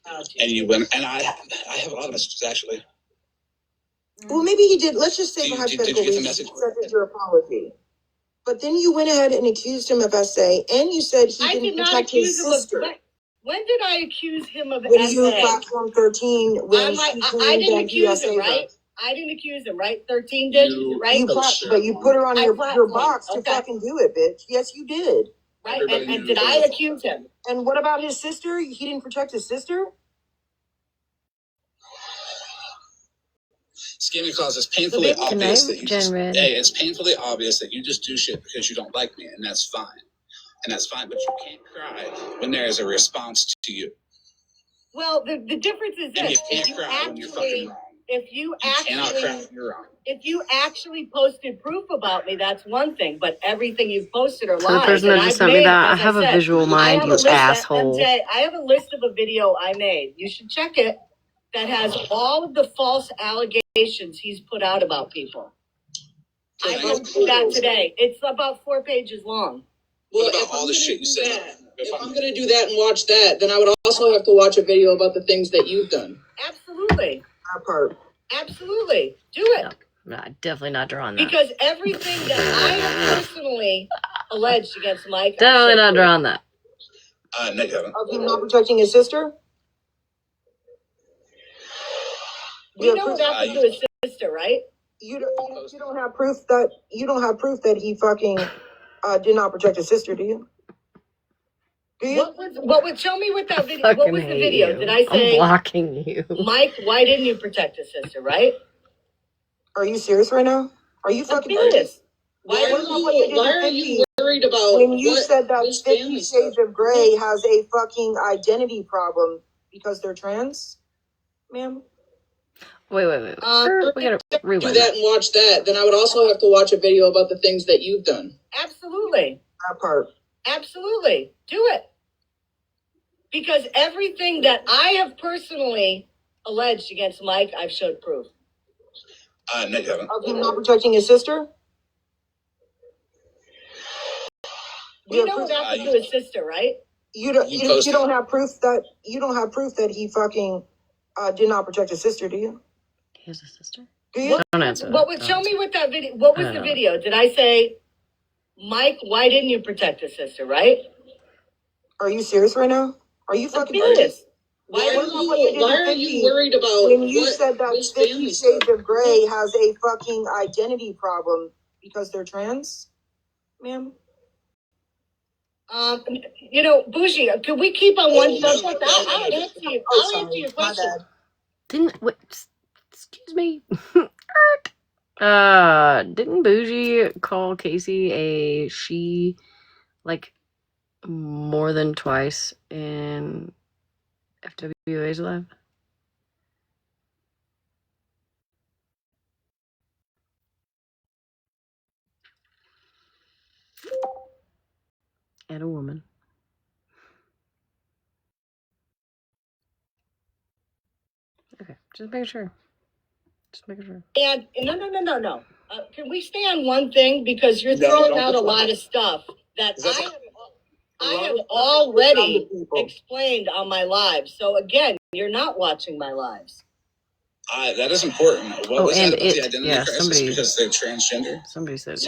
And you went, and I have a lot of messages actually. Well, maybe he did. Let's just say Did hypothetical. you get the message? Accepted your apology. But then you went ahead and accused him of SA, and you said he didn't protect his sister. When did I accuse him of When SA? you platform 13, when I didn't accuse him, right? I didn't accuse him, right? 13 did, right? But you put her on your box to fucking do it, bitch. Yes, you did. Right, and did I accuse him? And what about his sister? He didn't protect his sister? Scamming Claus is painfully obvious that you just, it's painfully obvious that you just do shit because you don't like me, and that's fine. And that's fine, but you can't cry when there is a response to you. Well, the difference is this. And you can't cry when you're fucking wrong. If you cannot cry when you're wrong. If you actually posted proof about me, that's one thing. But everything you've posted are For the lies. person that just sent me that, I have a visual mind, you asshole. MJ, I have a list of a video I made. You should check it. That has all of the false allegations he's put out about people. I posted that today. It's about 4 pages long. What about all the shit you said? If I'm going to do that and watch that, then I would also have to watch a video about the things that you've done. Absolutely. That part. Absolutely. Do it. No, definitely not drawing that. Because everything that I have personally alleged against Mike. Definitely not drawing that. No, Kevin. Of him not protecting his sister? We know what happened to his sister, right? You don't have proof that he fucking did not protect his sister, do you? Do you? What would show me what that video? What was the video? You. Did I say? I'm blocking you, Mike. Why didn't you protect his sister? Right? Are you serious right now? Are you fucking serious? Why are you worried about when you said that 50 Shades of Grey has a fucking identity problem because they're trans, ma'am? Wait. We gotta rewind. Do that and watch that. Then I would also have to watch a video about the things that you've done. Absolutely. That part. Absolutely. Do it. Because everything that I have personally alleged against Mike, I've showed proof. No, Kevin. Of him not protecting his sister? We know what happened to his sister, right? You don't have proof that he fucking did not protect his sister, do you? He has a sister? Do you? Don't answer What would show me what that video? What was the video? Did I say, Mike? Why didn't you protect his sister? Right? Are you serious right now? Are you fucking serious? Why are you worried about when you said that 50 Shades of Grey has a fucking identity problem because they're trans, ma'am? Bougie, could we keep on one subject? I'll answer you. I'll answer your question. Excuse me. Didn't Bougie call Casey a she, like, more than twice in FWA's live? And a woman. Okay, just making sure. And no. Can we stay on one thing? Because you're throwing out a lot of stuff that I have already explained on my lives. So again, you're not watching my lives. That is important. What was that about the identity crisis? Somebody, because they're transgender? Somebody said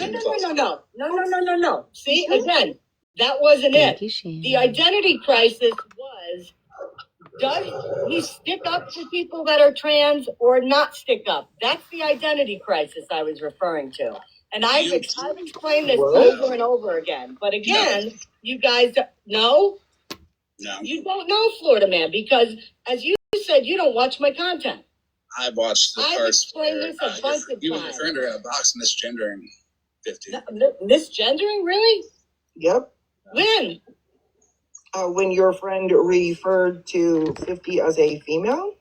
No. See, again, that wasn't it. The identity crisis was, does he stick up for people that are trans or not stick up? That's the identity crisis I was referring to. And I've explained this over and over again. But again, you guys, no? You don't know, Florida Man, because as you said, you don't watch my content. I've watched the parts. I've explained this a bunch of times. You and your friend are in a box misgendering 50. Misgendering, really? Yep. When? When your friend referred to 50 as a female?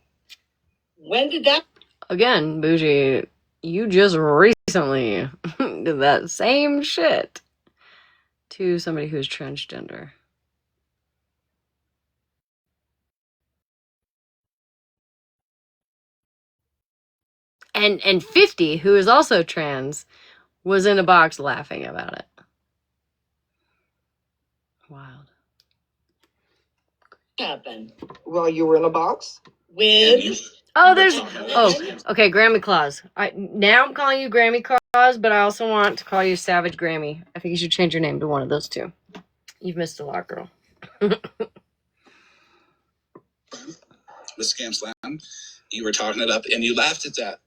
When did that? Again, Bougie, you just recently did that same shit to somebody who's transgender. And 50, who is also trans, was in a box laughing about it. Wild. happened? Well, you were in a box. With Okay, Grammy Claus. Now I'm calling you Grammy Claus, but I also want to call you Savage Grammy. I think you should change your name to one of those two. You've missed a lot, girl. With Scam Slam, you were talking it up and you laughed at that.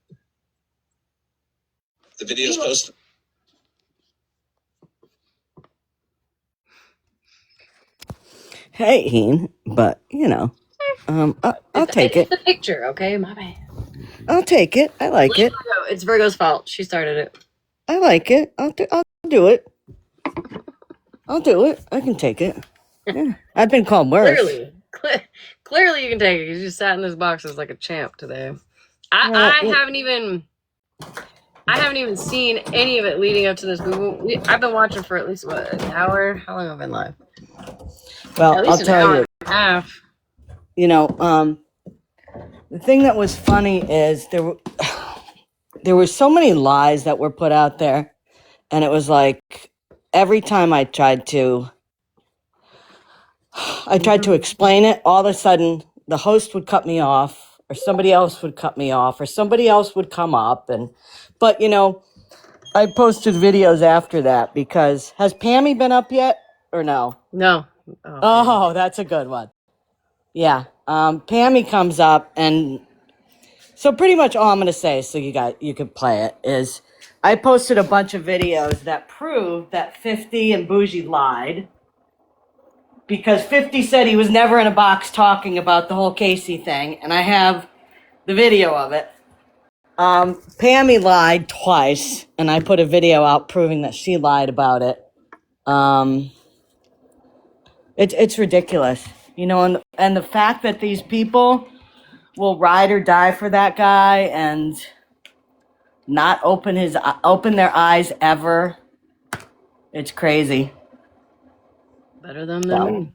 The video's posted. Hey, Heen, but I'll take it. It's the picture, okay? My bad. I'll take it. I like it. It's Virgo's fault. She started it. I like it. I'll do it. I'll do it. I can take it. Yeah. I've been called worse. Clearly you can take it. You just sat in those boxes like a champ today. I haven't even seen any of it leading up to this. I've been watching for at least an hour. How long have I been live? Well, I'll tell you. Half. The thing that was funny is there were so many lies that were put out there, and it was like every time I tried to explain it, all of a sudden the host would cut me off, or somebody else would cut me off, or somebody else would come up, but I posted videos after that because has Pammy been up yet or no? No. Oh, that's a good one. Yeah. Pammy comes up, and so pretty much all I'm going to say, so you can play it, is I posted a bunch of videos that prove that 50 and Bougie lied, because 50 said he was never in a box talking about the whole Casey thing, and I have the video of it. Pammy lied twice, and I put a video out proving that she lied about it. It's ridiculous, and the fact that these people will ride or die for that guy and not open their eyes ever. It's crazy. Better them than me.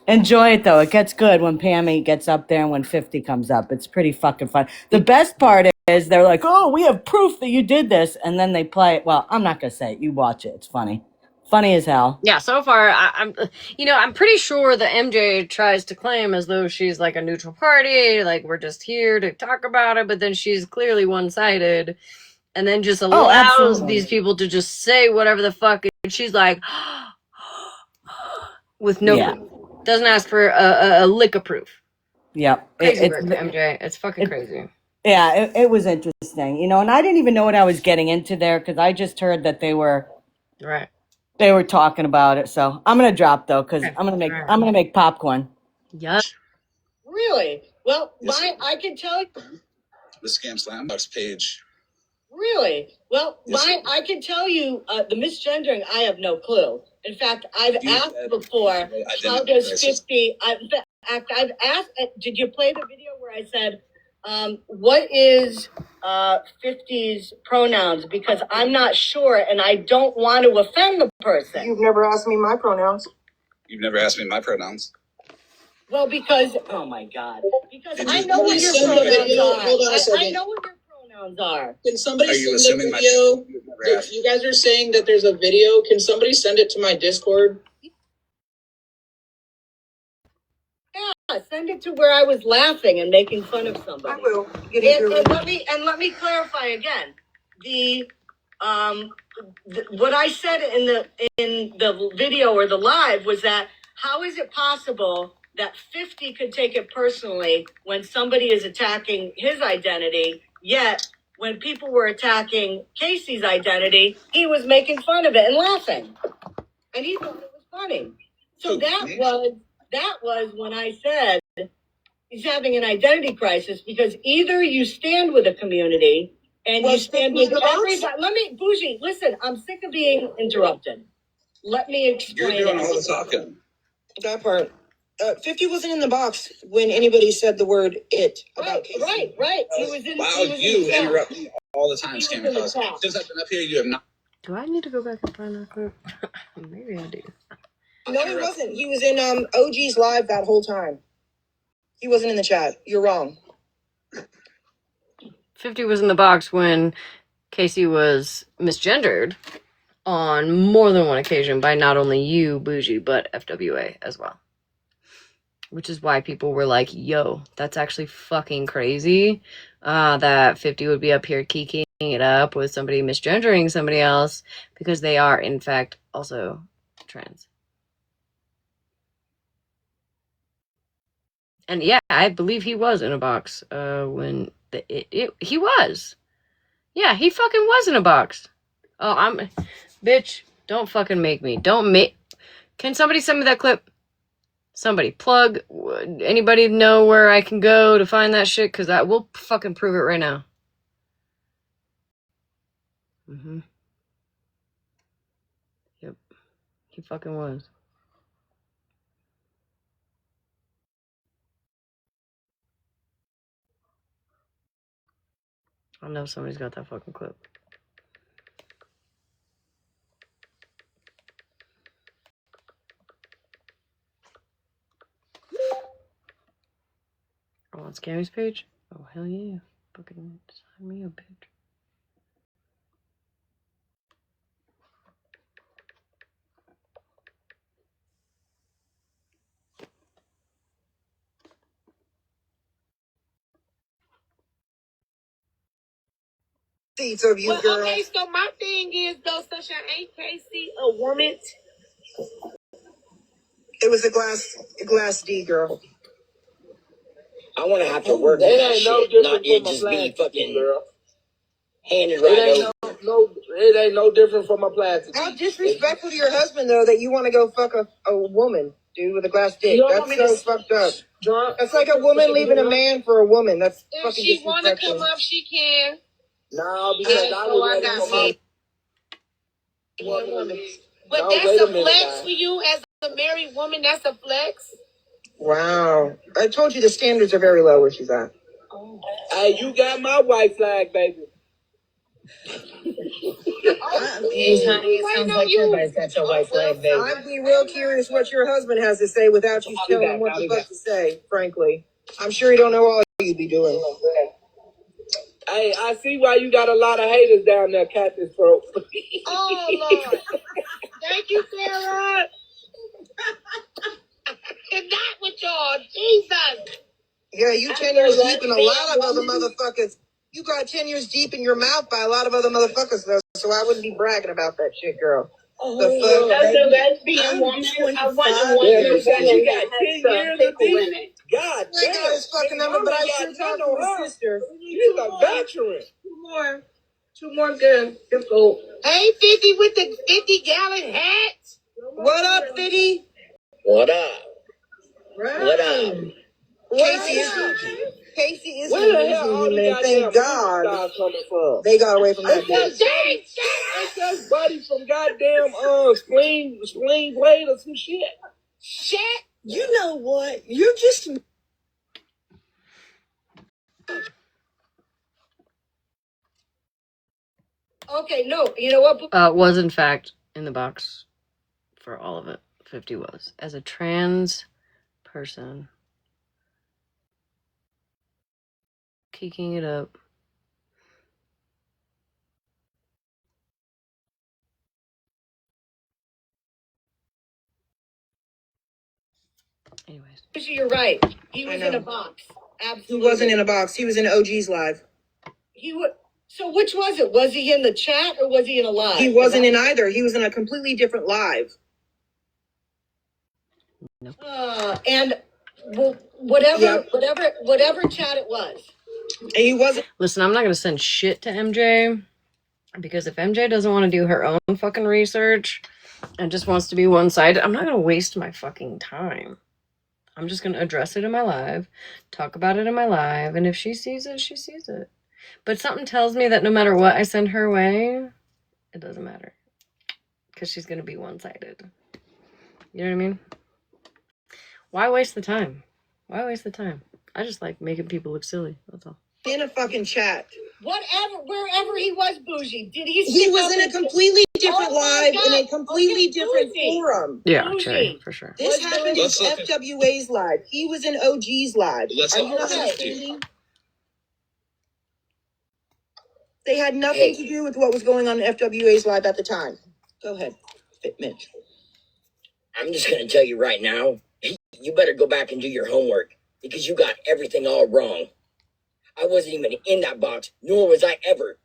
Enjoy it though. It gets good when Pammy gets up there and when 50 comes up. It's pretty fucking fun. The best part is they're like, "Oh, we have proof that you did this," and then they play it. Well, I'm not gonna say it. You watch it. It's funny. Funny as hell. Yeah, so far, I'm pretty sure that MJ tries to claim as though she's like a neutral party, like we're just here to talk about it, but then she's clearly one-sided, and then just allows these people to just say whatever the fuck, and she's like, with no proof. Doesn't ask for a lick of proof. Yeah. Crazy work, MJ. It's fucking crazy. Yeah, it was interesting, and I didn't even know what I was getting into there, because I just heard that they were... Right. They were talking about it, so I'm gonna drop though, because I'm gonna make popcorn. Yeah. Really? Well, I can tell you. The Scam Slam Box page. Really? Well, I can tell you the misgendering. I have no clue. In fact, I've asked before. How does 50? I've asked. Did you play the video where I said, "What is 50's pronouns?" Because I'm not sure, and I don't want to offend the person. You've never asked me my pronouns. You've never asked me my pronouns. Well, because oh my God, because I know what your pronouns are. Hold on a second. I know what your pronouns are. Can somebody send the video? You guys are saying that there's a video. Can somebody send it to my Discord? Yeah, send it to where I was laughing and making fun of somebody. I will. And let me clarify again. What I said in the video or the live was that how is it possible that 50 could take it personally when somebody is attacking his identity, yet when people were attacking Casey's identity, he was making fun of it and laughing. And he thought it was funny. So that was when I said he's having an identity crisis, because either you stand with a community and you stand with everybody. Bougie, listen, I'm sick of being interrupted. Let me explain. You're doing all the talking. That part. 50 wasn't in the box when anybody said the word "it" about Casey. Right. He was in. Wow, you interrupt me all the time, Scammy Claus. Since I've been up here, you have not. Do I need to go back and find that clip? Maybe I do. No, he wasn't. He was in OG's live that whole time. He wasn't in the chat. You're wrong. 50 was in the box when Casey was misgendered on more than one occasion by not only you, Bougie, but FWA as well. which is why people were like, yo, that's actually fucking crazy, that 50 would be up here kicking it up with somebody misgendering somebody else, because they are, in fact, also trans. And yeah, I believe he was in a box when he was. Yeah, he fucking was in a box. Oh, bitch, don't fucking make me. Can somebody send me that clip? Somebody plug. Anybody know where I can go to find that shit? Because I will fucking prove it right now. Yep, he fucking was. I know somebody's got that fucking clip. Oh, on Scammy's page? Oh, hell yeah. Fucking sign me up, bitch. Seats of you, Well, girl. okay, so my thing is, though, Sunshine, ain't Casey a woman? It was a glass D, girl. I want to have to work on that shit, not it just be fucking girl. Handed right over. It ain't no different from a plastic. How disrespectful to your husband, though, that you want to go fuck a woman, dude, with a glass dick. That's so fucked up. That's like a woman leaving a man for a woman. That's If fucking she want to disrespectful. come up, she can. No, because I got me. Woman. But that's a flex for you as a married woman. That's a flex. Wow. I told you the standards are very low where she's at. Oh. Hey, you got my white flag, baby. It sounds like everybody's got your white flag, baby. I'd be real curious what your husband has to say without you telling him what the fuck to say, frankly. I'm sure he don't know all you'd be doing. Hey, I see why you got a lot of haters down there, Cactus Throat. Oh, Lord. Thank you, Sarah. And not with y'all. Jesus. Yeah, you 10 years deep in a lot of other motherfuckers. You got 10 years deep in your mouth by a lot of other motherfuckers, though, so I wouldn't be bragging about that shit, girl. Oh, the fuck? as a lesbian woman, I wasn't one You person got that 10 had years some of people this? in it. God I got his fucking number, but I sure talked to his sister. She's a veteran. Two more good. Let's go. Hey, 50 with the 50-gallon hat. What up, 50? What up? Right. What up? Casey is Where the hell all losing the you, man. Thank goddamn God stars coming from? they got away from that It's bitch. just Buddy from goddamn Spling Blade or some shit. Shit. You know what? You just... Okay, no. You know what? Was in fact in the box for all of it. 50 was. As a trans person. Kicking it up. Anyways. You're right. He was in a box. Absolutely. He wasn't in a box. He was in OG's live. So which was it? Was he in the chat or was he in a live? He wasn't in either. He was in a completely different live. Nope. And whatever chat it was. And he wasn't. Listen, I'm not going to send shit to MJ, because if MJ doesn't want to do her own fucking research and just wants to be one-sided, I'm not going to waste my fucking time. I'm just going to address it in my live, talk about it in my live, and if she sees it, she sees it. But something tells me that no matter what I send her way, it doesn't matter, because she's going to be one-sided. You know what I mean? Why waste the time? Why waste the time? I just like making people look silly. That's all. In a fucking chat. Wherever he was, Bougie, did he? He was in a completely different live in a completely different forum. Yeah, Cherry, for sure. This happened in FWA's live. He was in OG's live. Are you not understanding? They had nothing to do with what was going on in FWA's live at the time. Go ahead, Fit Mitch. I'm just gonna tell you right now, You better go back and do your homework because you got everything all wrong. I wasn't even in that box, nor was I ever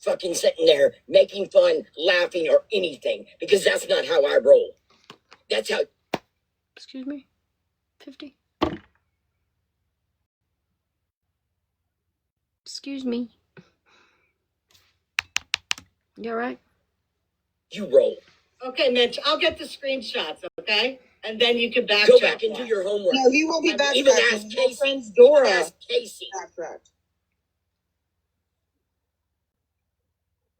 fucking sitting there making fun, laughing, or anything, because that's not how I roll. That's how. Excuse me? 50? Excuse me. You alright? You roll. Okay, Mitch, I'll get the screenshots, okay? And then you can backtrack. Go back and do your homework. No, he won't be backtracking. Even ask My Casey. friend's Dora Ask Casey. backtracked.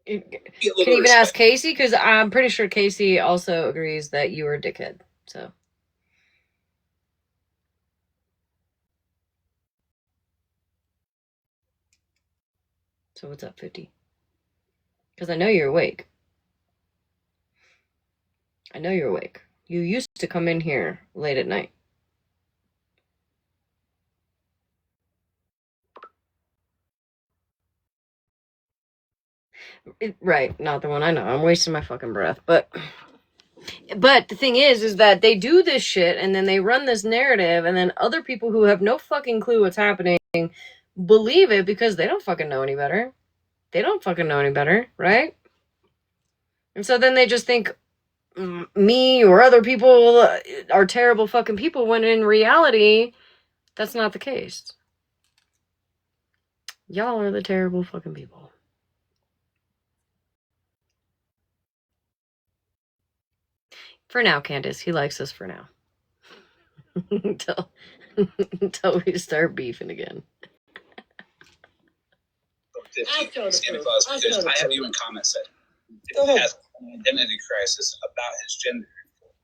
You can even ask Casey, because I'm pretty sure Casey also agrees that you were a dickhead. So. So what's up, 50? Because I know you're awake. I know you're awake. You used to come in here late at night. Right, not the one I know. I'm wasting my fucking breath. But the thing is that they do this shit and then they run this narrative and then other people who have no fucking clue what's happening believe it because they don't fucking know any better. They don't fucking know any better, right? And so then they just think me or other people are terrible fucking people when in reality, that's not the case. Y'all are the terrible fucking people. For now, Candace. He likes us for now. until we start beefing again. Santa Claus, because I have you in comments that has an identity crisis about his gender.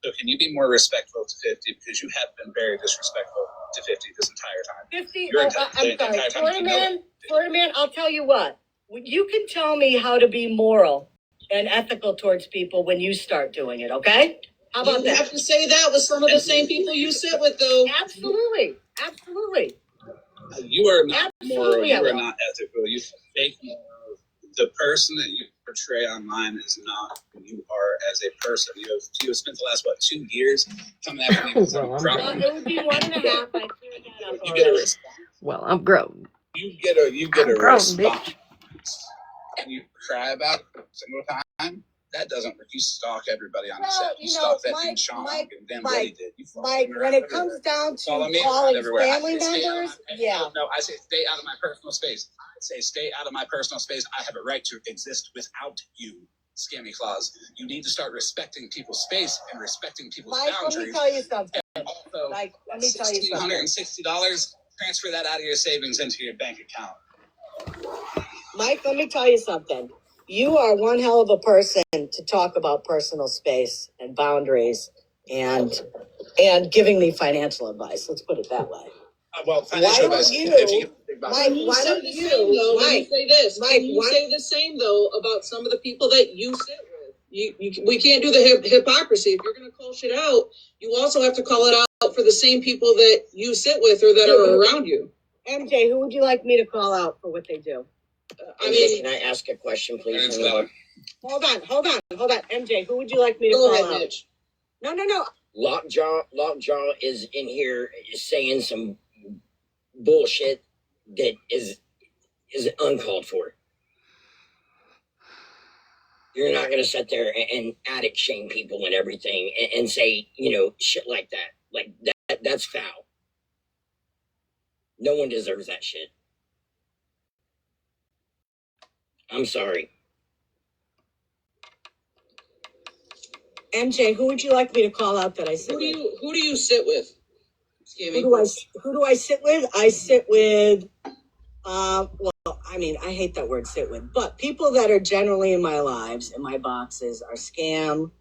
So can you be more respectful to 50 because you have been very disrespectful to 50 this entire time? 50. Florida man, I'll tell you what. You can tell me how to be moral and ethical towards people when you start doing it, okay? How about that? You have to say that with some of the same people you sit with, though. Absolutely. You are not moral. You are not ethical. You fake moral. The person that you portray online is not who you are as a person. You have spent the last 2 years coming after me with some problem. It would be 1.5. I cleared that up. You get a response. Well, I'm grown. You get a response. Bitch. And you cry about it every single time. That doesn't work. You stalk everybody on the set. You stalk that dude Sean and then what he did. You Mike, when it comes down to calling family members, yeah. No, I say stay out of my personal space. I say stay out of my personal space. I have a right to exist without you, Scammy Claus. You need to start respecting people's space and respecting people's boundaries. Let me tell you something. And also, Mike, let me tell you something. $160, transfer that out of your savings into your bank account. Mike, let me tell you something. You are one hell of a person to talk about personal space and boundaries and giving me financial advice. Let's put it that way. Financial advice. Why don't you, Mike, say this? Mike, can you say the same though about some of the people that you sit with? We can't do the hypocrisy. If you're going to call shit out, you also have to call it out for the same people that you sit with or that are around you. MJ, who would you like me to call out for what they do? Can I ask a question, please? Hold on. MJ, who would you like me to call out? Mitch. No. Lockjaw is in here saying some bullshit that is uncalled for. You're not gonna sit there and addict shame people and everything and say, shit like that. Like that's foul. No one deserves that shit. I'm sorry. MJ, who would you like me to call out that I sit with? Who do you sit with? Who do I sit with? I sit with, I hate that word sit with, but people that are generally in my lives, in my boxes, are Scam,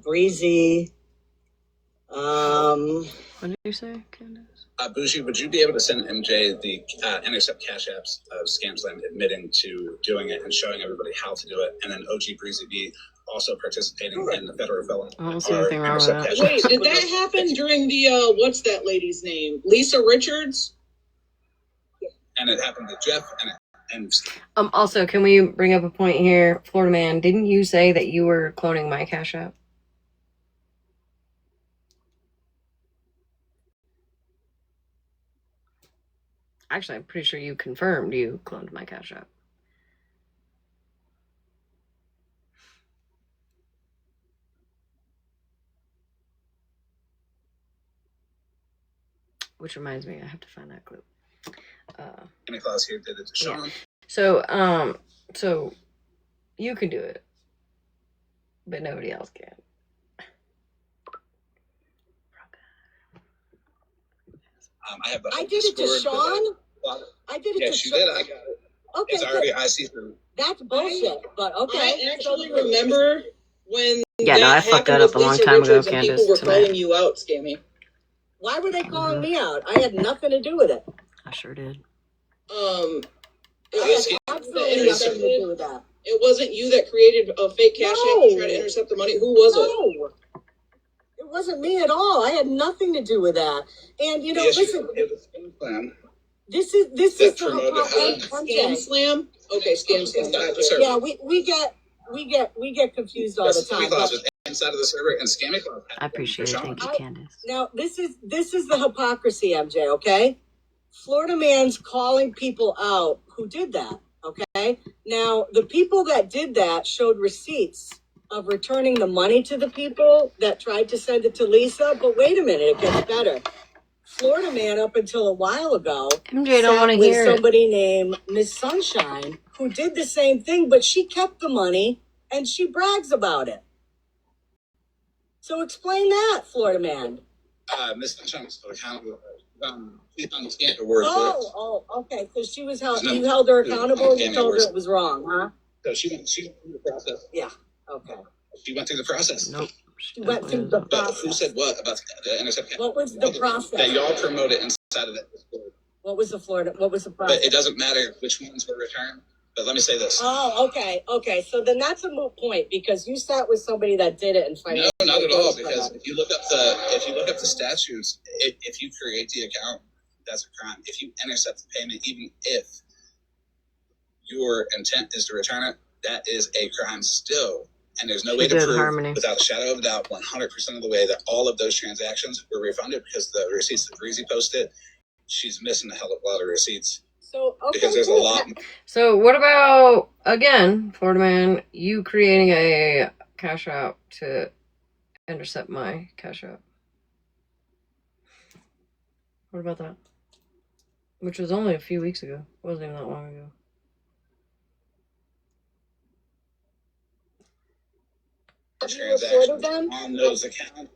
Breezy, What did you say, Candace? Bougie, would you be able to send MJ the intercept cash apps of Scamsland admitting to doing it and showing everybody how to do it? And then OG Breezy B also participating in the federal felon. I don't see anything wrong with that. Wait, did that happen during the, what's that lady's name? Lisa Richards? And it happened to Jeff and Also, can we bring up a point here? Florida man, didn't you say that you were cloning my Cash App? Actually, I'm pretty sure you confirmed you cloned my Cash App. Which reminds me, I have to find that clip. Santa Claus here did it to Sean. So, so you can do it, but nobody else can. I did it to Sean. I did it to Sean. Yes, you did. I got it. Okay, it's already I see through. That's bullshit. But okay. I actually remember when I fucked that up a long time ago, Candace. People were calling you out, Scammy. Why were they calling me out? I had nothing to do with it. I sure did. I had absolutely nothing to do with that. It wasn't you that created a fake Cash App to try to intercept the money. Who was it? No. It wasn't me at all. I had nothing to do with that. And you know, listen. It was a scam plan. This is Scam Slam. Okay, Scam Slam. Yeah, we get confused all the time. Claus was inside of the server, and Scammy Claus. I appreciate it. Thank you, Candace. Now this is the hypocrisy, MJ. Okay, Florida man's calling people out who did that. Okay, now the people that did that showed receipts of returning the money to the people that tried to send it to Lisa. But wait a minute, it gets better. Florida man, up until a while ago, MJ don't want to with hear somebody named Miss Sunshine who did the same thing, but she kept the money and she brags about it. So explain that, Florida man. Miss Sunshine was still accountable. She's on the scam the word. Okay. So she was held. You held her accountable. You told her it was wrong, huh? So she went through the process. Yeah. Okay. She went through the process. Nope. She went through the process. But who said what about the intercept? What was the process? That y'all promoted inside of that. What was the process? But it doesn't matter which ones were returned. But let me say this. Oh, okay. So then that's a moot point because you sat with somebody that did it and No, not at all. Because if you look up the statutes, if you create the account, that's a crime. If you intercept the payment, even if your intent is to return it, that is a crime still. And there's no way to prove without a shadow of a doubt 100% of the way that all of those transactions were refunded because the receipts that Breezy posted, she's missing a hell of a lot of receipts. So, okay, because there's a lot. So what about, again, Florida man, you creating a Cash App to intercept my Cash App? What about that? Which was only a few weeks ago. It wasn't even that long ago. Transactions on those accounts.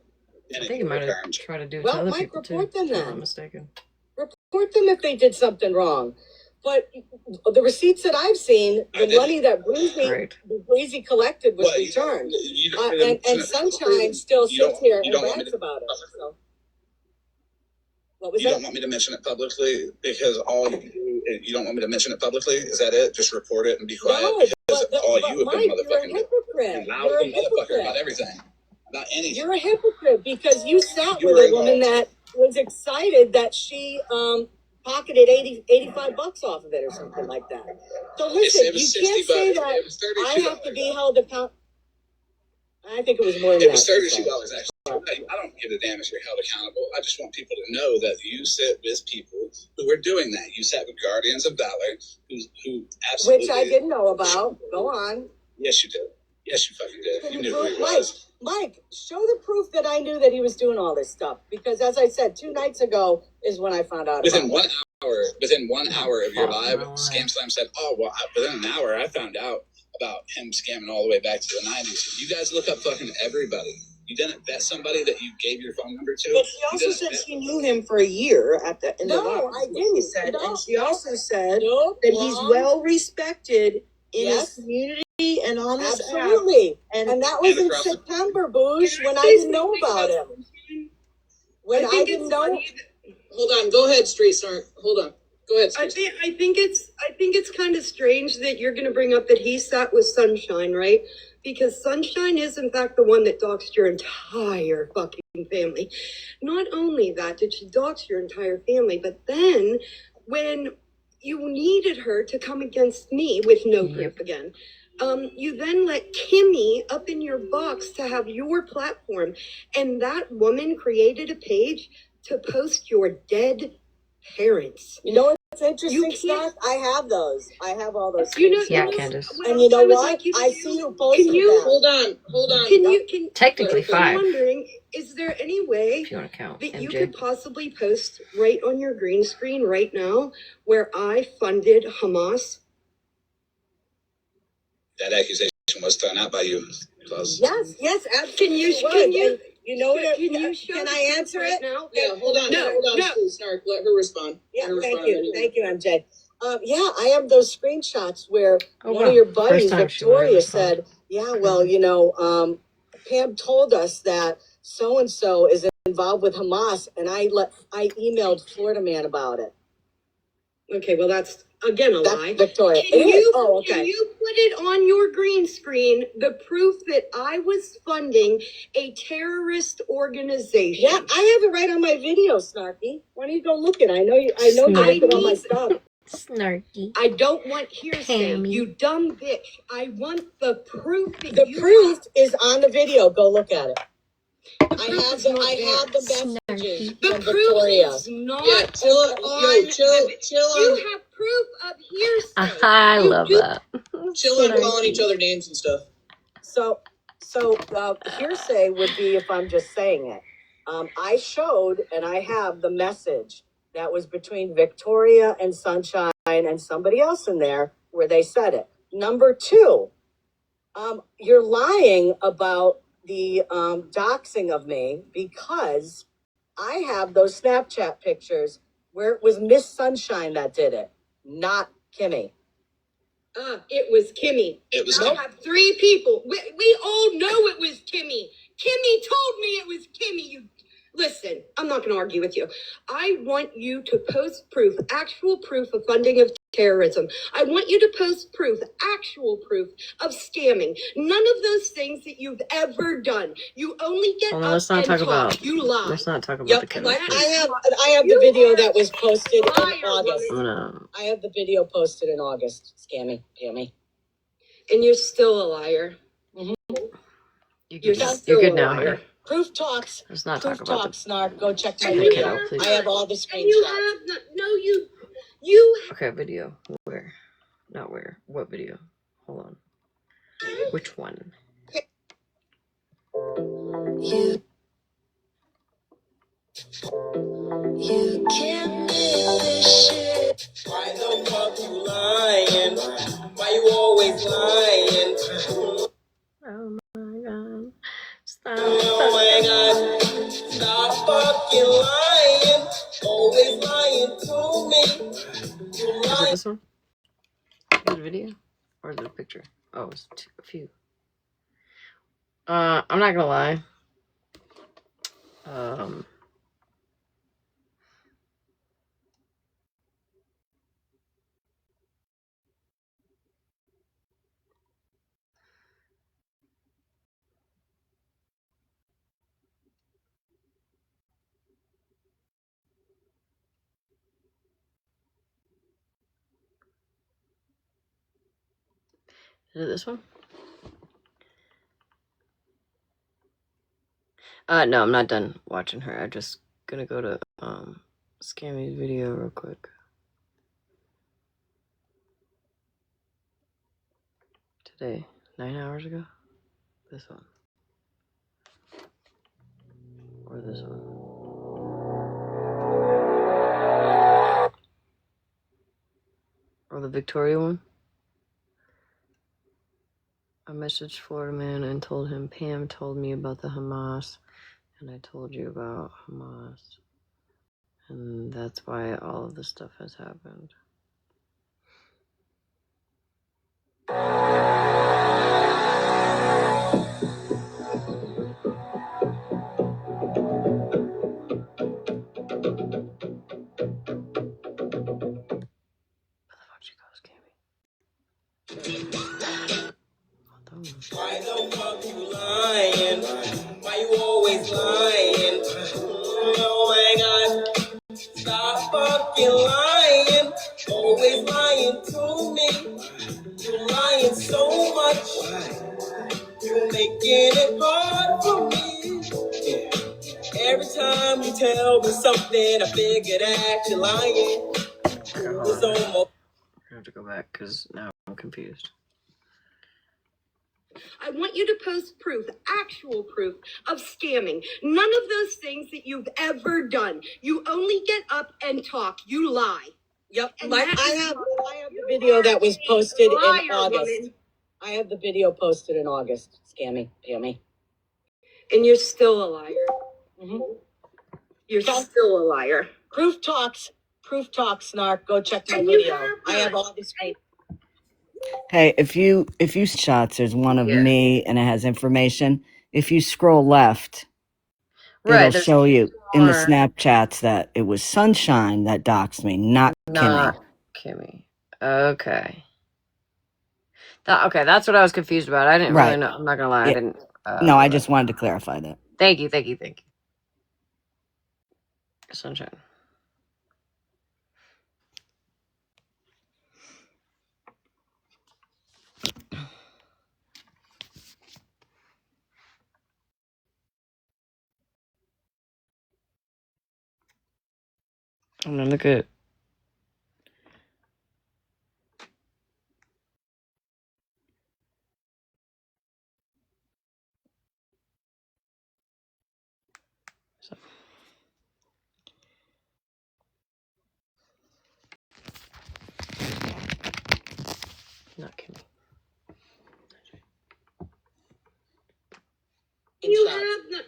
I think you might have tried to do it to other people too. Report them if I'm then. not mistaken. Report them if they did something wrong. But the receipts that I've seen, the money that Breezy collected was returned. And Sunshine still sits here and brags about it. So. What was You don't want me to mention it publicly because you don't want me to mention it publicly? Is that it? Just report it and be quiet? No, because you have Mike, been motherfucking you're a hypocrite. about everything. About anything. You're a hypocrite because you sat with a woman that was excited that she pocketed $85 off of it or something like that. So listen, you can't say that I have to be held accountable. I think it was more than that. It was $32 actually. I don't give a damn if you're held accountable. I just want people to know that you sit with people who are doing that. You sat with Guardians of Valor, who absolutely. Which I didn't know about. Go on. Yes, you did. Yes, you fucking did. You knew who he was. Mike, show the proof that I knew that he was doing all this stuff. Because as I said, 2 nights ago is when I found out. Within 1 hour of your live, Scam Slam said, "Oh well." Within an hour, I found out about him scamming all the way back to the 90s. You guys look up fucking everybody. You didn't vet somebody that you gave your phone number to. But she also said she knew him for a year at the end of I didn't. She said, and she also said that he's well respected in his community and on this Absolutely. app. And that was in September, Boosh, when I didn't know about him. When I didn't know. Hold on. Go ahead, Street Smart. Hold on. Go ahead. I think it's kind of strange that you're going to bring up that he sat with Sunshine, right? Because Sunshine is in fact the one that doxed your entire fucking family. Not only that did she dox your entire family, but then when you needed her to come against me with no proof again, you then let Kimmy up in your box to have your platform, and that woman created a page to post your dead parents. You know what interesting stuff? I have those. I have all those. Candace. And you know what? I see you posted that. Hold on. Technically I'm 5. wondering, is there any way If you want to count that MJ. you could possibly post right on your green screen right now where I funded Hamas? That accusation was thrown out by you, Klaus. Yes, absolutely. Can I answer it now? Yeah, hold on, please, Snark. Let her respond. Yeah, thank you, MJ. I have those screenshots where one of your buddies, Victoria, said, Pam told us that so-and-so is involved with Hamas, and I emailed Florida Man about it. Okay, well, that's, again, a lie. Victoria. Can you put it on your green screen, the proof that I was funding a terrorist organization? Yeah, I have it right on my video, Snarky. Why don't you go look at it? I know you look at all my stuff. Snarky. I don't want hearsay, you dumb bitch. I want the proof that The proof is on the video. Go look at it. I have the messages from Victoria. Yeah, chill on. You have proof of hearsay. I love that. Chill on calling each other names and stuff. So hearsay would be if I'm just saying it. I showed and I have the message that was between Victoria and Sunshine and somebody else in there where they said it. Number 2, you're lying about the doxing of me because I have those Snapchat pictures where it was Miss Sunshine that did it, not Kimmy. It was Kimmy. I have 3 people. We all know it was Kimmy. Kimmy told me it was Kimmy. Listen, I'm not going to argue with you. I want you to post proof, actual proof of funding of terrorism. I want you to post proof, actual proof of scamming. None of those things that you've ever done. You only get up Let's not and talk talk. about. You lie. Let's not talk about the chemistry. I have the video that was posted in August. No. I have the video posted in August. Scammy, Pammy. And you're still a liar. You're good now. Here. Proof talks. Let's not Proof talk about talks, Snark. Go check my Okay, video. no, please. I have all the screenshots. You have you. Okay, video. Where? Not where. What video? Hold on. Which one? You can't make this shit. Why the fuck you lying? Why you always lying? Oh my god. Stop. Oh my god. Stop fucking lying. Always lying to me. You Is it lying. this one? Is it a video? Or is it a picture? Oh, it's a few. I'm not gonna lie. Is it this one? No, I'm not done watching her. I'm just gonna go to Scammy's video real quick. Today, 9 hours ago. This one. Or this one. Or the Victoria one. I messaged Florida Man and told him Pam told me about the Hamas, and I told you about Hamas, and that's why all of this stuff has happened. Why the fuck you lying? Why you always lying? Oh my god. Stop fucking lying. Always lying to me. You're lying so much. You're making it hard for me. Every time you tell me something, I figure that you're lying. I have to go back because now I'm confused. I want you to post proof, actual proof of scamming. None of those things that you've ever done. You only get up and talk. You lie. Yep. And I that is have why the video that was posted in liar, August. woman. I have the video posted in August. Scammy, Pammy. And you're still a liar. Mm-hmm. You're still a liar. Proof talks, Snark. Go check my And you video. have I have not. all this. Hey, if you shots, there's one of me and it has information. If you scroll left, Right, it'll there's show you in the more. Snapchats that it was Sunshine that doxed me, not Kimmy. Kimmy. Okay. Okay, that's what I was confused about. I didn't really Right. know. I'm not gonna lie, I Yeah. didn't. No, I just wanted to clarify that. Thank you. Sunshine. I'm gonna look at. Not Kimmy. You have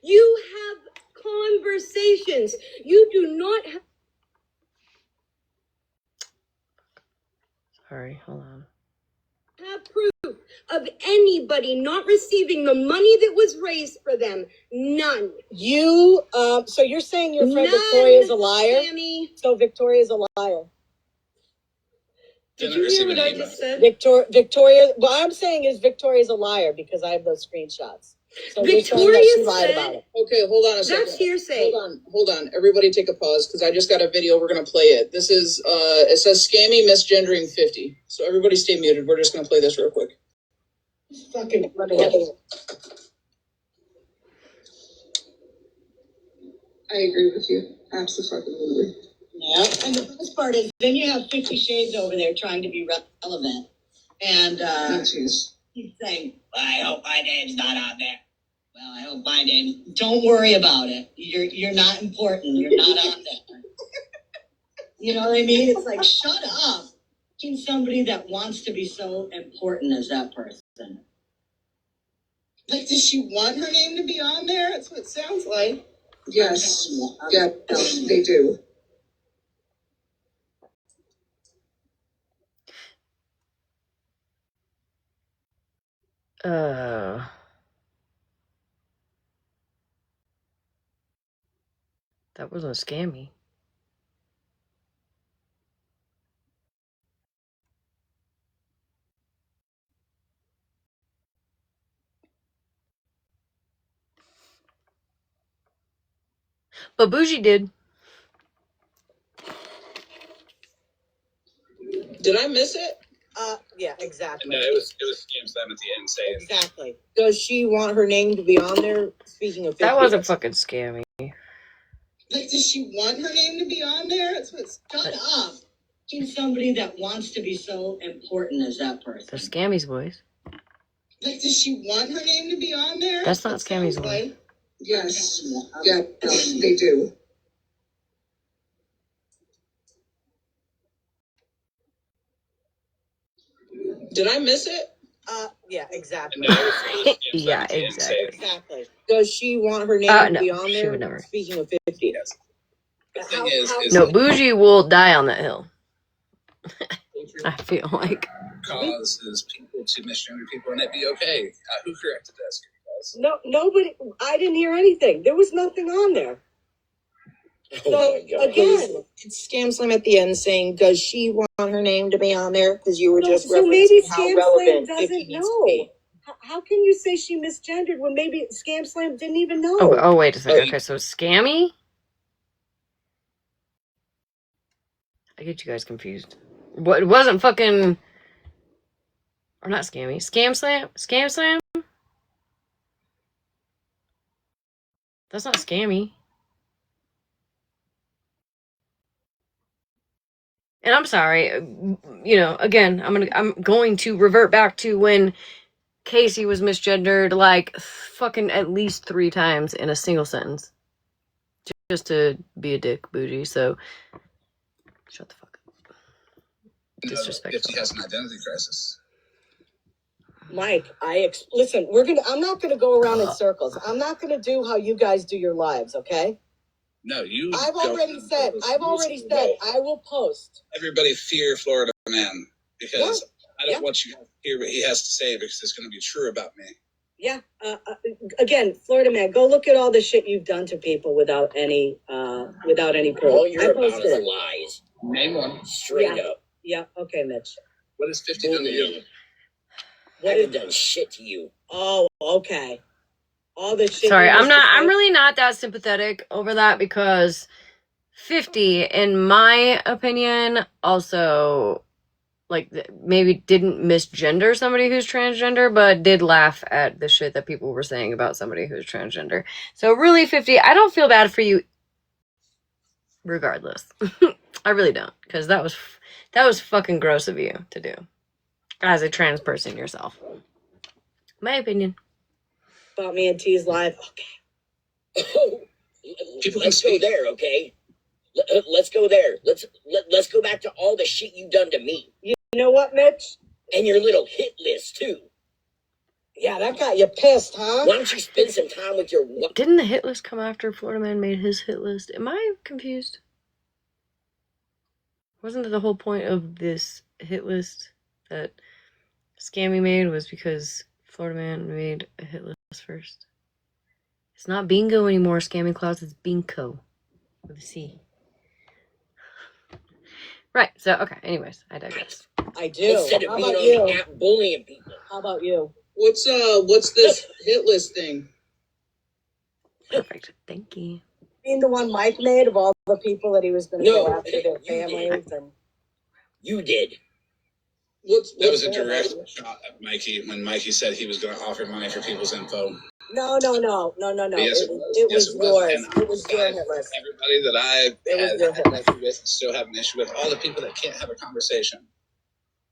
you have conversations. You do not Sorry, hold on. have proof of anybody not receiving the money that was raised for them. None. You, so you're saying your friend None, Victoria's a liar? Sammy. So Victoria's a liar. Did you hear what I just said? Victoria, what I'm saying is Victoria's a liar because I have those screenshots. So you're saying that she lied about it. Okay, hold on a second. That's hearsay. Hold on. Everybody take a pause because I just got a video. We're going to play it. This is, it says scammy misgendering 50. So everybody stay muted. We're just going to play this real quick. Fucking I agree with you. Absolutely. Yeah, and the best part is then you have 50 Shades over there trying to be relevant. And he's saying, well, I hope my name's not on there. Well, I hope my name. Don't worry about it. You're not important. You're not on there. You know what I mean? It's like, shut up. Being somebody that wants to be so important as that person. Like, does she want her name to be on there? That's what it sounds like. Yes. Yeah, they do. That wasn't scammy. But Bougie did. Did I miss it? Yeah, exactly. No, it was Scam Slam at the end saying Exactly. Does she want her name to be on there? Speaking of 50, That wasn't fucking scammy. Like, does she want her name to be on there? That's what. Shut up. Being somebody that wants to be so important as that person. The Scammy's voice. Like, does she want her name to be on there? That's not Scammy's voice. Yes. Yeah, they do. Did I miss it? Yeah, exactly. no, it was Scam Slam Yeah, at the end saying Exactly. Does she want her name to be No, on she there? would never. Speaking of 50. yes. The thing is No, that Bougie will die on that hill. I feel like. causes people to misgender people and it'd be okay. Who corrected this? No, nobody. I didn't hear anything. There was nothing on there. So again, It's Scam Slam at the end saying, does she want her name to be on there? Because you were no, just so referencing maybe how Scam Slam relevant 50 doesn't needs to know. be. How can you say she misgendered when maybe Scam Slam didn't even know? Oh, wait a second. Okay, so Scammy? I get you guys confused. What? It wasn't fucking. Or not Scammy. Scam Slam? Scam Slam? That's not Scammy. And I'm sorry, again, I'm going to revert back to when Casey was misgendered like fucking at least 3 times in a single sentence. Just to be a dick, Bougie. So shut the fuck up. Disrespectful. If she has an identity crisis. Mike, listen, I'm not gonna go around in circles. I'm not gonna do how you guys do your lives, okay? No, I've already said I will post. Everybody fear Florida man because I don't want you to hear what he has to say because it's going to be true about me. Yeah. Again, Florida man, go look at all the shit you've done to people without any proof. All you're I about posted is it. lies. Name one. Straight up. Yeah. Okay, Mitch. What has 50 done to you? I haven't done shit to you. Oh, okay. All the shit. Sorry, I'm really not that sympathetic over that because 50, in my opinion, also like maybe didn't misgender somebody who's transgender, but did laugh at the shit that people were saying about somebody who's transgender. So really 50, I don't feel bad for you regardless. I really don't, because that was fucking gross of you to do as a trans person yourself. My opinion. About me and T's live. Okay. Oh, let's go there, okay? Let's go there. Let's go back to all the shit you done to me. You know what, Mitch? And your little hit list too. Yeah, that got you pissed, huh? Why don't you spend some time with your? Didn't the hit list come after Florida Man made his hit list? Am I confused? Wasn't that the whole point of this hit list that Scammy made was because Florida Man made a hit list first? It's not bingo anymore, Scammy Clouds, it's bingo with a C. Right, so, okay, anyways, I digress. I do. Instead of being on the app bullying people. How about you? What's this hit list thing? Perfect, thank you. Being the one Mike made of all the people that he was going to go after their families and... You did. That was a direct shot at Mikey when Mikey said he was going to offer money for people's info. No. Yes, It was yours. It was your hit list. Everybody that I've had an issue with, still have an issue with, all the people that can't have a conversation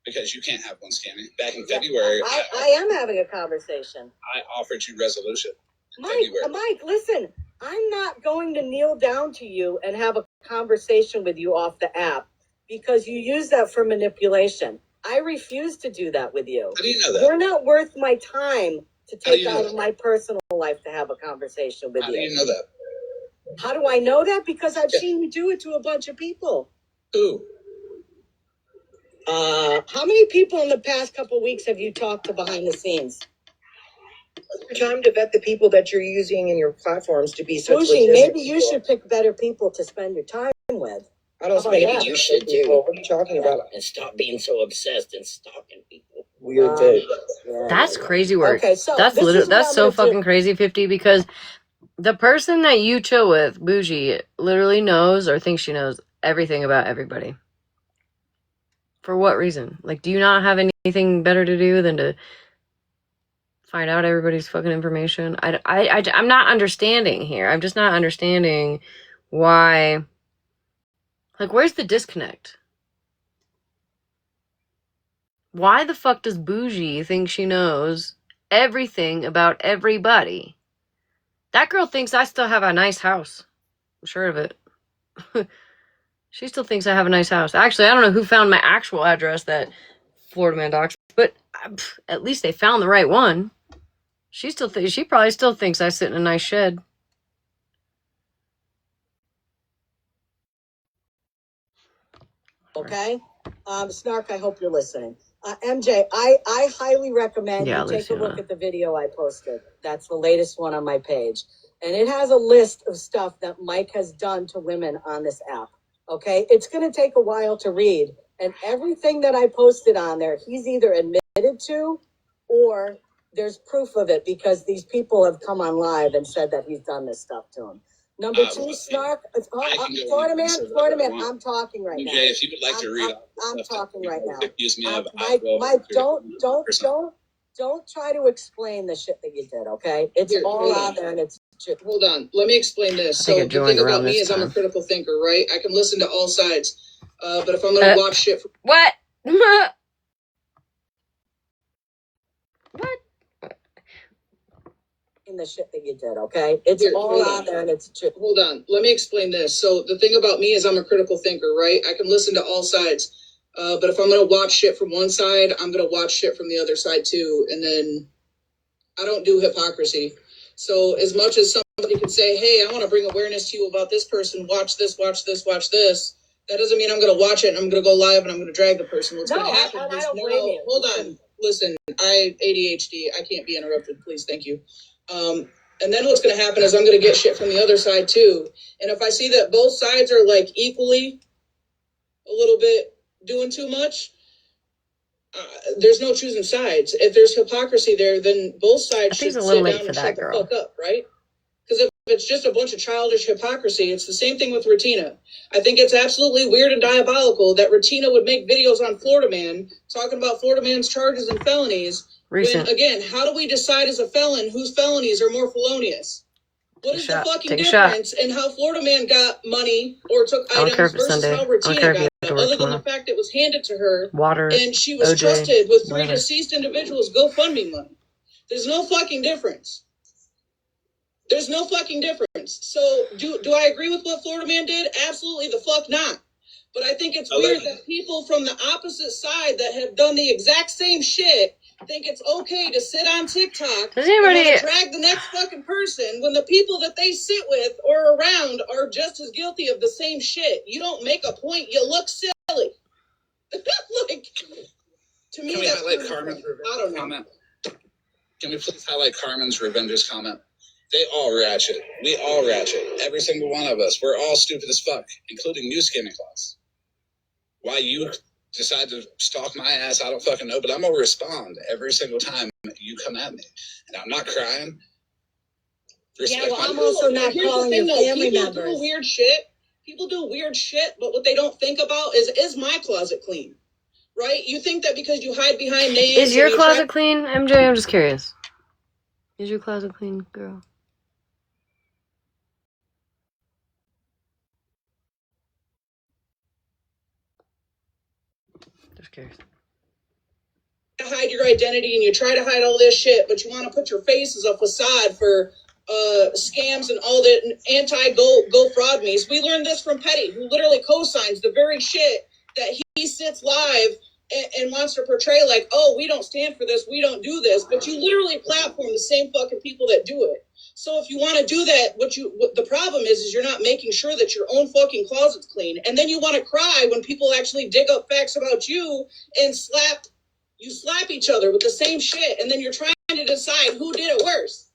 because you can't have one, Scammy. Back in February, I am having a conversation. I offered you resolution. Mike, listen. I'm not going to kneel down to you and have a conversation with you off the app because you use that for manipulation. I refuse to do that with you. How do you know that? You're not worth my time to take out of my personal life to have a conversation with you. How do you know that? How do I know that? Because I've seen you do it to a bunch of people. Who? How many people in the past couple of weeks have you talked to behind the scenes? Your time to vet the people that you're using in your platforms to be such Lucy, maybe you should pick better people to spend your time with. I don't spend Maybe you should too. What are you talking about? And stop being so obsessed and stalking people. Weird bitch. That's crazy work. Okay, so that's so fucking crazy, 50, because the person that you chill with, Bougie, literally knows or thinks she knows everything about everybody. For what reason? Like, do you not have anything better to do than to find out everybody's fucking information? I'm not understanding here. I'm just not understanding why. Like, where's the disconnect? Why the fuck does Bougie think she knows everything about everybody? That girl thinks I still have a nice house. I'm sure of it. She still thinks I have a nice house. Actually, I don't know who found my actual address that Florida Man docs, but at least they found the right one. She probably still thinks I sit in a nice shed. Okay? Snark, I hope you're listening. MJ, I highly recommend you take a look at the video I posted. That's the latest one on my page. And it has a list of stuff that Mike has done to women on this app. Okay? It's going to take a while to read. And everything that I posted on there, he's either admitted to or there's proof of it because these people have come on live and said that he's done this stuff to him. Number two, Snark. Florida Man, I'm talking right now. If you would like to read, I'm talking right now. Use me of Mike, don't try to explain the shit that you did. Okay, it's all out there, and it's. Hold on, let me explain this. So the thing about me is I'm a critical thinker, right? I can listen to all sides. But if I'm gonna watch shit for What? What? In the shit that you did, okay? It's Here, all hold on on. there and it's true. Hold on. Let me explain this. So the thing about me is I'm a critical thinker, right? I can listen to all sides. But if I'm going to watch shit from one side, I'm going to watch shit from the other side too. And then I don't do hypocrisy. So as much as somebody could say, hey, I want to bring awareness to you about this person, watch this, watch this, watch this. That doesn't mean I'm going to watch it and I'm going to go live and I'm going to drag the person. What's going to happen is, no, hold on. Listen, I ADHD. I can't be interrupted. Please. Thank you. And then what's going to happen is I'm going to get shit from the other side too. And if I see that both sides are like equally a little bit doing too much, there's no choosing sides. If there's hypocrisy there, then both sides should sit down and shut the fuck up, right? Because if it's just a bunch of childish hypocrisy, it's the same thing with Ratina. I think it's absolutely weird and diabolical that Ratina would make videos on Florida Man talking about Florida Man's charges and felonies. When, again, how do we decide as a felon whose felonies are more felonious? What is the fucking difference in how Florida Man got money or took items versus how Ratina got it, other than the fact it was handed to her and she was trusted with 3 deceased individuals' GoFundMe money? There's no fucking difference. There's no fucking difference. So do I agree with what Florida Man did? Absolutely the fuck not. But I think it's weird that people from the opposite side that have done the exact same shit think it's okay to sit on TikTok and drag the next fucking person when the people that they sit with or around are just as guilty of the same shit. You don't make a point. You look silly. Like, to me, Can we that's highlight Carmen's revenge comment? Can we please highlight Carmen's revenge's comment? They all ratchet. We all ratchet. Every single one of us. We're all stupid as fuck, including you, Skinny Claus. Why you decide to stalk my ass, I don't fucking know, but I'm gonna respond every single time you come at me. And I'm not crying. Respect I'm also not calling your family members. People do weird shit. People do weird shit, but what they don't think about is my closet clean? Right? You think that because you hide behind names... Is your closet clean, MJ? I'm just curious. Is your closet clean, girl? Just curious. Hide your identity and you try to hide all this shit, but you want to put your face as a facade for scams and all that anti-go fraud me's. We learned this from Petty, who literally co-signs the very shit that he sits live and wants to portray like, oh, we don't stand for this, we don't do this, but you literally platform the same fucking people that do it. So if you want to do that, what the problem is you're not making sure that your own fucking closet's clean, and then you want to cry when people actually dig up facts about you and slap each other with the same shit, and then you're trying to decide who did it worse.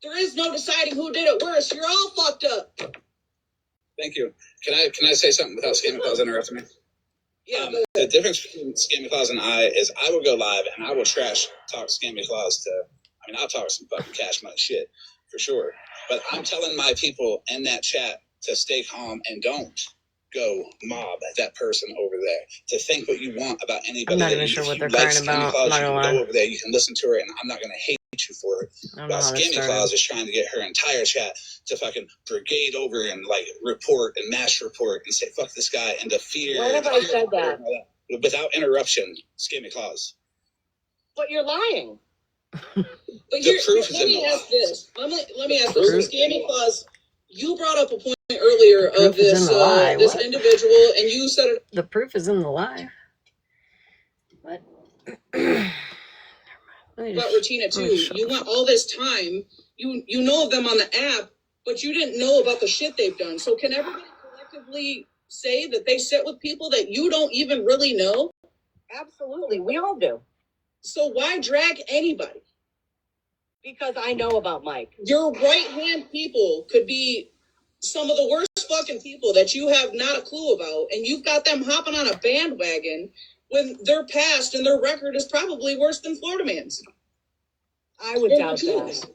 There is no deciding who did it worse. You're all fucked up. Thank you. Can I say something without Skinny Claus interrupting me? Yeah. The difference between Scammy Claus and I is I will go live and I will trash talk Scammy Claus I'll talk some fucking cash money shit for sure. But I'm telling my people in that chat to stay calm and don't go mob that person over there. To think what you want about anybody. I'm not even sure what they're crying about. Claus, you can go over there, you can listen to her, and I'm not going to hate you for it. While Scammy Claus is trying to get her entire chat to fucking brigade over and like report and mass report and say fuck this guy and to fear. When have I said that? Without interruption, Scammy Claus. But you're lying. But let me ask this. Let me ask this. Scammy Claus, you brought up a point earlier of this this individual, and you said it. The proof is in the lie. What? About Ratina too. You went all this time. You know of them on the app, but you didn't know about the shit they've done. So can everybody collectively say that they sit with people that you don't even really know? Absolutely, we all do. So why drag anybody? Because I know about Mike. Your right-hand people could be some of the worst fucking people that you have not a clue about, and you've got them hopping on a bandwagon when their past and their record is probably worse than Florida Man's. I would doubt that.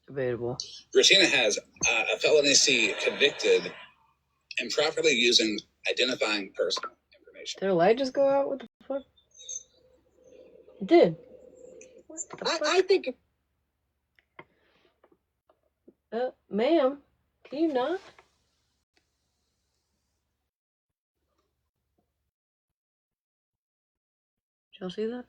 Debatable. Ratina has a felony C convicted improperly using identifying personal information. Did her light just go out? What the fuck? It did. What the fuck? I think... Ma'am, can you not? y'all see that?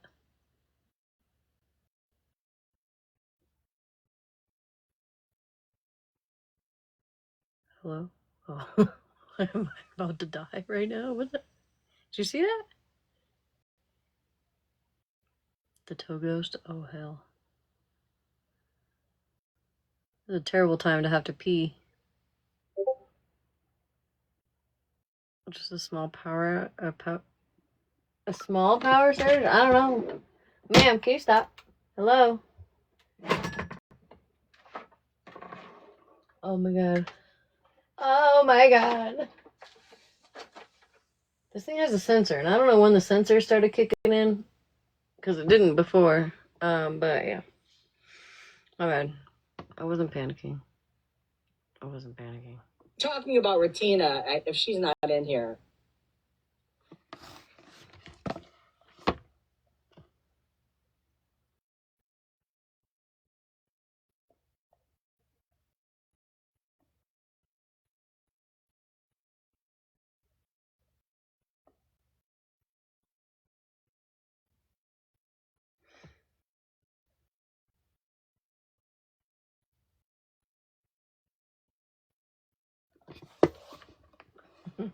Hello? Oh, am I about to die right now? What's that? Did you see that? The toe ghost? Oh, hell. It's a terrible time to have to pee. Just a small power, a small power surge? I don't know. Ma'am, can you stop? Hello? Oh my god. Oh my god. This thing has a sensor, and I don't know when the sensor started kicking in, because it didn't before. But yeah. My bad. I wasn't panicking. Talking about Ratina, if she's not in here.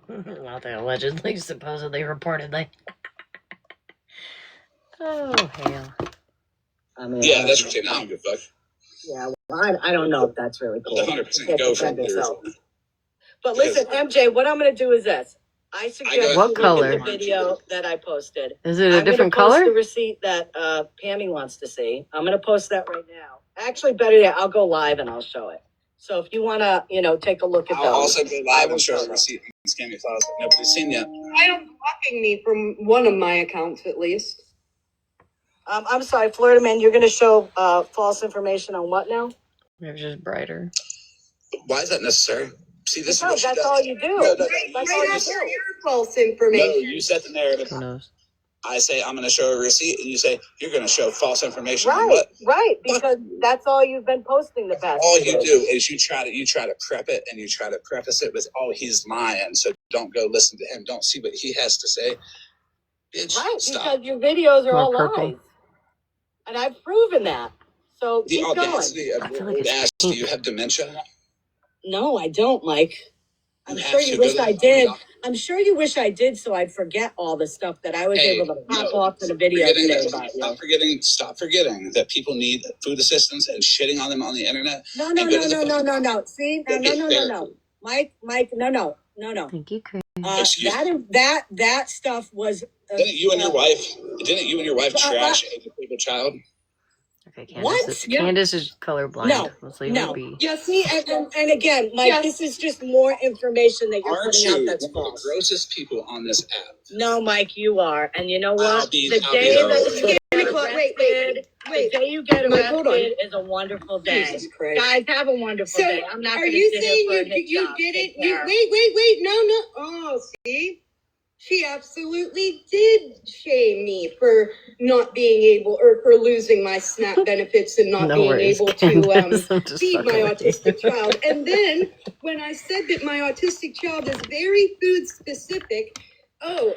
Well, they allegedly, supposedly, reportedly. Oh, hell. I mean, Yeah, that's Ratina. I don't give a fuck. Yeah, well, I don't know if that's really cool. 100% go from there. But listen, MJ, what I'm going to do is this. I suggest What you color? look at the video that I posted. Is it a different I'm gonna post color? the receipt that Pammy wants to see. I'm going to post that right now. Actually, better yet, I'll go live and I'll show it. So if you want to, take a look at those. I'll also go live and show a receipt from Scammy Files that nobody's seen yet. I am blocking me from one of my accounts at least. I'm sorry, Florida Man, you're going to show false information on what now? Maybe just brighter. Why is that necessary? See, this Because is what she that's does. all you do. No, That's all you do. Your false information. No, you set the narrative. Who knows? I say I'm going to show a receipt, and you say you're going to show false information. On Right, what? right, because that's all you've been posting the past. All few you days. do is you try to prep it, and you try to preface it with, "Oh, he's lying," so don't go listen to him. Don't see what he has to say. Bitch, Right, stop. because your videos are More all purple. lies. And I've proven that. So The keep audacity going. of I feel your like old it's ass. Do pink. you have dementia? No, I don't, Mike. I'm You sure have you to wish go to I the did. doctor. I'm sure you wish I did so I'd forget all the stuff that I was Hey, able to pop no, off in a video forgetting today that, about you. stop forgetting that people need food assistance and shitting on them on the internet. No. And go to the No. See? Go get No. therapy. Mike, no. Thank you, Chris. Excuse me. That stuff was Didn't you and your wife trash a disabled child? Okay, Candace. What? Yeah. Candace is colorblind. No, Let's leave her be. Yeah, see, and again, Mike, this is just more information that you're Aren't putting you out that's one of the false. grossest people on this app? No, Mike, you are. And you know what? I'll be The day though. that you get Wait. arrested, the day you get Mike, hold on. arrested is a wonderful day. Jesus Christ. Guys, have a wonderful So, day. I'm not are going to you sit saying here for a hit you job. did Take it? You, care. wait, no. Oh, see? She absolutely did shame me for not being able, or for losing my SNAP benefits and not No being worries, able Candace. to I'm just feed my fucking with you. autistic child. And then when I said that my autistic child is very food specific,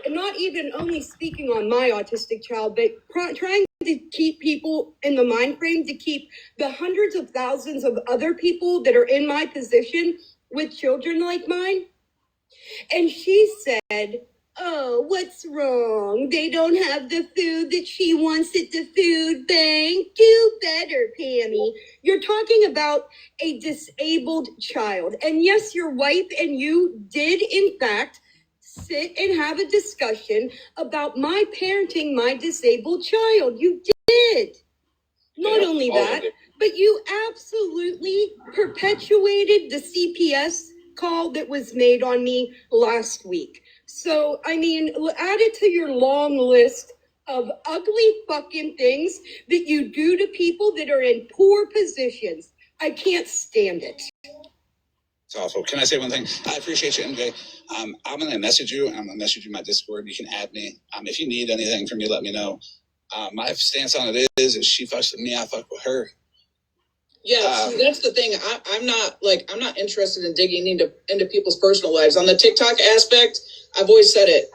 not even only speaking on my autistic child, but trying to keep people in the mind frame to keep the hundreds of thousands of other people that are in my position with children like mine. And she said, "Oh, what's wrong? They don't have the food that she wants at the food bank. Do better, Pammy. You're talking about a disabled child. And yes, your wife and you did, in fact, sit and have a discussion about my parenting my disabled child. You did. Not only that, but you absolutely perpetuated the CPS call that was made on me last week. So, I mean, add it to your long list of ugly fucking things that you do to people that are in poor positions. I can't stand it. It's awful. Can I say one thing? I appreciate you, MJ. I'm going to message you. I'm going to message you in my Discord. You can add me. If you need anything from me, let me know. My stance on it is if she fucks with me, I fuck with her. Yeah, see, that's the thing. I'm not interested in digging into people's personal lives. On the TikTok aspect, I've always said it.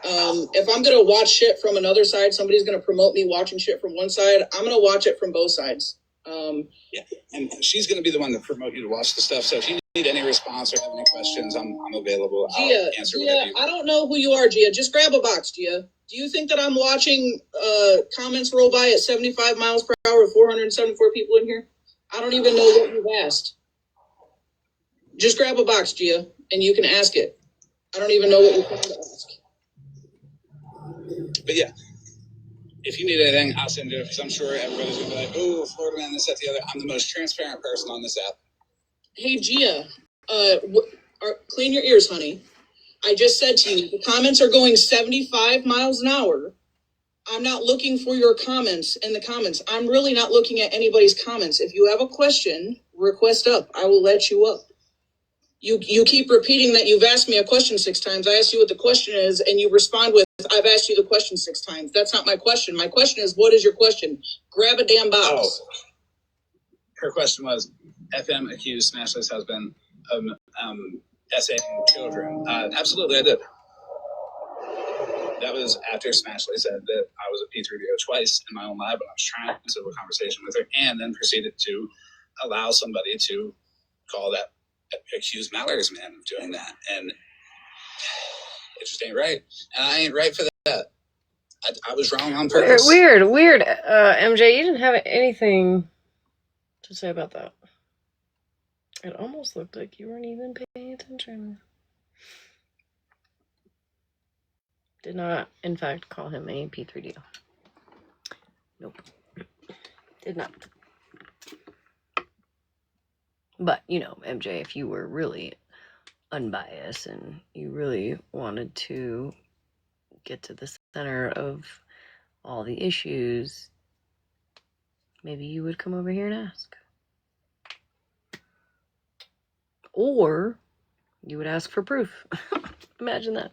If I'm gonna watch shit from another side, somebody's gonna promote me watching shit from one side. I'm gonna watch it from both sides. Yeah, and she's going to be the one to promote you to watch the stuff. So if you need any response or have any questions, I'm available. I'll answer whatever you want. I don't know who you are, Gia. Just grab a box, Gia. Do you think that I'm watching comments roll by at 75 miles per hour with 474 people in here? I don't even know what you've asked. Just grab a box, Gia, and you can ask it. I don't even know what you're trying to ask. But yeah, if you need anything, I'll send it because I'm sure everybody's going to be like, oh, Florida man, this, that, the other. I'm the most transparent person on this app. Hey, Gia, clean your ears, honey. I just said to you, the comments are going 75 miles an hour. I'm not looking for your comments in the comments. I'm really not looking at anybody's comments. If you have a question, request up. I will let you up. You keep repeating that you've asked me a question 6 times. I asked you what the question is, and you respond with, I've asked you the question 6 times. That's not my question. My question is, what is your question? Grab a damn box. Oh. Her question was, FM accused Smashley's husband of essaying children. Absolutely, I did. That was after Smashley said that I was a P3DO twice in my own life when I was trying to have a conversation with her, and then proceeded to allow somebody to call that accused Mallory's man of doing that. And it just ain't right. And I ain't right for that. I was wrong on purpose. Weird. MJ, you didn't have anything to say about that. It almost looked like you weren't even paying attention. Did not, in fact, call him a P3DO. Nope. Did not. But, you know, MJ, if you were really unbiased and you really wanted to get to the center of all the issues, maybe you would come over here and ask. Or you would ask for proof. Imagine that.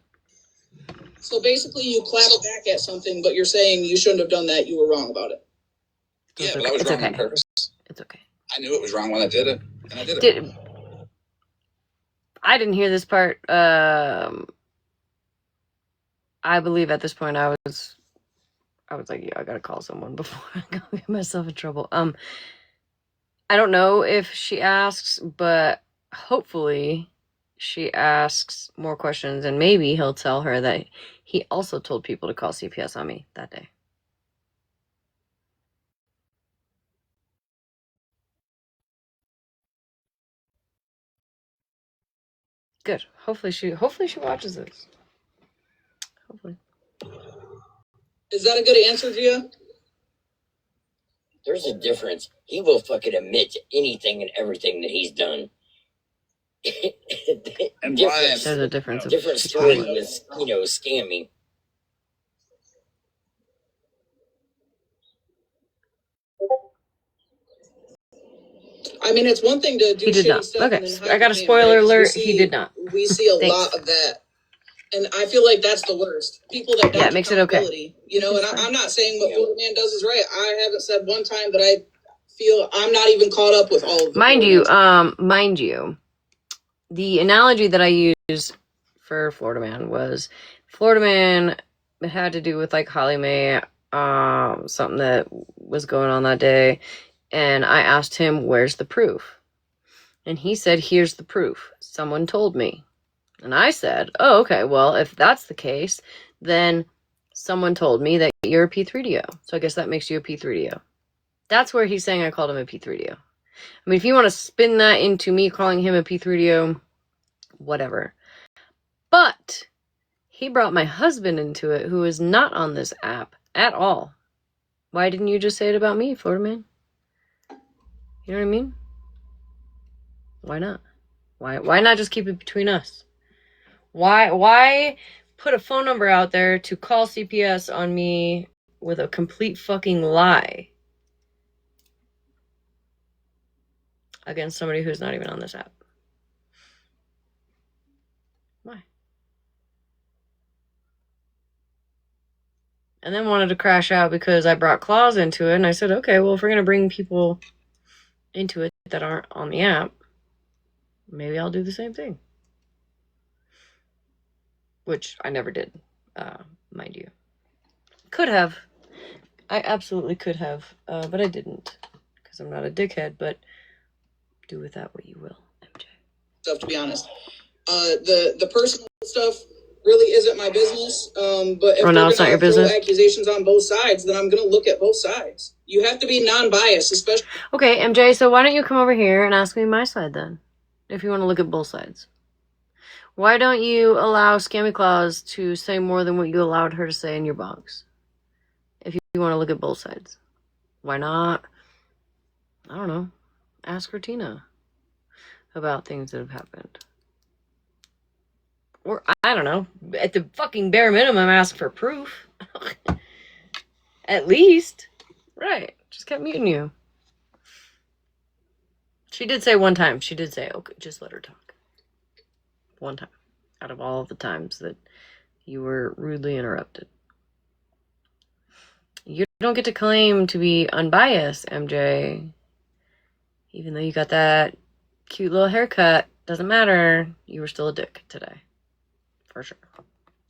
So basically you clap back at something, but you're saying you shouldn't have done that. You were wrong about it. Yeah, but I was wrong on purpose. It's okay. I knew it was wrong when I did it, and I did it. I didn't hear this part. I believe at this point I was like, yeah, I gotta call someone before I go get myself in trouble. I don't know if she asks, but hopefully she asks more questions, and maybe he'll tell her that he also told people to call CPS on me that day. Good. Hopefully she watches this. Hopefully. Is that a good answer, Gia? There's a difference. He will fucking admit to anything and everything that he's done. And there's a difference. Different story with, scamming. I mean, it's one thing to do shitty stuff. Okay, I got a spoiler alert. He did not. We see a lot of that. And I feel like that's the worst. People that don't it makes it okay. You know, and I'm not saying what Florida Man does is right. I haven't said one time that I feel I'm not even caught up with all of them. Mind you, the analogy that I used for Florida Man was Florida Man. It had to do with like Holly Mae, something that was going on that day, and I asked him, "Where's the proof?" And he said, "Here's the proof. Someone told me." And I said, "Oh, okay. Well, if that's the case, then someone told me that you're a P3DO. So I guess that makes you a P3DO." That's where he's saying I called him a P3DO. I mean, if you want to spin that into me calling him a P3DO, whatever. But he brought my husband into it, who is not on this app at all. Why didn't you just say it about me, Florida Man? You know what I mean? Why not? Why not just keep it between us? Why put a phone number out there to call CPS on me with a complete fucking lie against somebody who's not even on this app? Why? And then wanted to crash out because I brought Claus into it, and I said, okay, well, if we're going to bring people into it, that aren't on the app, maybe I'll do the same thing. Which I never did, mind you. Could have. I absolutely could have, but I didn't. Because I'm not a dickhead, but do with that what you will, MJ. Stuff, to be honest. The personal stuff really isn't my business. But if they're going to throw accusations on both sides, then I'm going to look at both sides. You have to be non-biased, especially... Okay, MJ, so why don't you come over here and ask me my side then? If you want to look at both sides. Why don't you allow Scammy Claus to say more than what you allowed her to say in your box? If you want to look at both sides. Why not? I don't know. Ask Ratina about things that have happened. Or, I don't know. At the fucking bare minimum, ask for proof. At least. Right. Just kept muting you. She did say one time. She did say, okay, just let her talk. One time. Out of all of the times that you were rudely interrupted. You don't get to claim to be unbiased, MJ. Even though you got that cute little haircut. Doesn't matter. You were still a dick today. For sure.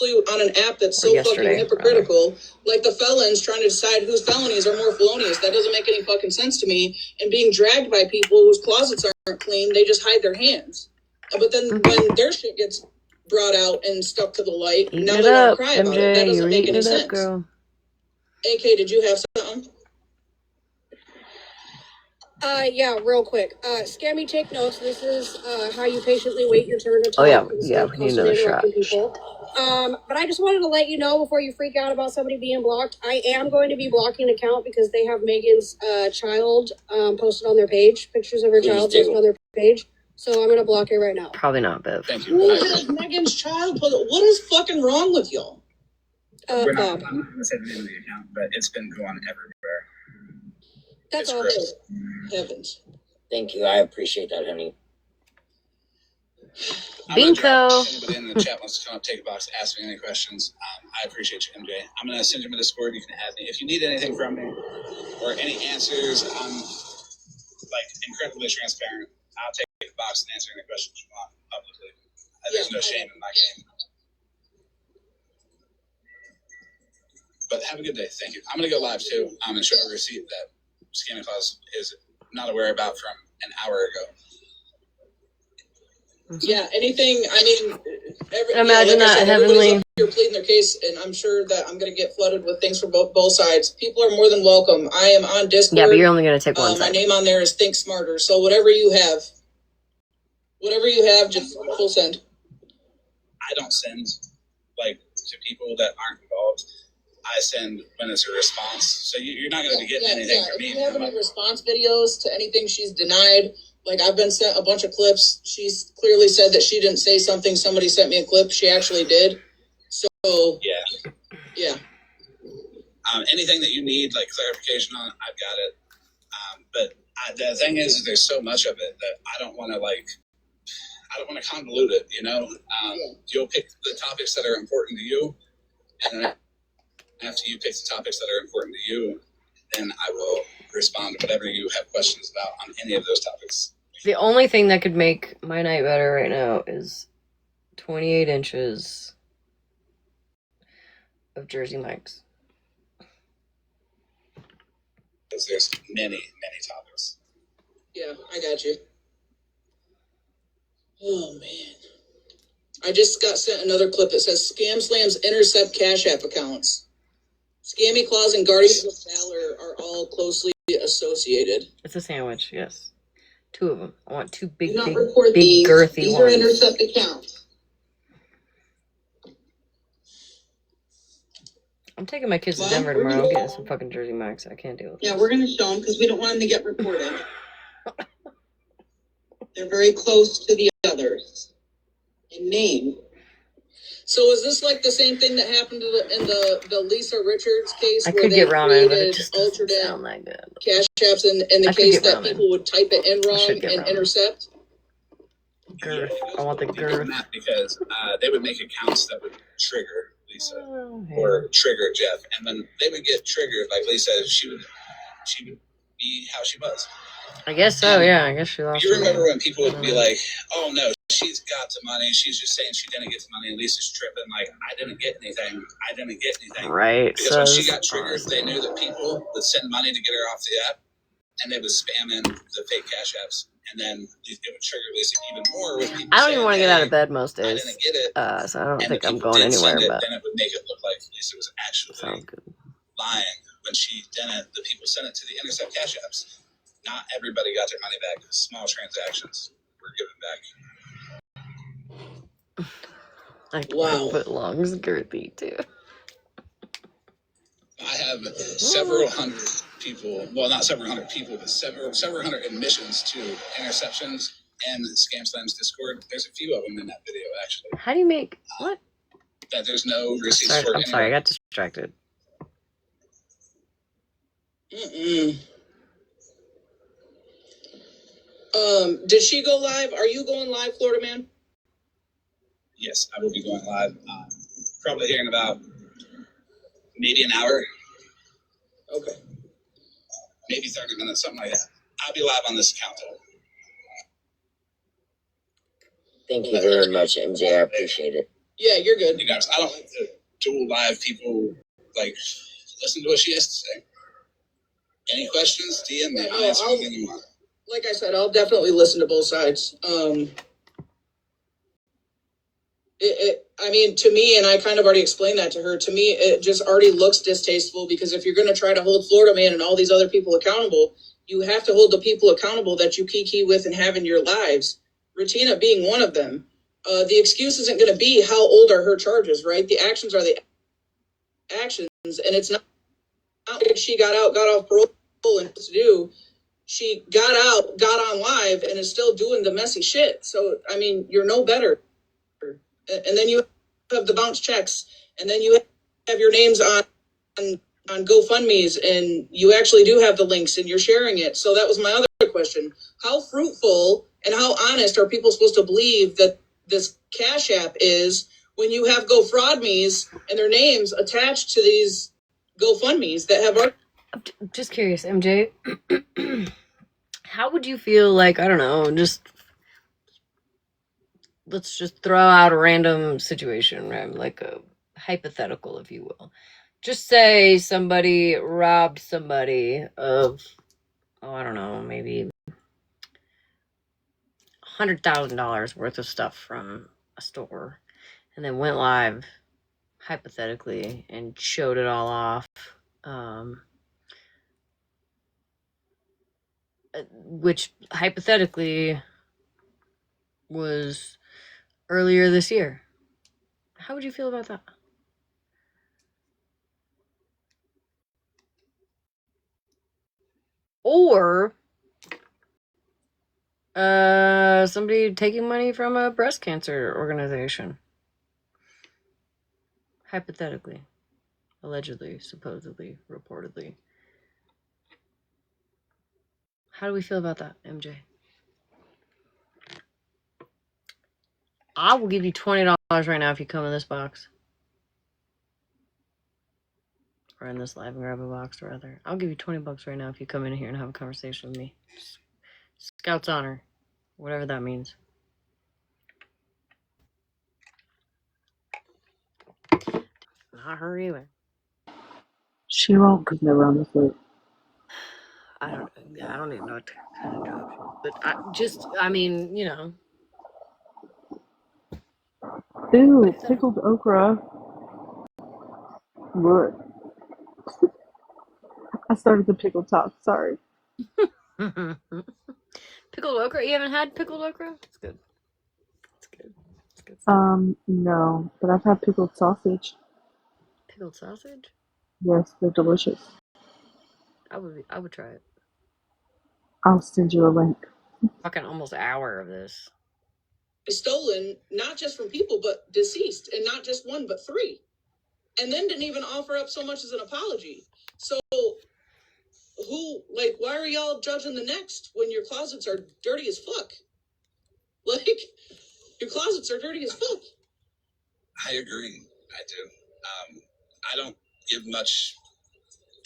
On an app that's so fucking hypocritical, like the felons trying to decide whose felonies are more felonious. That doesn't make any fucking sense to me. And being dragged by people whose closets aren't clean, they just hide their hands. But then when their shit gets brought out and stuck to the light, now they want to cry about it. That doesn't make any sense. Girl. AK, did you have something? Yeah, real quick. Scammy, take notes. This is how you patiently wait your turn to talk. Oh yeah, we need another shot. People. But I just wanted to let you know before you freak out about somebody being blocked. I am going to be blocking an account because they have Megan's child posted on their page, pictures of her child posted on their page. So I'm going to block it right now. Probably not, Bev. Thank you. Who has Megan's child? What is fucking wrong with y'all? Bob. I'm not going to say the name of the account, but it's been going everywhere. That's all. Heavens. Thank you. I appreciate that, honey. Bingo. Anybody in the chat wants to come up, take a box, ask me any questions. I appreciate you, MJ. I'm going to send you a Discord. You can add me. If you need anything from me or any answers, I'm incredibly transparent. I'll take a box and answer any questions you want publicly. There's no shame in my game. But have a good day. Thank you. I'm going to go live too. I'm going to show a receipt that Scammy Claus is not aware about from an hour ago. Yeah, anything, I mean... Imagine that, Heavenly. You're pleading their case, and I'm sure that I'm going to get flooded with things from both sides. People are more than welcome. I am on Discord. Yeah, but you're only going to take one side. My name on there is Think Smarter, so whatever you have, just full send. I don't send, to people that aren't involved. I send when it's a response. So you're not going to be getting anything from me. If you have any response videos to anything she's denied, I've been sent a bunch of clips. She's clearly said that she didn't say something. Somebody sent me a clip. She actually did. So, yeah. Anything that you need, clarification on, I've got it. But the thing is, there's so much of it that I don't want to, I don't want to convolute it, you know? You'll pick the topics that are important to you, and then after you pick the topics that are important to you, then I will respond to whatever you have questions about on any of those topics. The only thing that could make my night better right now is 28 inches of Jersey Mike's. There's many, many topics. Yeah, I got you. Oh, man. I just got sent another clip that says Scam Slams intercept Cash App accounts. Scammy Claus and Guardians of Valor are all closely associated. It's a sandwich, yes. 2 of them. I want 2 big, Do not big, report big these. girthy These ones. are intercept accounts. I'm taking my kids to Denver tomorrow. I'm getting some fucking Jersey Mike's. I can't deal with it. Yeah, we're going to show them because we don't want them to get reported. They're very close to the others in name. So is this the same thing that happened in the Lisa Richards case? I where could they get ramen, but it created just doesn't alternate sound that good. Cash apps in the case that people would type it in wrong and intercept? Girth. I want the girth. Because they would make accounts that would trigger Lisa or trigger Jeff, and then they would get triggered. Like Lisa, she would be how she was. I guess so. Yeah, I guess she lost. You remember when people would be like, "Oh no, she's got the money. She's just saying she didn't get the money. And Lisa's tripping. Like, I didn't get anything. I didn't get anything." Right. Because when she got triggered, they knew that people would send money to get her off the app, and they would spam in the fake cash apps, and then it would trigger Lisa even more with people. I don't even want to get out of bed most I days. didn't get it. So I don't And think the I'm people going did anywhere. send it, But then it would make it look like Lisa was actually lying when she didn't. The people sent it to the Intercept cash apps. Not everybody got their money back. Small transactions were given back. Like, wow. Foot long's girthy too. I have several hundred people. Well, not several hundred people, but several hundred admissions to interceptions and Scam Slams Discord. There's a few of them in that video, actually. How do you make what? That there's no receipts for. I'm sorry, I got distracted. Did she go live? Are you going live, Florida Man? Yes, I will be going live. Probably here in about maybe an hour. Okay. Maybe 30 minutes, something like that. I'll be live on this account. Thank you very much, MJ. I appreciate it. Yeah, you're good. You guys, I don't like to dual live people, like, listen to what she has to say. Any questions? DM me. I'll answer anything you want. Like I said, I'll definitely listen to both sides. I mean, to me, and I kind of already explained that to her, to me, it just already looks distasteful because if you're going to try to hold Florida Man and all these other people accountable, you have to hold the people accountable that you kiki with and have in your lives. Retina being one of them. The excuse isn't going to be how old are her charges, right? The actions are the actions, and it's not she got out, got off parole, and to do. She got out, got on live, and is still doing the messy shit. So, I mean, you're no better. And then you have the bounce checks, and then you have your names on GoFundMe's, and you actually do have the links, and you're sharing it. So that was my other question. How fruitful and how honest are people supposed to believe that this Cash App is when you have GoFraudMe's and their names attached to these GoFundMe's that have already... I'm just curious, MJ. How would you feel like, I don't know, let's just throw out a random situation, right? Like a hypothetical, if you will. Just say somebody robbed somebody of, I don't know, maybe $100,000 worth of stuff from a store and then went live, hypothetically, and showed it all off. Which hypothetically was earlier this year. How would you feel about that? Or somebody taking money from a breast cancer organization. Hypothetically. Allegedly, supposedly, reportedly. How do we feel about that, MJ? I will give you $20 right now if you come in this box. Or in this live and grab a box, rather. I'll give you $20 right now if you come in here and have a conversation with me. Scout's honor. Whatever that means. Not her either. She won't because they're on the foot. I don't even know what kind of job. But I mean, you know. Ew, pickled okra. Look. I started the pickle talk, sorry. Pickled okra? You haven't had pickled okra? It's good. It's good. It's good. No, but I've had pickled sausage. Pickled sausage? Yes, they're delicious. I would try it. I'll send you a link. Fucking almost an hour of this. Stolen, not just from people, but deceased, and not just one, but three. And then didn't even offer up so much as an apology. So, why are y'all judging the next when your closets are dirty as fuck? Like, your closets are dirty as fuck. I agree. I do. I don't give much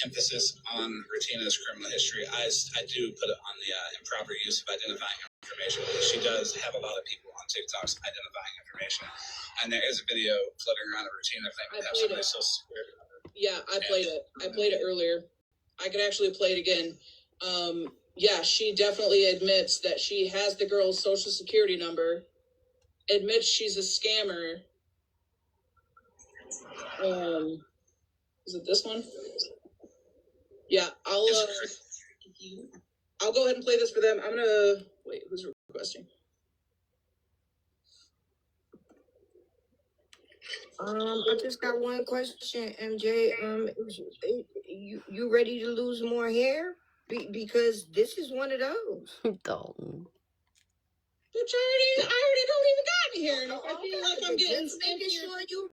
emphasis on Retina's criminal history. I do put it on the improper use of identifying information. She does have a lot of people on TikToks identifying information. And there is a video floating around of Retina claiming to have somebody's social security number. Yeah, I played it. I played it earlier. I could actually play it again. Yeah, she definitely admits that she has the girl's social security number, admits she's a scammer. Is it this one? Yeah, I'll go ahead and play this for them. I'm gonna wait. Who's requesting? I just got one question, MJ. You ready to lose more hair? Because this is one of those. Dalton. But I already don't even got here. And I feel like I'm getting just making sure you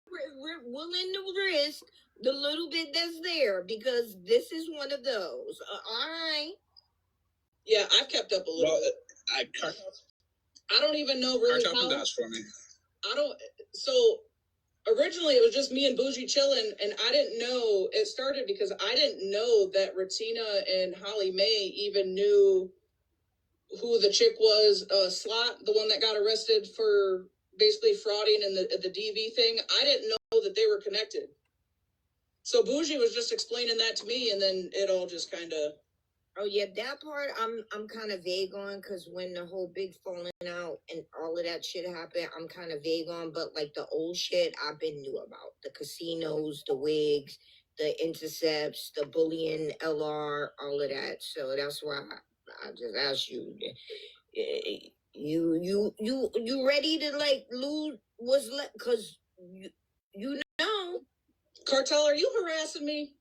willing to risk the little bit that's there, because this is one of those. All right. Yeah, I've kept up a little bit. I don't even know really how. For me. So originally it was just me and Bougie chilling, and I didn't know. It started because I didn't know that Retina and Holly Mae even knew who the chick was, Slot, the one that got arrested for basically frauding in the DV thing. I didn't know that they were connected. So Bougie was just explaining that to me, and then it all just kind of. Oh yeah, that part I'm kind of vague on, because when the whole big falling out and all of that shit happened, I'm kind of vague on. But like the old shit, I've been knew about the casinos, the wigs, the intercepts, the bullying, LR, all of that. So that's why I just asked you. You ready to like lose what's left? Because you know. Cartel, are you harassing me?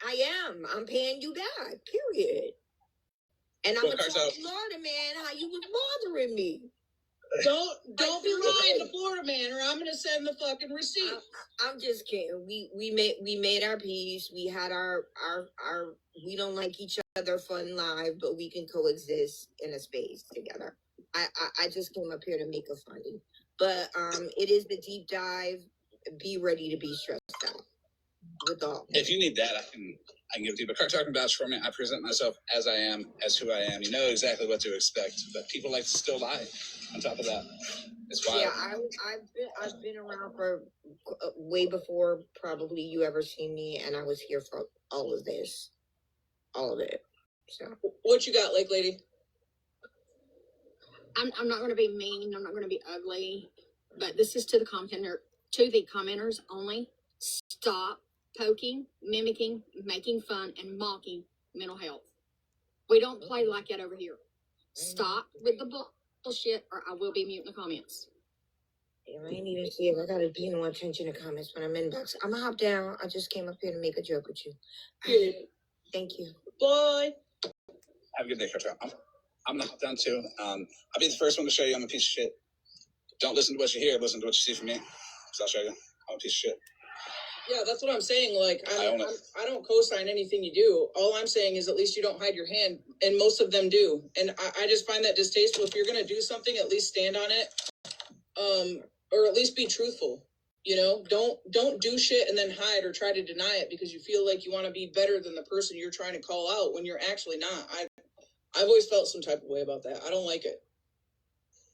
I am. I'm paying you back. Period. And I'm gonna tell Florida man how you was bothering me. Don't be lying to Florida man, or I'm gonna send the fucking receipt. I'm just kidding. We made our peace. We had our we don't like each other fun live, but we can coexist in a space together. I just came up here to make a funny, but it is the deep dive. Be ready to be stressed out. With all. If you need that, I can give it to you. But Carter can vouch for me. I present myself as I am, as who I am. You know exactly what to expect. But people like to still lie. On top of that, it's wild. Yeah, I've been around for way before probably you ever seen me, and I was here for all of this, all of it. So what you got, Lake Lady? I'm not going to be mean. I'm not going to be ugly. But this is to the commenters only. Stop poking, mimicking, making fun, and mocking mental health. We don't play like that over here. Stop with the bullshit, or I will be muting the comments. I ain't even see it. I gotta pay no attention to comments when I'm in box. I'm gonna hop down. I just came up here to make a joke with you. Thank you. Bye. Have a good day, Carter. I'm gonna hop down too. I'll be the first one to show you I'm a piece of shit. Don't listen to what you hear. Listen to what you see from me. So I'll show you I'm a piece of shit. Yeah, that's what I'm saying. Like, I don't co-sign anything you do. All I'm saying is at least you don't hide your hand, and most of them do. And I just find that distasteful. If you're going to do something, at least stand on it, or at least be truthful. You know, don't do shit and then hide or try to deny it because you feel like you want to be better than the person you're trying to call out when you're actually not. I've always felt some type of way about that. I don't like it.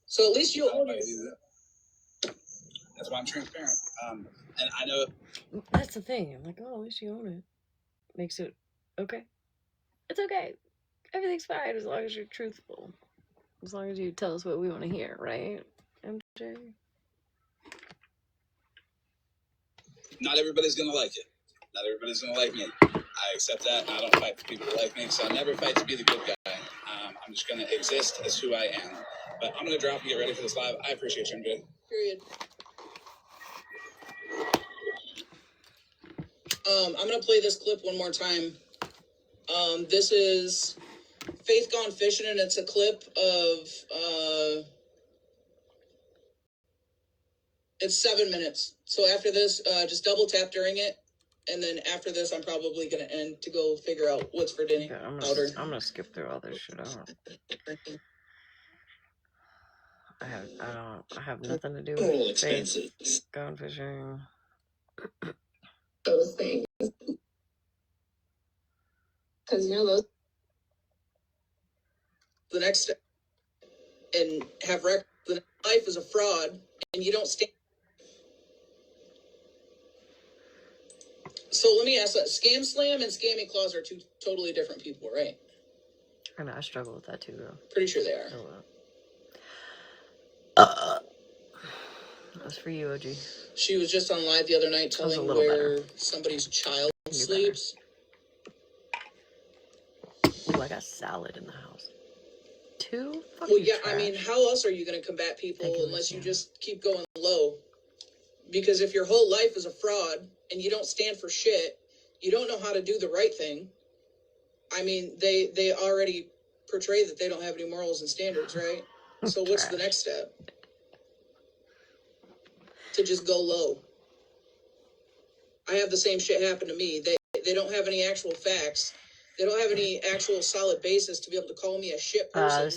So at least you'll own it. That's why I'm transparent. And I know that's the thing. I'm like, oh, at least you own it. Makes it okay. It's okay. Everything's fine as long as you're truthful. As long as you tell us what we want to hear, right, MJ? not everybody's gonna like it. Not everybody's gonna like me. I accept that. I don't fight for people to like me, so I never fight to be the good guy. I'm just gonna exist as who I am. But I'm gonna drop and get ready for this live. I appreciate you, MJ. Period. I'm gonna play this clip one more time. This is Faith Gone Fishing, and it's a clip of it's 7 minutes. So after this, just double tap during it, and then after this, I'm probably gonna end to go figure out what's for dinner. Okay, I'm gonna skip through all this shit out. I have nothing to do with Faith Gone Fishing. Those things. Because you know those. The next step and have record. The life is a fraud, and you don't stand. So let me ask that: Scam Slam and Scammy Claus are two totally different people, right? I know I struggle with that too, girl. Pretty sure they are. That's for you, OG. She was just on live the other night telling where somebody's child sleeps. Ooh, I got salad in the house. Two? Well, yeah, trash. I mean, how else are you going to combat people unless you just keep going low? Because if your whole life is a fraud and you don't stand for shit, you don't know how to do the right thing. I mean, they already portray that they don't have any morals and standards, right? So what's the next step? To just go low. I have the same shit happen to me. They don't have any actual facts. They don't have any actual solid basis to be able to call me a shit person.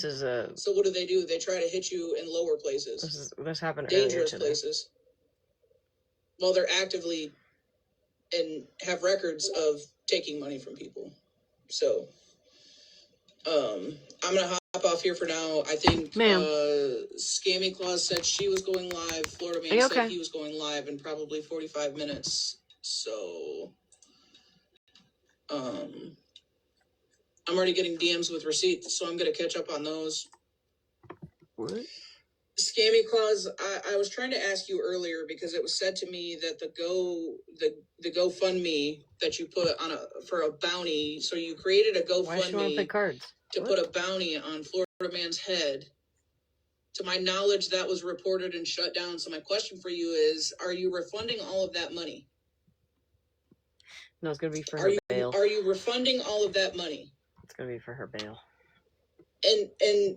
So what do? They try to hit you in lower places. This happened dangerous earlier today. Places. While they're actively and have records of taking money from people. So I'm gonna hop off here for now. I think Scammy Claus said she was going live. Florida Man said he was going live in probably 45 minutes. So I'm already getting DMs with receipts, so I'm gonna catch up on those. What? Scammy Claus, I was trying to ask you earlier because it was said to me that the GoFundMe that you put on for a bounty. So you created a GoFundMe to put a bounty on Florida Man's head. To my knowledge, that was reported and shut down. So my question for you is: are you refunding all of that money? No, it's gonna be for her bail. Are you refunding all of that money? It's gonna be for her bail. And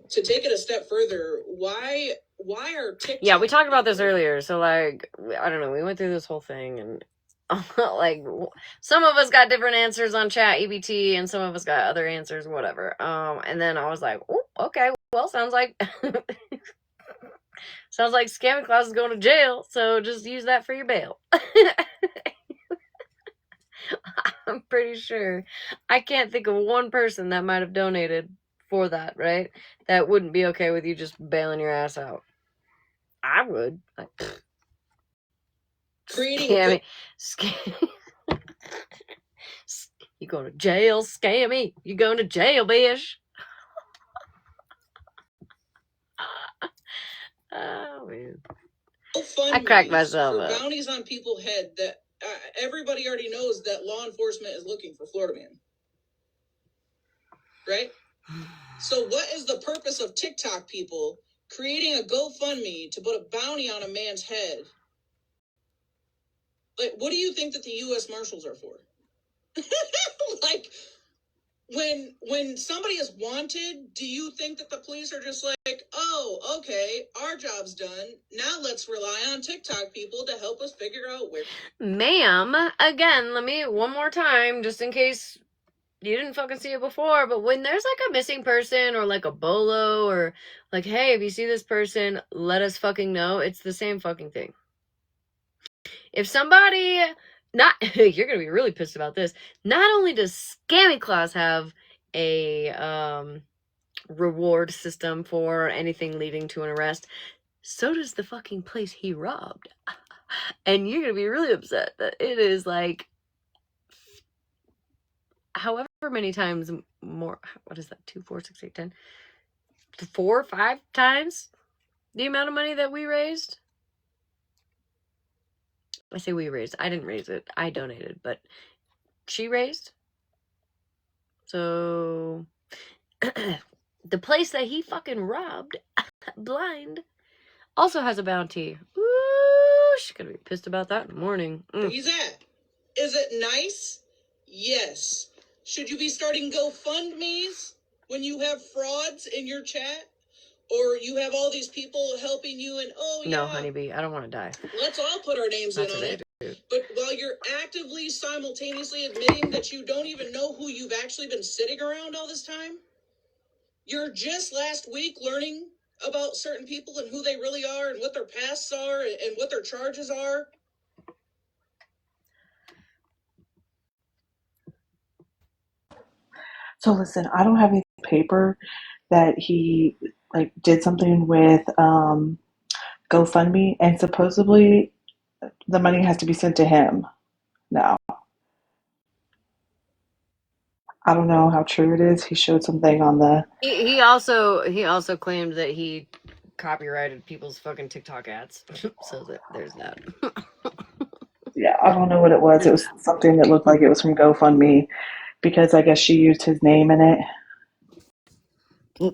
to take it a step further, why are TikTok? Yeah, we talked about this earlier. So like, I don't know. We went through this whole thing, and like, some of us got different answers on ChatGPT, and some of us got other answers, whatever. And then I was like, oh, okay, well, sounds like Scammy Claus is going to jail. So just use that for your bail. I'm pretty sure. I can't think of one person that might have donated for that, right? That wouldn't be okay with you just bailing your ass out. I would. Scammy. You going to jail, Scammy? You going to jail, bitch? Oh, man. I cracked myself up. Bounties on people's head that everybody already knows that law enforcement is looking for Florida Man. Right? So what is the purpose of TikTok people creating a GoFundMe to put a bounty on a man's head? Like, what do you think that the U.S. Marshals are for? Like, when somebody is wanted, do you think that the police are just like, oh, okay, our job's done. Now let's rely on TikTok people to help us figure out where... Ma'am, again, let me, one more time, just in case you didn't fucking see it before, but when there's like a missing person or like a bolo or like, hey, if you see this person, let us fucking know. It's the same fucking thing. If somebody, you're gonna be really pissed about this. Not only does Scammy Claus have a reward system for anything leading to an arrest, so does the fucking place he robbed. And you're gonna be really upset that it is like however many times more. What is that? 2, 4, 6, 8, 10, 4 or 5 times the amount of money that we raised. I say we raised. I didn't raise it. I donated, but she raised. So the place that he fucking robbed blind also has a bounty. Ooh, she's gonna be pissed about that in the morning. He's at. Is it nice? Yes. Should you be starting GoFundMes when you have frauds in your chat? Or you have all these people helping you and, no, honeybee, I don't want to die. Let's all put our names in on it. But while you're actively simultaneously admitting that you don't even know who you've actually been sitting around all this time, you're just last week learning about certain people and who they really are and what their pasts are and what their charges are. So listen, I don't have any paper that he like did something with GoFundMe, and supposedly the money has to be sent to him now. I don't know how true it is. He showed something on the. He also claimed that he copyrighted people's fucking TikTok ads. So there's that. Yeah, I don't know what it was. It was something that looked like it was from GoFundMe because I guess she used his name in it.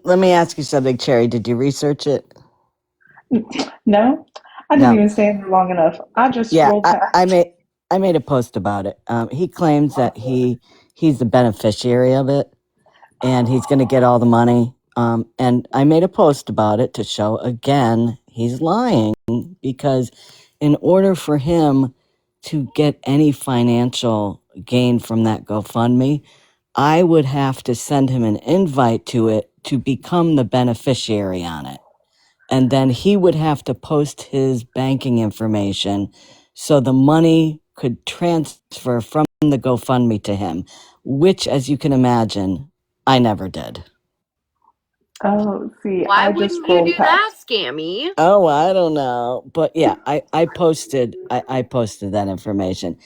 Let me ask you something, Cherry. Did you research it? No, I didn't No. even stay in there long enough. I just Yeah, scrolled past. I made a post about it. He claims that he's the beneficiary of it, and he's going to get all the money. And I made a post about it to show again he's lying, because in order for him to get any financial gain from that GoFundMe, I would have to send him an invite to it to become the beneficiary on it. And then he would have to post his banking information so the money could transfer from the GoFundMe to him, which, as you can imagine, I never did. Oh, see, Why I just wouldn't you scrolled do that, past. Scammy? Oh, I don't know. But yeah, I posted that information.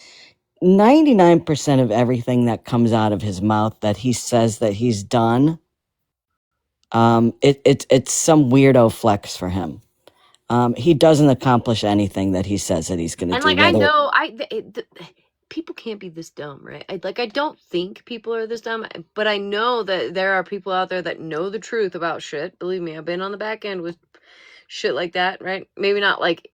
99% of everything that comes out of his mouth that he says that he's done, it's some weirdo flex for him. He doesn't accomplish anything that he says that he's going to And do. like I know people can't be this dumb, right? I don't think people are this dumb, but I know that there are people out there that know the truth about shit. Believe me, I've been on the back end with shit like that, right? Maybe not like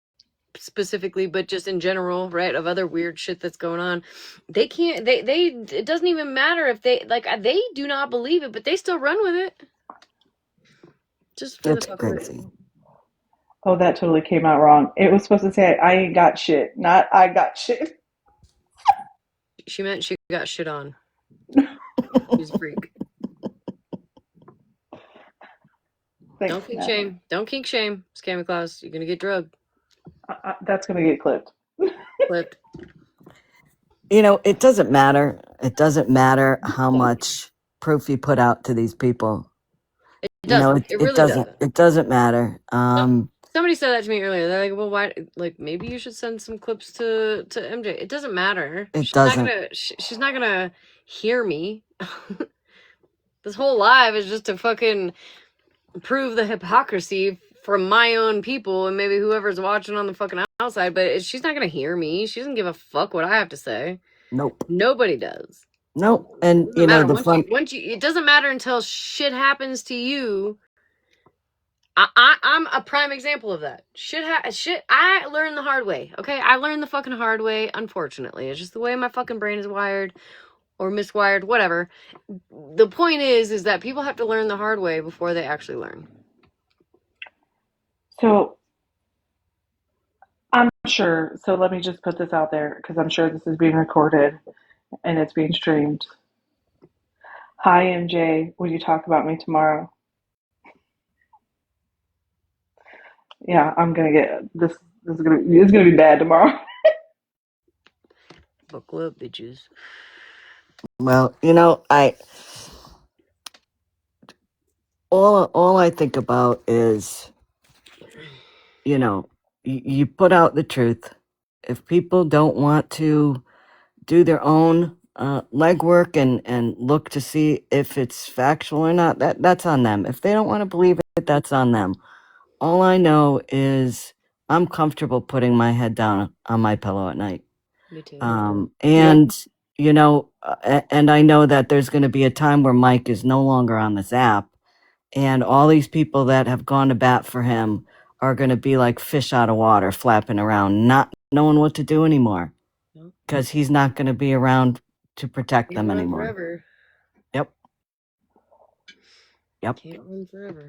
specifically, but just in general, right? Of other weird shit that's going on. They can't. They. It doesn't even matter if they like. They do not believe it, but they still run with it. Just for It's the fuck of it. crazy. Oh, that totally came out wrong. It was supposed to say, I ain't got shit, not I got shit. She meant she got shit on. She's a freak. Thanks, Don't kink Matt. shame. Don't kink shame, Scammy Claus. You're gonna get drugged. That's going to get clipped. Clipped. You know, it doesn't matter. It doesn't matter how much proof you put out to these people. It You know, doesn't. It really doesn't. It doesn't matter. Somebody said that to me earlier. They're like, "Well, why? Like, maybe you should send some clips to MJ." It doesn't matter. It She's doesn't. not gonna. She's not gonna hear me. This whole live is just to fucking prove the hypocrisy from my own people and maybe whoever's watching on the fucking outside. But she's not gonna hear me. She doesn't give a fuck what I have to say. Nope. Nobody does. Nope. And It you know, matter. Once you, it doesn't matter until shit happens to you. I'm a prime example of that. Shit, I learned the hard way. Okay, I learned the fucking hard way. Unfortunately, it's just the way my fucking brain is wired, or miswired, whatever. The point is that people have to learn the hard way before they actually learn. So, I'm sure, so let me just put this out there because I'm sure this is being recorded and it's being streamed. Hi, MJ. Will you talk about me tomorrow? Yeah, I'm gonna get this. It's gonna be bad tomorrow. Buckle up, bitches. well, you know, all I think about is, you know, you put out the truth. If people don't want to do their own legwork and look to see if it's factual or not, that's on them. If they don't want to believe it, that's on them. All I know is I'm comfortable putting my head down on my pillow at night. Me too. And you know, and I know that there's going to be a time where Mike is no longer on this app, and all these people that have gone to bat for him are going to be like fish out of water, flapping around, not knowing what to do anymore, because he's not going to be around to protect them anymore. Forever. Yep. Can't run forever.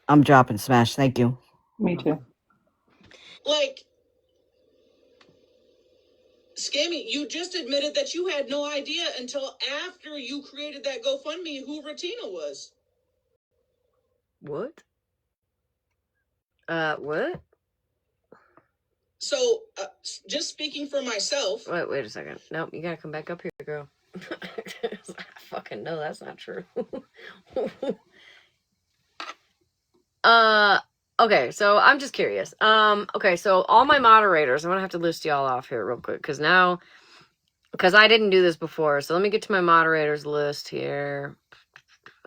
I'm dropping Smash. Thank you. Me too. Like, Scammy, you just admitted that you had no idea until after you created that GoFundMe who Ratina was. What? What? So, just speaking for myself. Wait a second. Nope, you gotta come back up here, girl. Fucking no, that's not true. Okay, so I'm just curious. Okay, so all my moderators, I'm gonna have to list y'all off here real quick because I didn't do this before. So let me get to my moderators list here.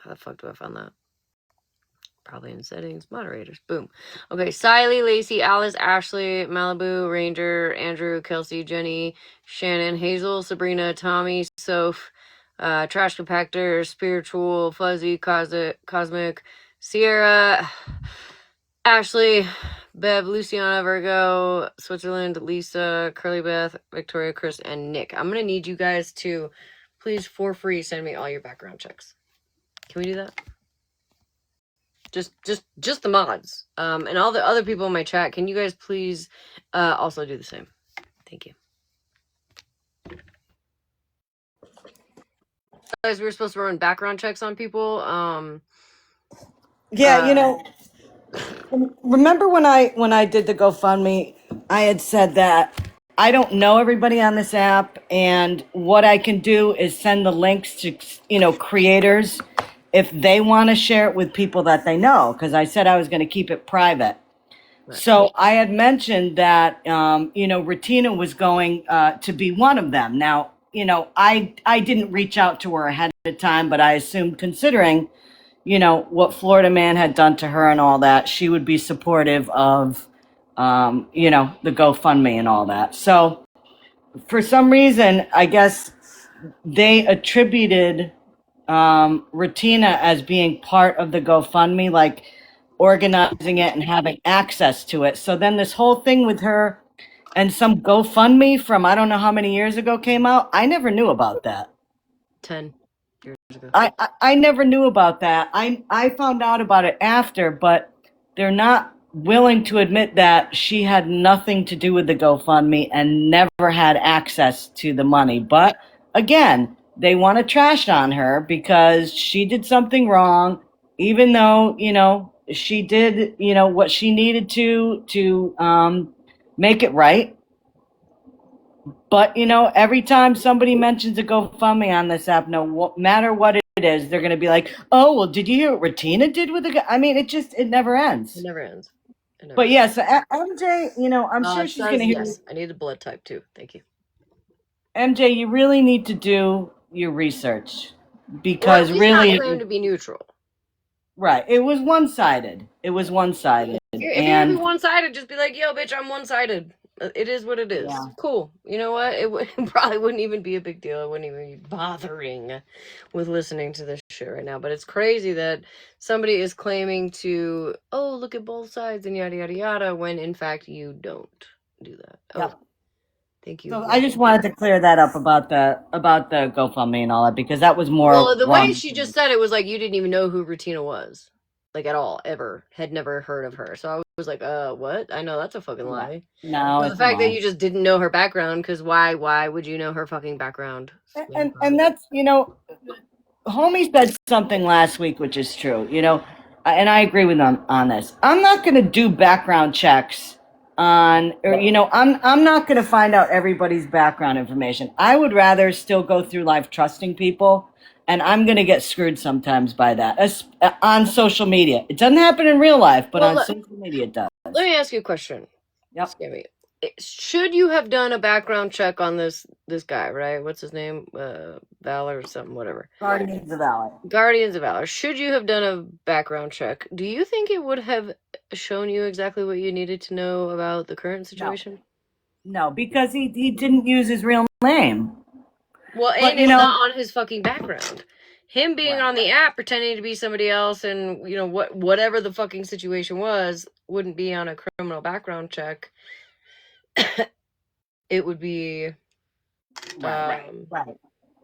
How the fuck do I find that? Probably in settings, moderators. Boom. Okay, Siley, Lacey, Alice, Ashley, Malibu, Ranger, Andrew, Kelsey, Jenny, Shannon, Hazel, Sabrina, Tommy, Soph, Trash Compactor, Spiritual, Fuzzy, Cosmic, Sierra, Ashley, Bev, Luciana, Virgo, Switzerland, Lisa, Curly Beth, Victoria, Chris, and Nick. I'm gonna need you guys to please for free send me all your background checks. Can we do that? Just the mods. And all the other people in my chat, can you guys please also do the same? Thank you. Guys, we were supposed to run background checks on people. Yeah, you know, remember when I did the GoFundMe, I had said that I don't know everybody on this app, and what I can do is send the links to, you know, creators if they want to share it with people that they know, because I said I was going to keep it private. Right. So I had mentioned that, you know, Ratina was going to be one of them. Now, you know, I didn't reach out to her ahead of time, but I assumed, considering, you know, what Florida Man had done to her and all that, she would be supportive of, you know, the GoFundMe and all that. So for some reason, I guess they attributed Ratina as being part of the GoFundMe, like organizing it and having access to it. So then this whole thing with her and some GoFundMe from I don't know how many years ago came out. I never knew about that. 10 years ago. I never knew about that. I found out about it after, but they're not willing to admit that she had nothing to do with the GoFundMe and never had access to the money. But again, they want to trash on her because she did something wrong, even though, you know, she did, you know, what she needed to make it right. But, you know, every time somebody mentions a GoFundMe on this app, no matter what it is, they're going to be like, oh, well, did you hear what Ratina did with the I mean, it never ends. It never ends. But yes, yeah, so MJ, you know, I'm sure she's going to hear. Yes, I need the blood type too. Thank you. MJ, you really need to do your research because really, not claim to be neutral. Right? It was one-sided. It was one-sided. If you're gonna be one-sided, just be like, "Yo, bitch, I'm one-sided." It is what it is. Yeah. Cool. You know what? It probably wouldn't even be a big deal. I wouldn't even be bothering with listening to this shit right now. But it's crazy that somebody is claiming to, oh, look at both sides and yada yada yada, when in fact you don't do that. Oh. Yep. Thank you. So I just wanted to clear that up about the GoFundMe and all that, because that was more. Well, the way she just said it was like you didn't even know who Ratina was, like at all, ever. Had never heard of her. So I was like, what? I know that's a fucking lie. No, the fact that you just didn't know her background, because why would you know her fucking background? And that's, you know, homie said something last week, which is true, you know, and I agree with them on this. I'm not going to do background checks on, or, you know, I'm not going to find out everybody's background information. I would rather still go through life trusting people, and I'm going to get screwed sometimes by that on social media. It doesn't happen in real life, but on social media it does. Let me ask you a question. Yep. Scammy. Should you have done a background check on this guy, right? What's his name? Valor or something, whatever. Guardians of Valor. Guardians of Valor. Should you have done a background check? Do you think it would have shown you exactly what you needed to know about the current situation? No, because he didn't use his real name. Well, and it's not on his fucking background. Him being on the app pretending to be somebody else, and you know whatever the fucking situation was, wouldn't be on a criminal background check. It would be right.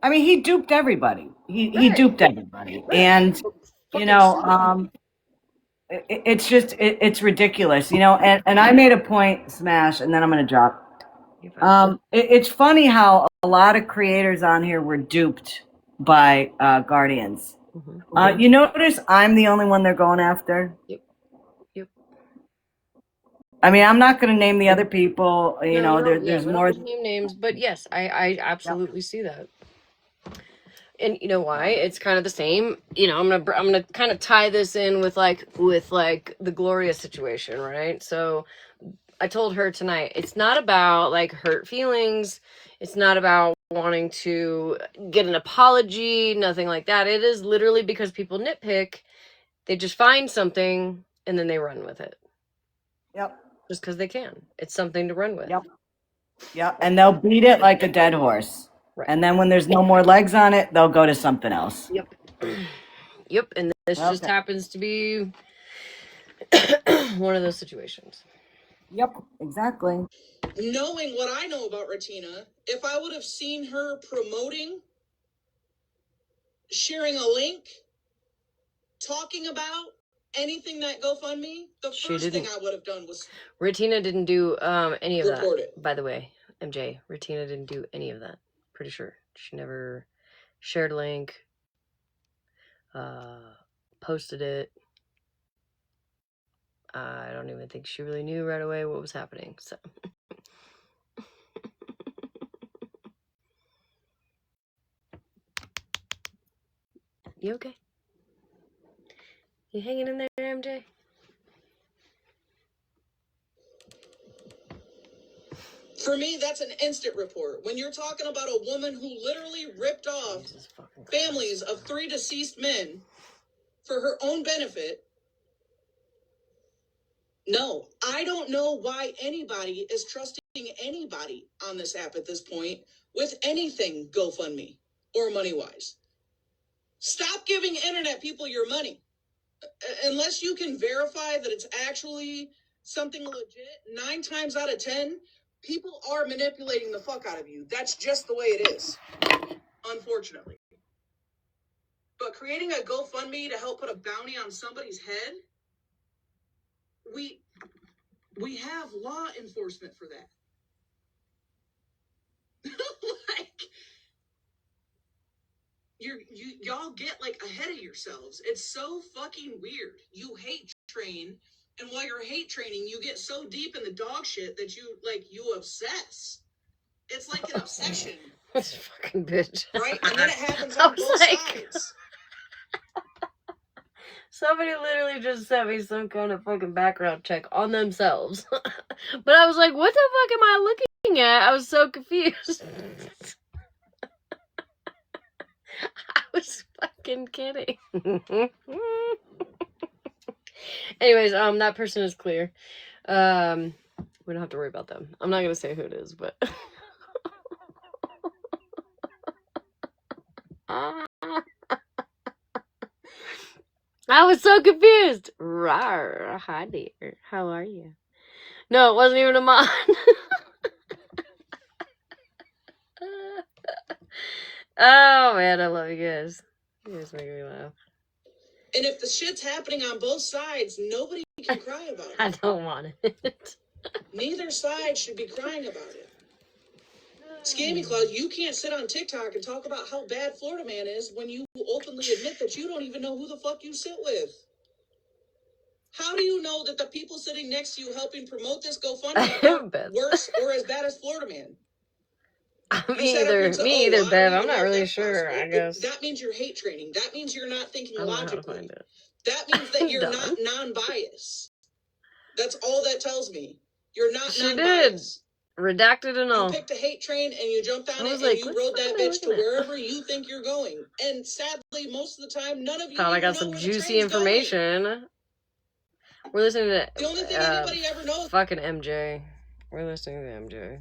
I mean, he duped everybody. He duped everybody, and you know, it's just it's ridiculous, you know. And I made a point, Smash, and then I'm gonna drop. It's funny how a lot of creators on here were duped by Guardians. Mm-hmm. You notice I'm the only one they're going after. Yep. I mean, I'm not going to name the other people. You know, there's more. Name names, but yes, I absolutely see that. And you know why? It's kind of the same. You know, I'm gonna kind of tie this in with like the Gloria situation, right? So I told her tonight, it's not about like hurt feelings. It's not about wanting to get an apology, nothing like that. It is literally because people nitpick. They just find something and then they run with it. Yep. Just because they can. It's something to run with. Yep. Yep. And they'll beat it like a dead horse. Right. And then when there's no more legs on it, they'll go to something else. Yep. Yep. And this just happens to be one of those situations. Yep. Exactly. Knowing what I know about Retina, if I would have seen her promoting, sharing a link, talking about anything that GoFundMe, the first thing I would have done was Retina didn't do any of report that. By the way, MJ, Retina didn't do any of that. Pretty sure she never shared a link, posted it. I don't even think she really knew right away what was happening. So. You okay? You hanging in there, MJ? For me, that's an instant report. When you're talking about a woman who literally ripped off families of 3 deceased men for her own benefit, no, I don't know why anybody is trusting anybody on this app at this point with anything GoFundMe or MoneyWise. Stop giving internet people your money. Unless you can verify that it's actually something legit, 9 times out of 10, people are manipulating the fuck out of you. That's just the way it is, unfortunately. But creating a GoFundMe to help put a bounty on somebody's head, we have law enforcement for that. Like, y'all get like ahead of yourselves. It's so fucking weird. You hate train, and while you're hate training, you get so deep in the dog shit that you obsess. It's like an obsession. This fucking bitch. Right? And then it happens on both sides. Somebody literally just sent me some kind of fucking background check on themselves. But I was like, what the fuck am I looking at? I was so confused. I was fucking kidding. Anyways, that person is clear. We don't have to worry about them. I'm not gonna say who it is, but I was so confused. Rawr, hi dear. How are you? No, it wasn't even a mod. Oh man, I love you guys. You guys make me laugh. And if the shit's happening on both sides, nobody can cry about it. I don't want it. Neither side should be crying about it. Scammy Claus, you can't sit on TikTok and talk about how bad Florida Man is when you openly admit that you don't even know who the fuck you sit with. How do you know that the people sitting next to you helping promote this GoFundMe are worse or as bad as Florida Man? Me either, Bev. I'm not really sure, I guess. That means you're hate training. That means you're not thinking logically. That means that you're not non-biased. That's all that tells me. You're not non-biased. Redacted and all. You picked a hate train and you jumped on it and you rode that bitch to wherever you think you're going. And sadly, most of the time, none of you thought I got some juicy information. We're listening to the only thing anybody ever knows. Fucking MJ. We're listening to MJ.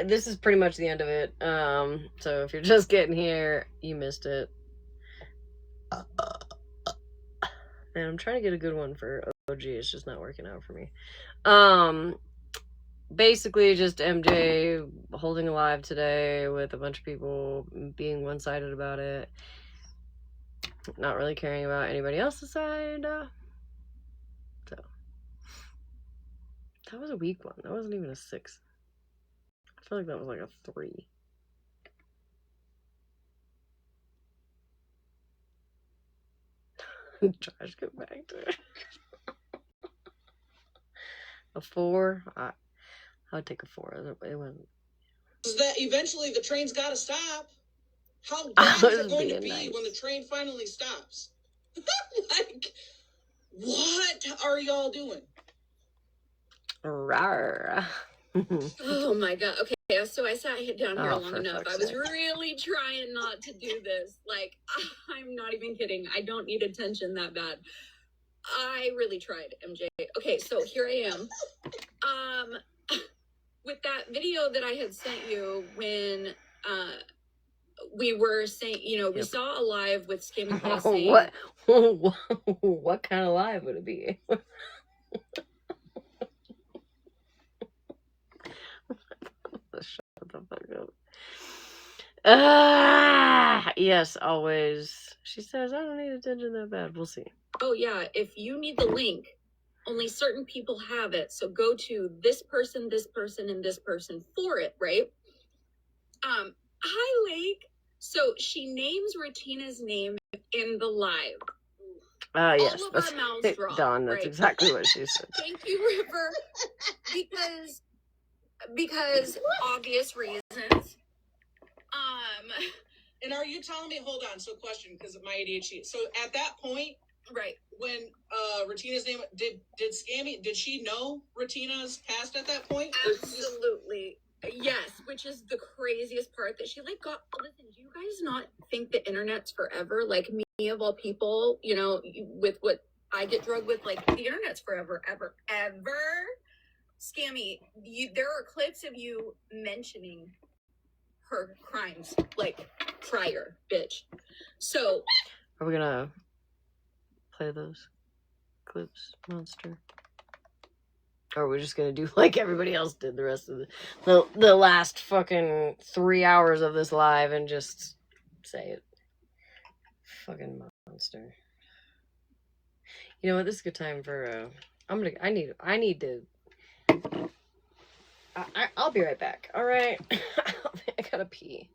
This is pretty much the end of it. So if you're just getting here, you missed it. And I'm trying to get a good one for OG. It's just not working out for me. Basically just MJ holding alive today with a bunch of people being one-sided about it. Not really caring about anybody else's side. So that was a weak one. That wasn't even a 6. I feel like that was like a 3. Josh, go back to it. A 4? I would take a 4. It wasn't. That eventually the train's got to stop. How I bad is was it going to being be nice. when the train finally stops? Like, what are y'all doing? Rawr. Oh my god. Okay, so I sat down here Oh, long for enough. fuck's I was sake. really trying not to do this. Like, I'm not even kidding. I don't need attention that bad. I really tried, MJ. Okay, so here I am. With that video that I had sent you when we were saying, you know, we saw a live with Skinny Claus saying, What kind of live would it be? Shut the fuck up. Yes, always. She says, I don't need attention that bad. We'll see. oh yeah, if you need the link, only certain people have it. So go to this person, and this person for it, right? Hi, Lake. So she names Retina's name in the live. Yes, All of that's our mouths drop, Dawn. That's right? exactly what she said. Thank you, River. Because obvious reasons. And are you telling me, hold on, so question, because of my ADHD. So at that point, right, when Retina's name, did Scammy, did she know Retina's past at that point? Absolutely. Yes, which is the craziest part that she like got. Listen, do you guys not think the internet's forever? Like me of all people, you know, with what I get drugged with, like the internet's forever, ever. Scammy, there are clips of you mentioning her crimes, like prior, bitch. So Are we gonna play those clips, Monster? Or are we just gonna do like everybody else did the rest of the last fucking 3 hours of this live and just say it? Fucking Monster. You know what? This is a good time for. I need to. I'll be right back. All right. I gotta pee.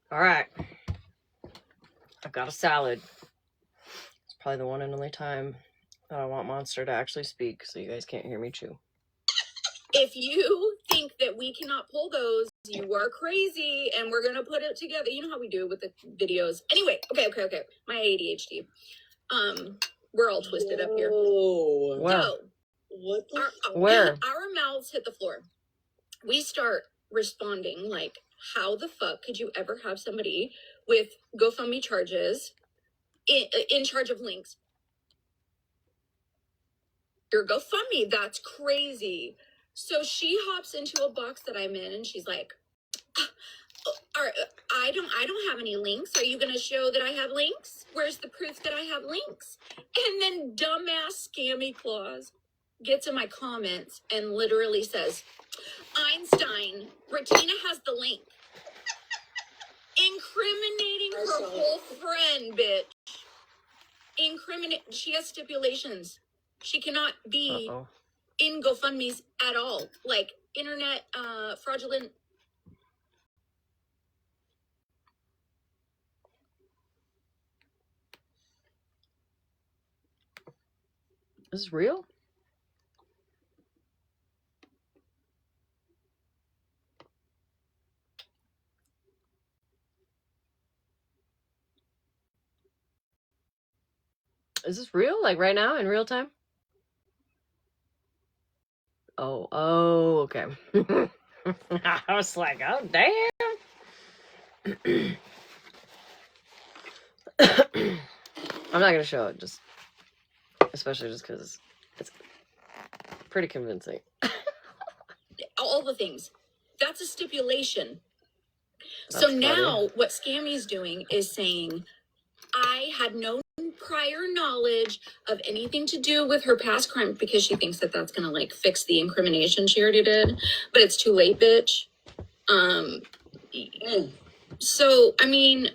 All right. I've got a salad. It's probably the one and only time that I want Monster to actually speak, so you guys can't hear me chew. If you think that we cannot pull those, you are crazy, and we're gonna put it together. You know how we do with the videos. Anyway, okay. My ADHD. We're all twisted up here. Where? So, What the Where? Our mouths hit the floor. We start responding like, how the fuck could you ever have somebody with GoFundMe charges in charge of links? Your GoFundMe, that's crazy. So she hops into a box that I'm in and she's like, I don't have any links. Are you gonna show that I have links? Where's the proof that I have links? And then dumbass Scammy Claus gets in my comments and literally says, Einstein, Regina has the link. Incriminating her whole friend, bitch. She has stipulations. She cannot be in GoFundMe's at all. Like internet fraudulent. Is this real? Is this real? Like right now in real time? Oh, okay. I was like, oh, damn. I'm not going to show it, especially just because it's pretty convincing. All the things. That's a stipulation. That's so funny. now what Scammy's doing is saying, I had no prior knowledge of anything to do with her past crime, because she thinks that that's gonna like fix the incrimination she already did, but it's too late, bitch. So I mean,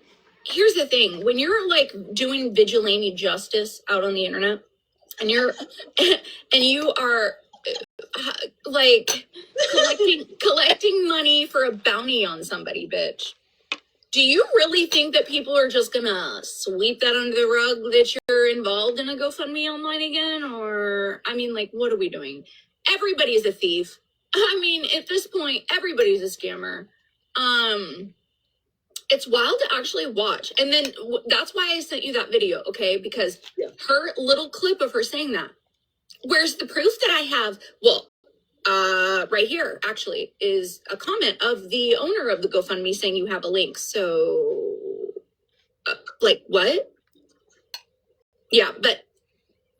here's the thing: when you're like doing vigilante justice out on the internet, and you are like collecting money for a bounty on somebody, bitch. Do you really think that people are just gonna sweep that under the rug that you're involved in a GoFundMe online again? Or, I mean, like, what are we doing? Everybody's a thief. I mean, at this point, everybody's a scammer. It's wild to actually watch. And then that's why I sent you that video, okay? Because her little clip of her saying that. Where's the proof that I have? Well, right here actually is a comment of the owner of the GoFundMe saying you have a link. So, like what? Yeah, but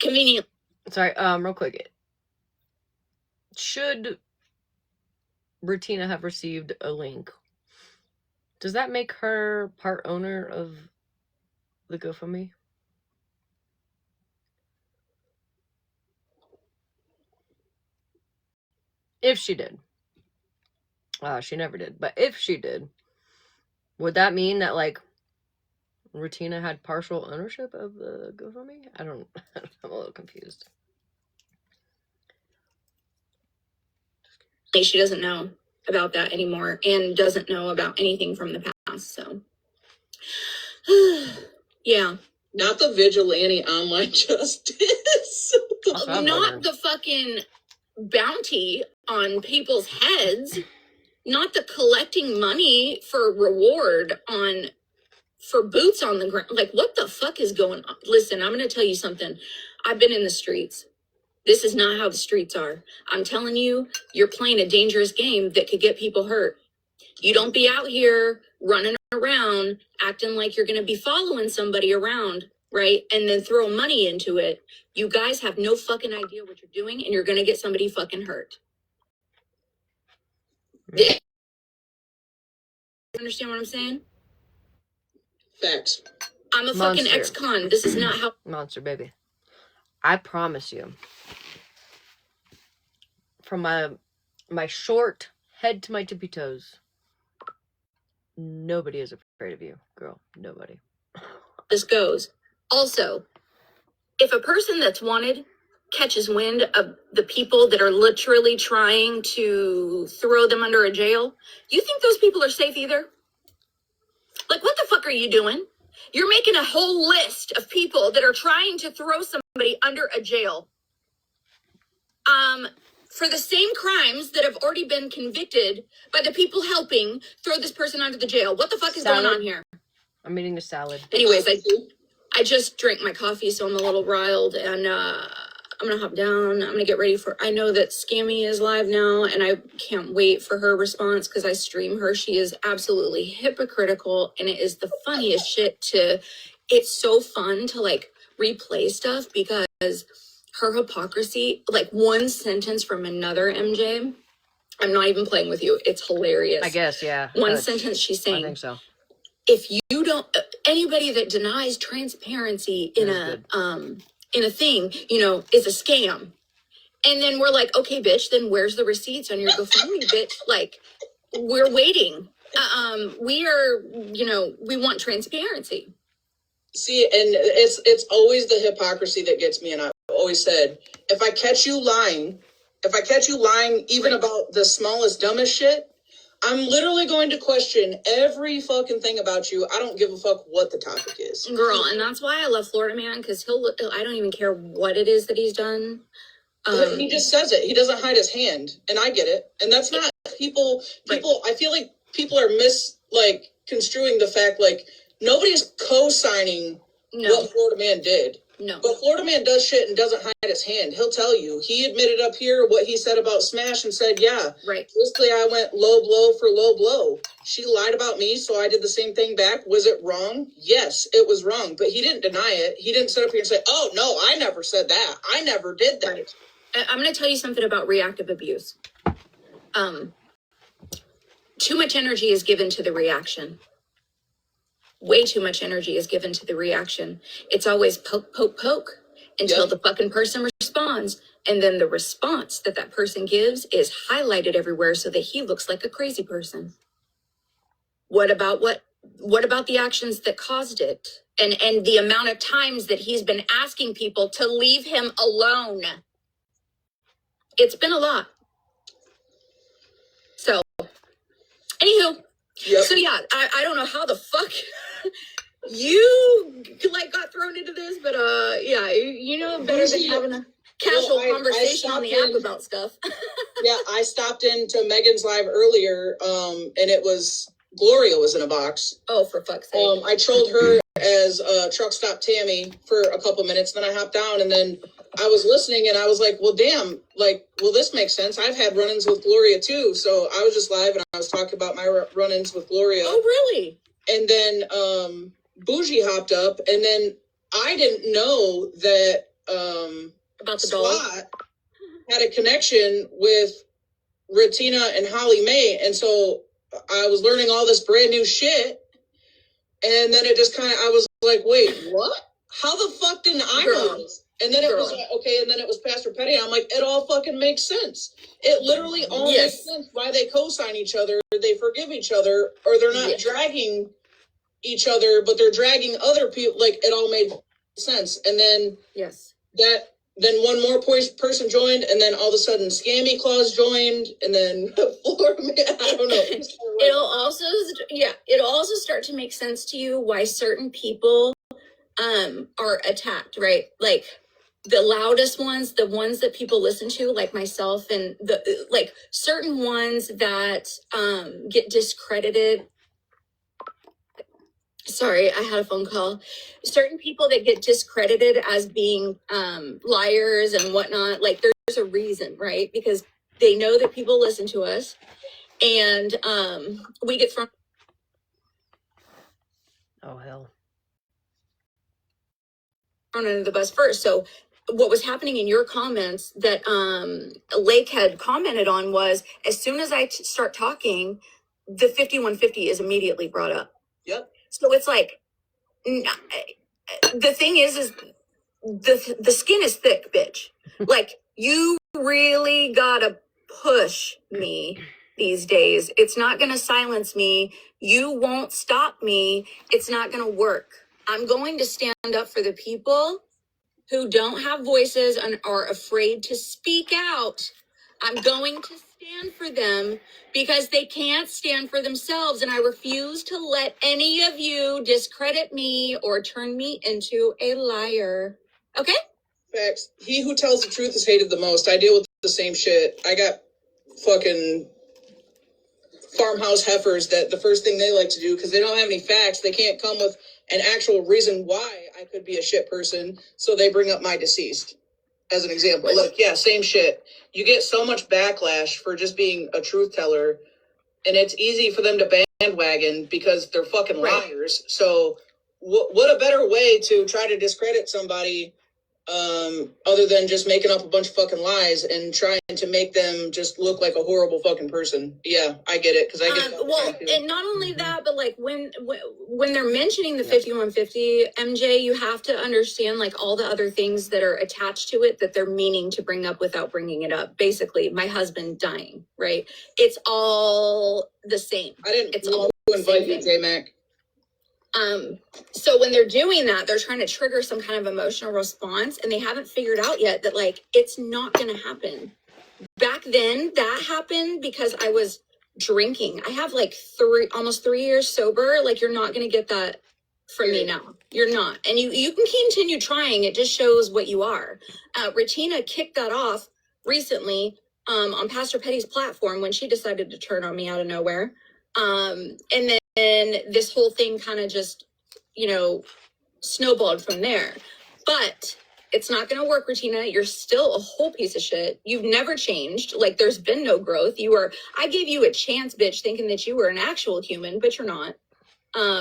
convenient. Sorry, real quick. Should Rutina have received a link, does that make her part owner of the GoFundMe? If she did. She never did. But if she did, would that mean that, like, Rutina had partial ownership of the GoFundMe? I'm a little confused. She doesn't know about that anymore and doesn't know about anything from the past, so. Yeah. Not the vigilante online justice. Not the fucking bounty on people's heads. Not the collecting money for reward for boots on the ground. Like, what the fuck is going on? Listen, I'm going to tell you something. I've been in the streets. This is not how the streets are. I'm telling you, you're playing a dangerous game that could get people hurt. You don't be out here running around acting like you're going to be following somebody around, right? And then throw money into it. You guys have no fucking idea what you're doing, and you're going to get somebody fucking hurt. Understand what I'm saying? Facts. I'm a fucking ex-con. This is not how... Monster, baby. I promise you, from my short head to my tippy toes, nobody is afraid of you, girl. Nobody. This goes. Also, if a person that's wanted catches wind of the people that are literally trying to throw them under a jail, you think those people are safe either? Like, what the fuck are you doing? You're making a whole list of people that are trying to throw somebody under a jail. For the same crimes that have already been convicted by the people helping throw this person under the jail. What the fuck is going on here? I'm eating the salad. Anyways, I just drank my coffee, so I'm a little riled, and I'm gonna hop down. I'm gonna get ready for. I know that Scammy is live now, and I can't wait for her response because I stream her. She is absolutely hypocritical, and it is the funniest shit. It's so fun to like replay stuff because her hypocrisy, like one sentence from another MJ. I'm not even playing with you. It's hilarious. I guess, yeah. One sentence she's saying. I think so. If you don't, anybody that denies transparency in a thing, you know, is a scam. And then we're like, okay, bitch, then where's the receipts on your GoFundMe, bitch? Like, we're waiting. We are, you know, we want transparency. See, and it's always the hypocrisy that gets me. And I've always said, if I catch you lying even about the smallest, dumbest shit, I'm literally going to question every fucking thing about you. I don't give a fuck what the topic is. Girl, and that's why I love Florida Man, because I don't even care what it is that he's done. He just says it. He doesn't hide his hand. And I get it. And that's not people, I feel like people are construing the fact, like, nobody's co-signing what Florida Man did. No. But Florida Man does shit and doesn't hide his hand. He'll tell you. He admitted up here what he said about Smash and said, yeah, basically I went low blow for low blow. She lied about me, so I did the same thing back. Was it wrong? Yes, it was wrong. But he didn't deny it. He didn't sit up here and say, oh, no, I never said that. I never did that. Right. I'm going to tell you something about reactive abuse. Too much energy is given to the reaction. Way too much energy is given to the reaction. It's always poke, poke, poke until the fucking person responds. And then the response that person gives is highlighted everywhere so that he looks like a crazy person. What about the actions that caused it? And the amount of times that he's been asking people to leave him alone. It's been a lot. So, anywho. Yep. So yeah, I don't know how the fuck you got thrown into this, but yeah, you know better than having a casual conversation on the app about stuff. Yeah, I stopped into Megan's live earlier, and it was Gloria was in a box. Oh, for fuck's sake! I trolled her as Truck Stop Tammy for a couple minutes, then I hopped down, and then I was listening, and I was like, well, damn, this makes sense. I've had run-ins with Gloria, too. So I was just live, and I was talking about my run-ins with Gloria. Oh, really? And then Bougie hopped up, and then I didn't know that about the doll had a connection with Ratina and Holly Mae, and so I was learning all this brand new shit, and then it just I was like, wait, what? How the fuck didn't I know this? And then it was like, okay, and then it was Pastor Petty. I'm like, it all fucking makes sense. It literally all makes sense why they co-sign each other, they forgive each other, or they're not dragging each other, but they're dragging other people. Like, it all made sense. And then then one more person joined, and then all of a sudden Scammy Claus joined, and then Florida Man, I don't know. It'll also start to make sense to you why certain people are attacked, right? Like the loudest ones, the ones that people listen to, like myself, and certain ones that get discredited. Sorry, I had a phone call. Certain people that get discredited as being liars and whatnot, like there's a reason, right? Because they know that people listen to us, and we get thrown. Oh, hell. Thrown under the bus first. So what was happening in your comments that Lake had commented on was, as soon as I start talking, the 5150 is immediately brought up. Yep. So it's like, the thing is the skin is thick, bitch. Like, you really gotta push me these days. It's not gonna silence me. You won't stop me. It's not gonna work. I'm going to stand up for the people who don't have voices and are afraid to speak out I'm going to stand for them because they can't stand for themselves. And I refuse to let any of you discredit me or turn me into a liar. Okay? Facts. He who tells the truth is hated the most. I deal with the same shit. I got fucking farmhouse heifers that the first thing they like to do, because they don't have any facts, they can't come with an actual reason why I could be a shit person, so they bring up my deceased as an example. Look, yeah, same shit. You get so much backlash for just being a truth teller, and it's easy for them to bandwagon because they're fucking liars. So what a better way to try to discredit somebody other than just making up a bunch of fucking lies and trying to make them just look like a horrible fucking person. Yeah, I get it, because I get that. Well, and not only that, but like when they're mentioning the 5150, MJ, you have to understand like all the other things that are attached to it that they're meaning to bring up without bringing it up. Basically, my husband dying, right? It's all the same. I didn't It's all all invite you, J-Mac. So when they're doing that, they're trying to trigger some kind of emotional response, and they haven't figured out yet that like it's not going to happen. Back then, that happened because I was drinking. I have like almost 3 years sober. Like you're not going to get that from me now. You're not, and you can continue trying. It just shows what you are. Regina kicked that off recently on Pastor Petty's platform when she decided to turn on me out of nowhere, and then. And this whole thing kind of just, snowballed from there. But it's not going to work, Regina. You're still a whole piece of shit. You've never changed. Like, there's been no growth. I gave you a chance, bitch, thinking that you were an actual human, but you're not.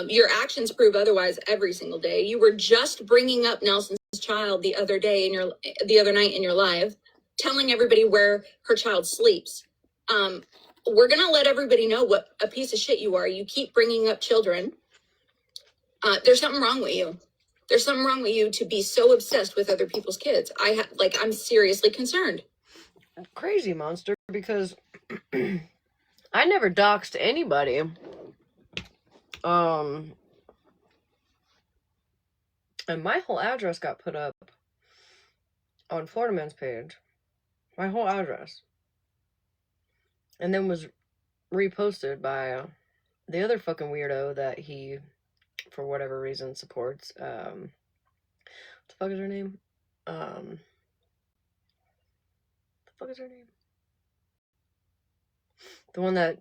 Your actions prove otherwise every single day. You were just bringing up Nelson's child the other night in your live, telling everybody where her child sleeps. We're going to let everybody know what a piece of shit you are. You keep bringing up children. There's something wrong with you. There's something wrong with you to be so obsessed with other people's kids. I'm seriously concerned. Crazy monster, because I never doxed anybody. And my whole address got put up on Florida Man's page. My whole address. And then was reposted by the other fucking weirdo that he, for whatever reason, supports. What the fuck is her name? The one that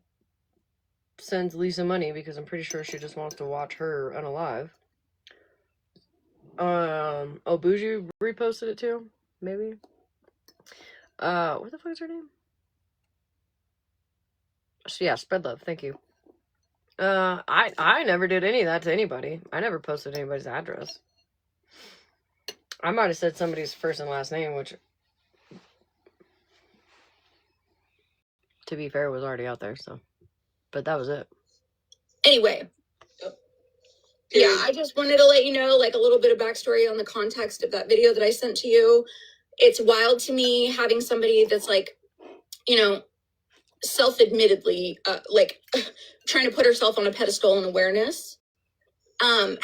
sends Lisa money because I'm pretty sure she just wants to watch her unalive. Bougie reposted it too, maybe. What the fuck is her name? Yeah, spread love. Thank you. I never did any of that to anybody. I never posted anybody's address. I might have said somebody's first and last name, which, to be fair, was already out there. So, but that was it. Anyway. Yeah, I just wanted to let you know, like, a little bit of backstory on the context of that video that I sent to you. It's wild to me having somebody that's like, self-admittedly, trying to put herself on a pedestal in awareness,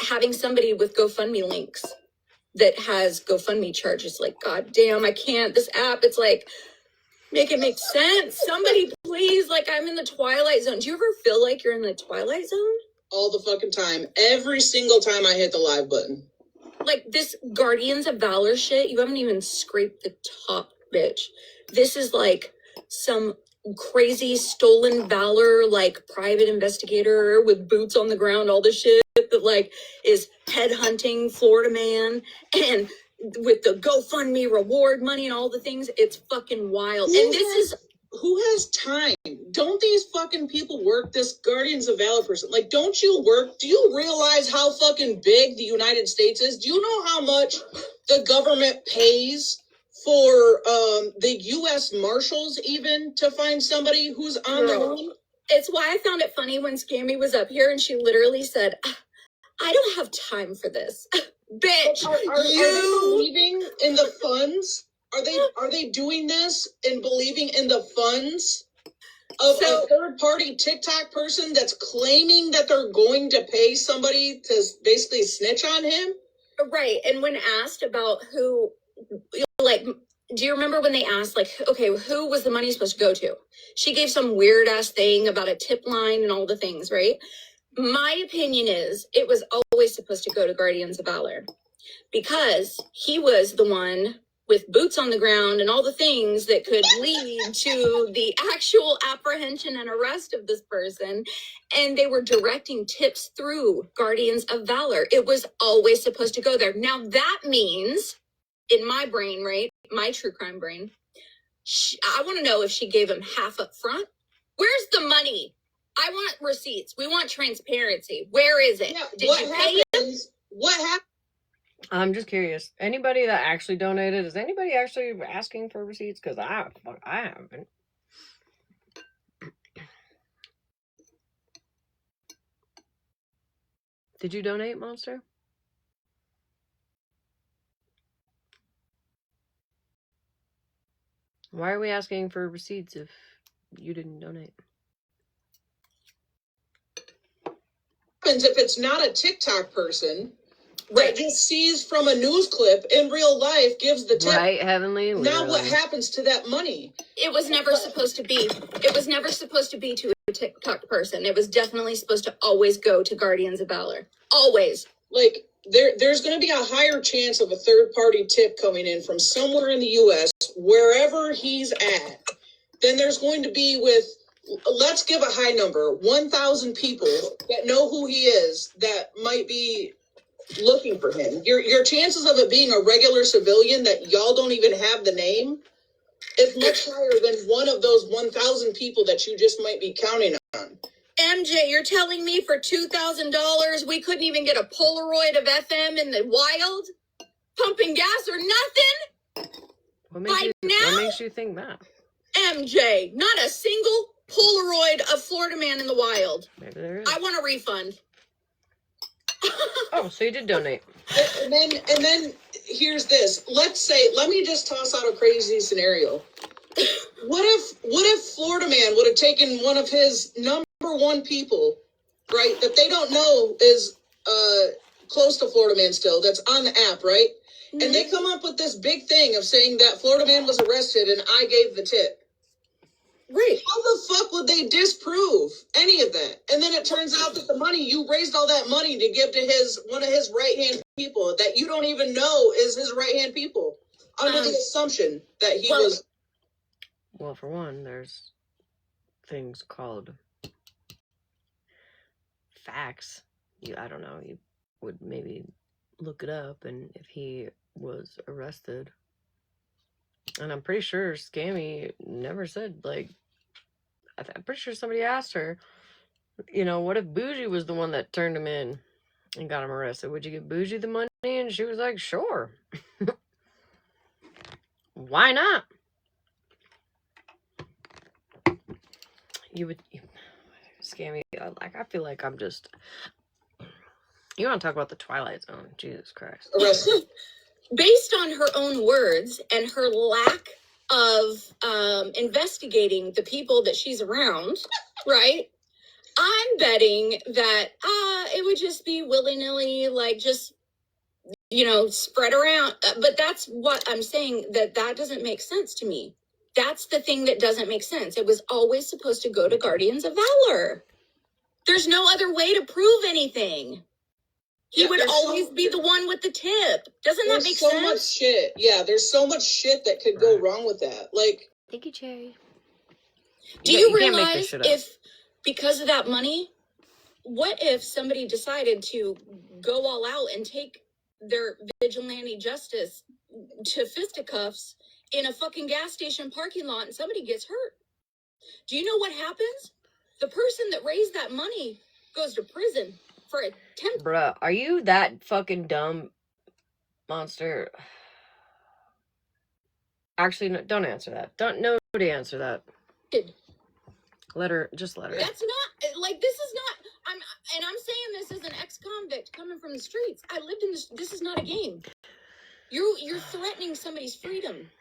having somebody with GoFundMe links that has GoFundMe charges. Like, God damn, I can't, this app, it's like, make it make sense. Somebody please, like, I'm in the Twilight Zone. Do you ever feel like you're in the Twilight Zone? All the fucking time. Every single time I hit the live button. Like, this Guardians of Valor shit, you haven't even scraped the top, bitch. This is like some crazy stolen valor, like, private investigator with boots on the ground, all this shit that, like, is headhunting Florida Man, and with the GoFundMe reward money and all the things. It's fucking wild. Who has time? Don't these fucking people work? This Guardians of Valor person, like, don't you work? Do you realize how fucking big the United States is? Do you know how much the government pays for the U.S. Marshals even to find somebody who's on the run? It's why I found it funny when Scammy was up here and she literally said, I don't have time for this. Bitch, are they believing in the funds? Are they doing this and believing in the funds of a third-party TikTok person that's claiming that they're going to pay somebody to basically snitch on him? Right, and when asked about who, like, do you remember when they asked, like, okay, who was the money supposed to go to? She gave some weird ass thing about a tip line and all the things, right? My opinion is it was always supposed to go to Guardians of Valor because he was the one with boots on the ground and all the things that could lead to the actual apprehension and arrest of this person. And they were directing tips through Guardians of Valor. It was always supposed to go there. Now that means, in my brain, right, my true crime brain, I want to know if she gave him half up front. Where's the money? I want receipts. We want transparency. Where is it? Yeah, Did you pay him? What happened? I'm just curious. Anybody that actually donated, is anybody actually asking for receipts? Because I haven't. Did you donate, Monster? Why are we asking for receipts if you didn't donate? If it's not a TikTok person that just sees from a news clip in real life, gives the tip. Right, Heavenly. Now what happens to that money? It was never supposed to be. It was never supposed to be to a TikTok person. It was definitely supposed to always go to Guardians of Valor. Always. Like, there's going to be a higher chance of a third-party tip coming in from somewhere in the U.S., wherever he's at, than there's going to be with, let's give a high number, 1,000 people that know who he is that might be looking for him. Your chances of it being a regular civilian that y'all don't even have the name is much higher than one of those 1,000 people that you just might be counting on. MJ, you're telling me for $2,000 we couldn't even get a Polaroid of FM in the wild? Pumping gas or nothing? What makes you think that? MJ, not a single Polaroid of Florida Man in the wild. Maybe there is. I want a refund. Oh, so you did donate. And then here's this. Let me just toss out a crazy scenario. What if Florida Man would have taken one of his number one people, right, that they don't know is close to Florida Man still, that's on the app, right? Mm-hmm. And they come up with this big thing of saying that Florida Man was arrested and I gave the tip. Right. How the fuck would they disprove any of that? And then it turns out that the money, you raised all that money to give to one of his right-hand people that you don't even know is his right-hand people, under the assumption that he was... Well, for one, there's things called facts. I don't know, you would maybe look it up, and if he was arrested... And I'm pretty sure Scammy never said, like, I'm pretty sure somebody asked her, you know, what if Bougie was the one that turned him in and got him arrested? Would you give Bougie the money? And she was like, sure. Why not? Scammy, I feel like I'm just... You want to talk about the Twilight Zone? Jesus Christ. Arrested. Based on her own words and her lack of investigating the people that she's around, right? I'm betting that it would just be willy-nilly, like, just, you know, spread around. But that's what I'm saying, that doesn't make sense to me. That's the thing that doesn't make sense. It was always supposed to go to Guardians of Valor. There's no other way to prove anything. He would always be the one with the tip. Doesn't that make sense? There's so much shit. Yeah, there's so much shit that could go wrong with that. Like, thank you, Cherry. Do you realize if, because of that money, what if somebody decided to go all out and take their vigilante justice to fisticuffs in a fucking gas station parking lot and somebody gets hurt? Do you know what happens? The person that raised that money goes to prison. For a Bruh, are you that fucking dumb, Monster? Actually, no, don't answer that. Nobody answer that. Let her. That's not, like, this is not, I'm saying this as an ex-convict coming from the streets. I lived in this is not a game. You're threatening somebody's freedom.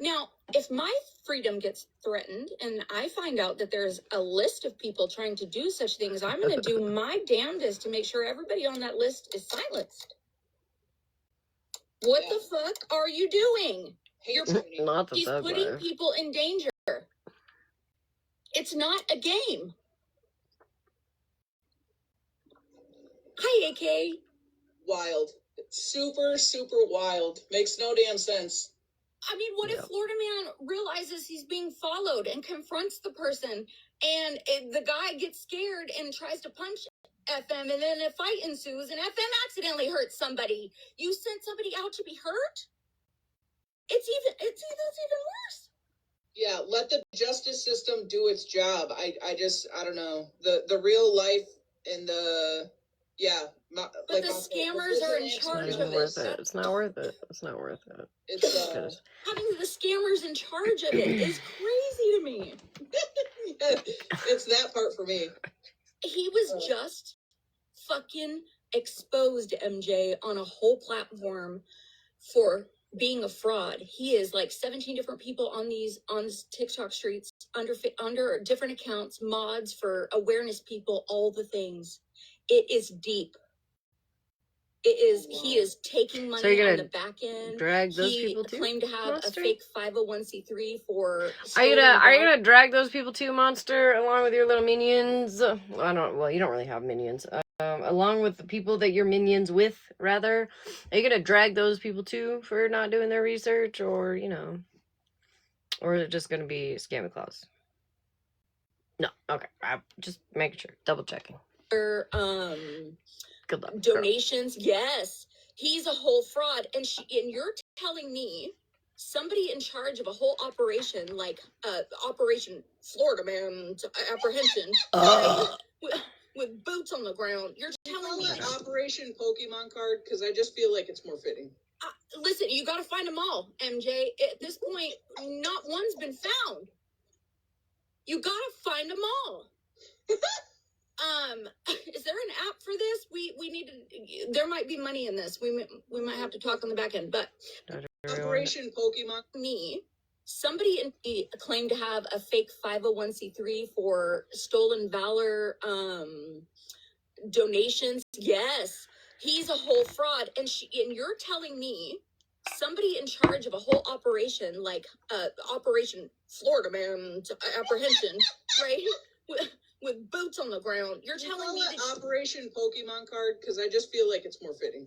Now, if my freedom gets threatened and I find out that there's a list of people trying to do such things, I'm going to do my damnedest to make sure everybody on that list is silenced. What the fuck are you doing? Hey, you're Not the He's thug putting life. people in danger. It's not a game. Hi, AK. wild. Super, super wild. Makes no damn sense. I mean, what if Florida man realizes he's being followed and confronts the person, and the guy gets scared and tries to punch FM, and then a fight ensues, and FM accidentally hurts somebody? You sent somebody out to be hurt? It's even worse. Yeah, let the justice system do its job. I don't know. The real life and the But the scammers are in charge of it. It's not worth it. It's not worth it. It's Having the scammers in charge of it is crazy to me. it's that part for me. He was just fucking exposed, MJ, on a whole platform for being a fraud. He is like 17 different people on TikTok streets under different accounts, mods for awareness people, all the things. It is deep. It is. He is taking money So you're on gonna the back end. drag those people too? He claimed to have Monster? a fake 501c3 for. Are you gonna drag those people too, Monster, along with your little minions? Well, you don't really have minions. Along with the people that you're minions with, rather. Are you gonna drag those people too for not doing their research, or or is it just gonna be Scammy Claus? No, okay. I'm just making sure, double checking. Good luck. Donations, yes. He's a whole fraud, and you're telling me somebody in charge of a whole operation like Operation Florida Man Apprehension, right? with boots on the ground. You're telling me Operation Pokemon card, because I just feel like it's more fitting. Listen, you got to find them all, MJ. At this point, not one's been found. You got to find them all. Is there an app for this? We need to. There might be money in this. We might have to talk on the back end. But Operation Pokemon. Somebody claimed to have a fake 501c3 for stolen valor donations. Yes, he's a whole fraud, and you're telling me somebody in charge of a whole operation like Operation Florida Man Apprehension, right? With boots on the ground. You're telling me that Operation Pokemon card, because I just feel like it's more fitting.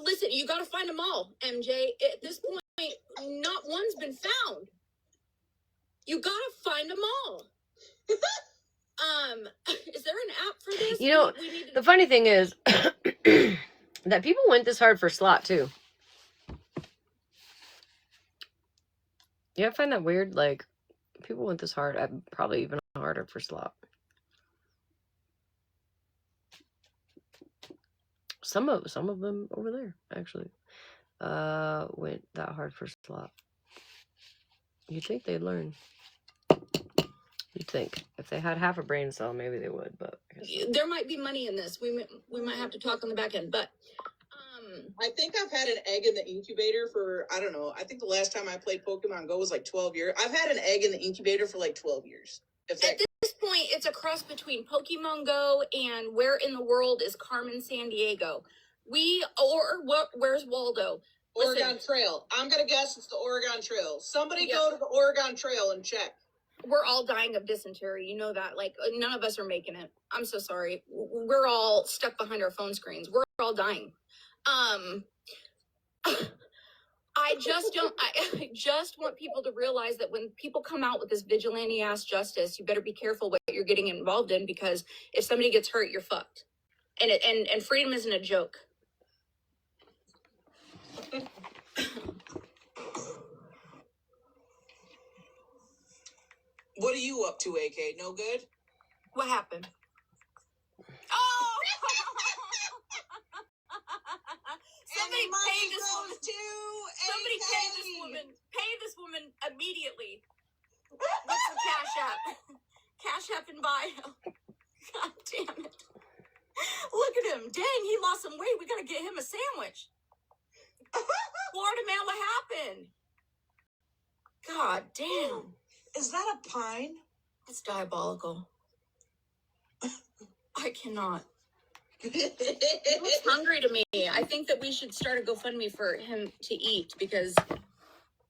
Listen, you got to find them all, MJ. At this point, not one's been found. You got to find them all. Is there an app for this? The funny thing is that people went this hard for Slot too. Yeah, I find that weird. Like, people went this hard. Probably even harder for Slot. Some of them over there actually went that hard for Slot. You'd think they'd learn. You'd think if they had half a brain cell, maybe they would. But there might be money in this. We might have to talk on the back end. But I think I've had an egg in the incubator for, I don't know. I think the last time I played Pokemon Go was like 12 years. I've had an egg in the incubator for like 12 years. At this point, it's a cross between Pokemon Go and where in the world is Carmen Sandiego? Where's Waldo? Oregon Trail. I'm going to guess it's the Oregon Trail. Somebody go to the Oregon Trail and check. We're all dying of dysentery. You know that. Like, none of us are making it. I'm so sorry. We're all stuck behind our phone screens. We're all dying. I just want people to realize that when people come out with this vigilante ass justice, you better be careful what you're getting involved in, because if somebody gets hurt, you're fucked. And freedom isn't a joke. What are you up to, AK? No good? What happened? Oh! Somebody pay this woman. Somebody pay this woman immediately. What's the Cash App? Cash App in bio. God damn it. Look at him. Dang, he lost some weight. We gotta get him a sandwich. Florida man, what happened? God damn. Is that a pine? It's diabolical. I cannot. He looks hungry to me. I think that we should start a GoFundMe for him to eat, because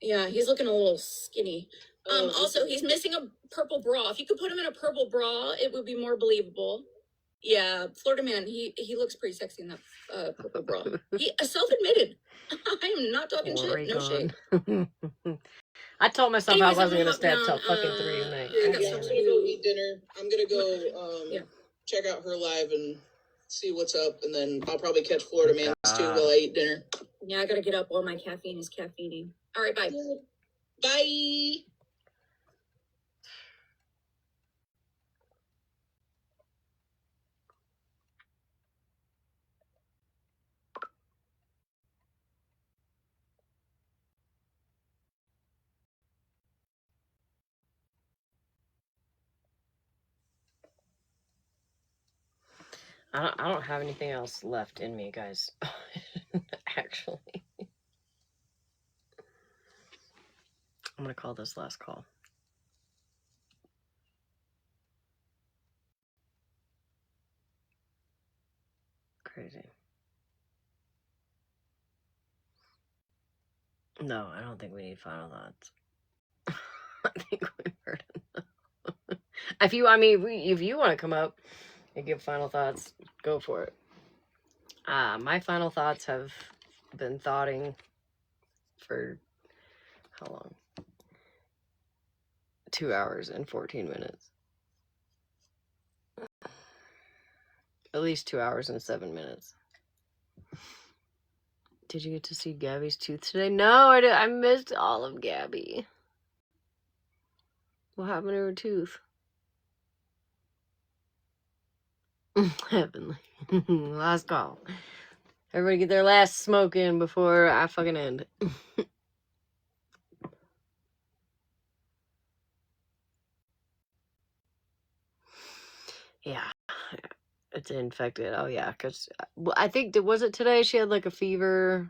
Yeah, he's looking a little skinny. Also, he's missing a purple bra. If you could put him in a purple bra, it would be more believable. Yeah, Florida man, he looks pretty sexy in that purple bra. He self-admitted. I am not talking shit. No shit. I told myself Anyways, I wasn't I'm gonna stay up hopping till on, fucking 3 tonight. I got I'm something gonna to go do. eat dinner. I'm gonna go check out her live and see what's up, and then I'll probably catch Florida Man's too while I eat dinner. Yeah, I gotta get up while my caffeine is caffeining. All right, bye. Bye. I don't have anything else left in me, guys. Actually, I'm gonna call this last call. Crazy. No, I don't think we need final thoughts. I think we've heard enough. If you want to come up and give final thoughts, go for it. My final thoughts have been thoughting for how long? 2 hours and 14 minutes. At least 2 hours and 7 minutes. Did you get to see Gabby's tooth today? No, I did. I missed all of Gabby. What happened to her tooth? Heavenly. Last call. Everybody get their last smoke in before I fucking end. Yeah. It's infected. Oh, yeah. Because I think, was it today she had like a fever?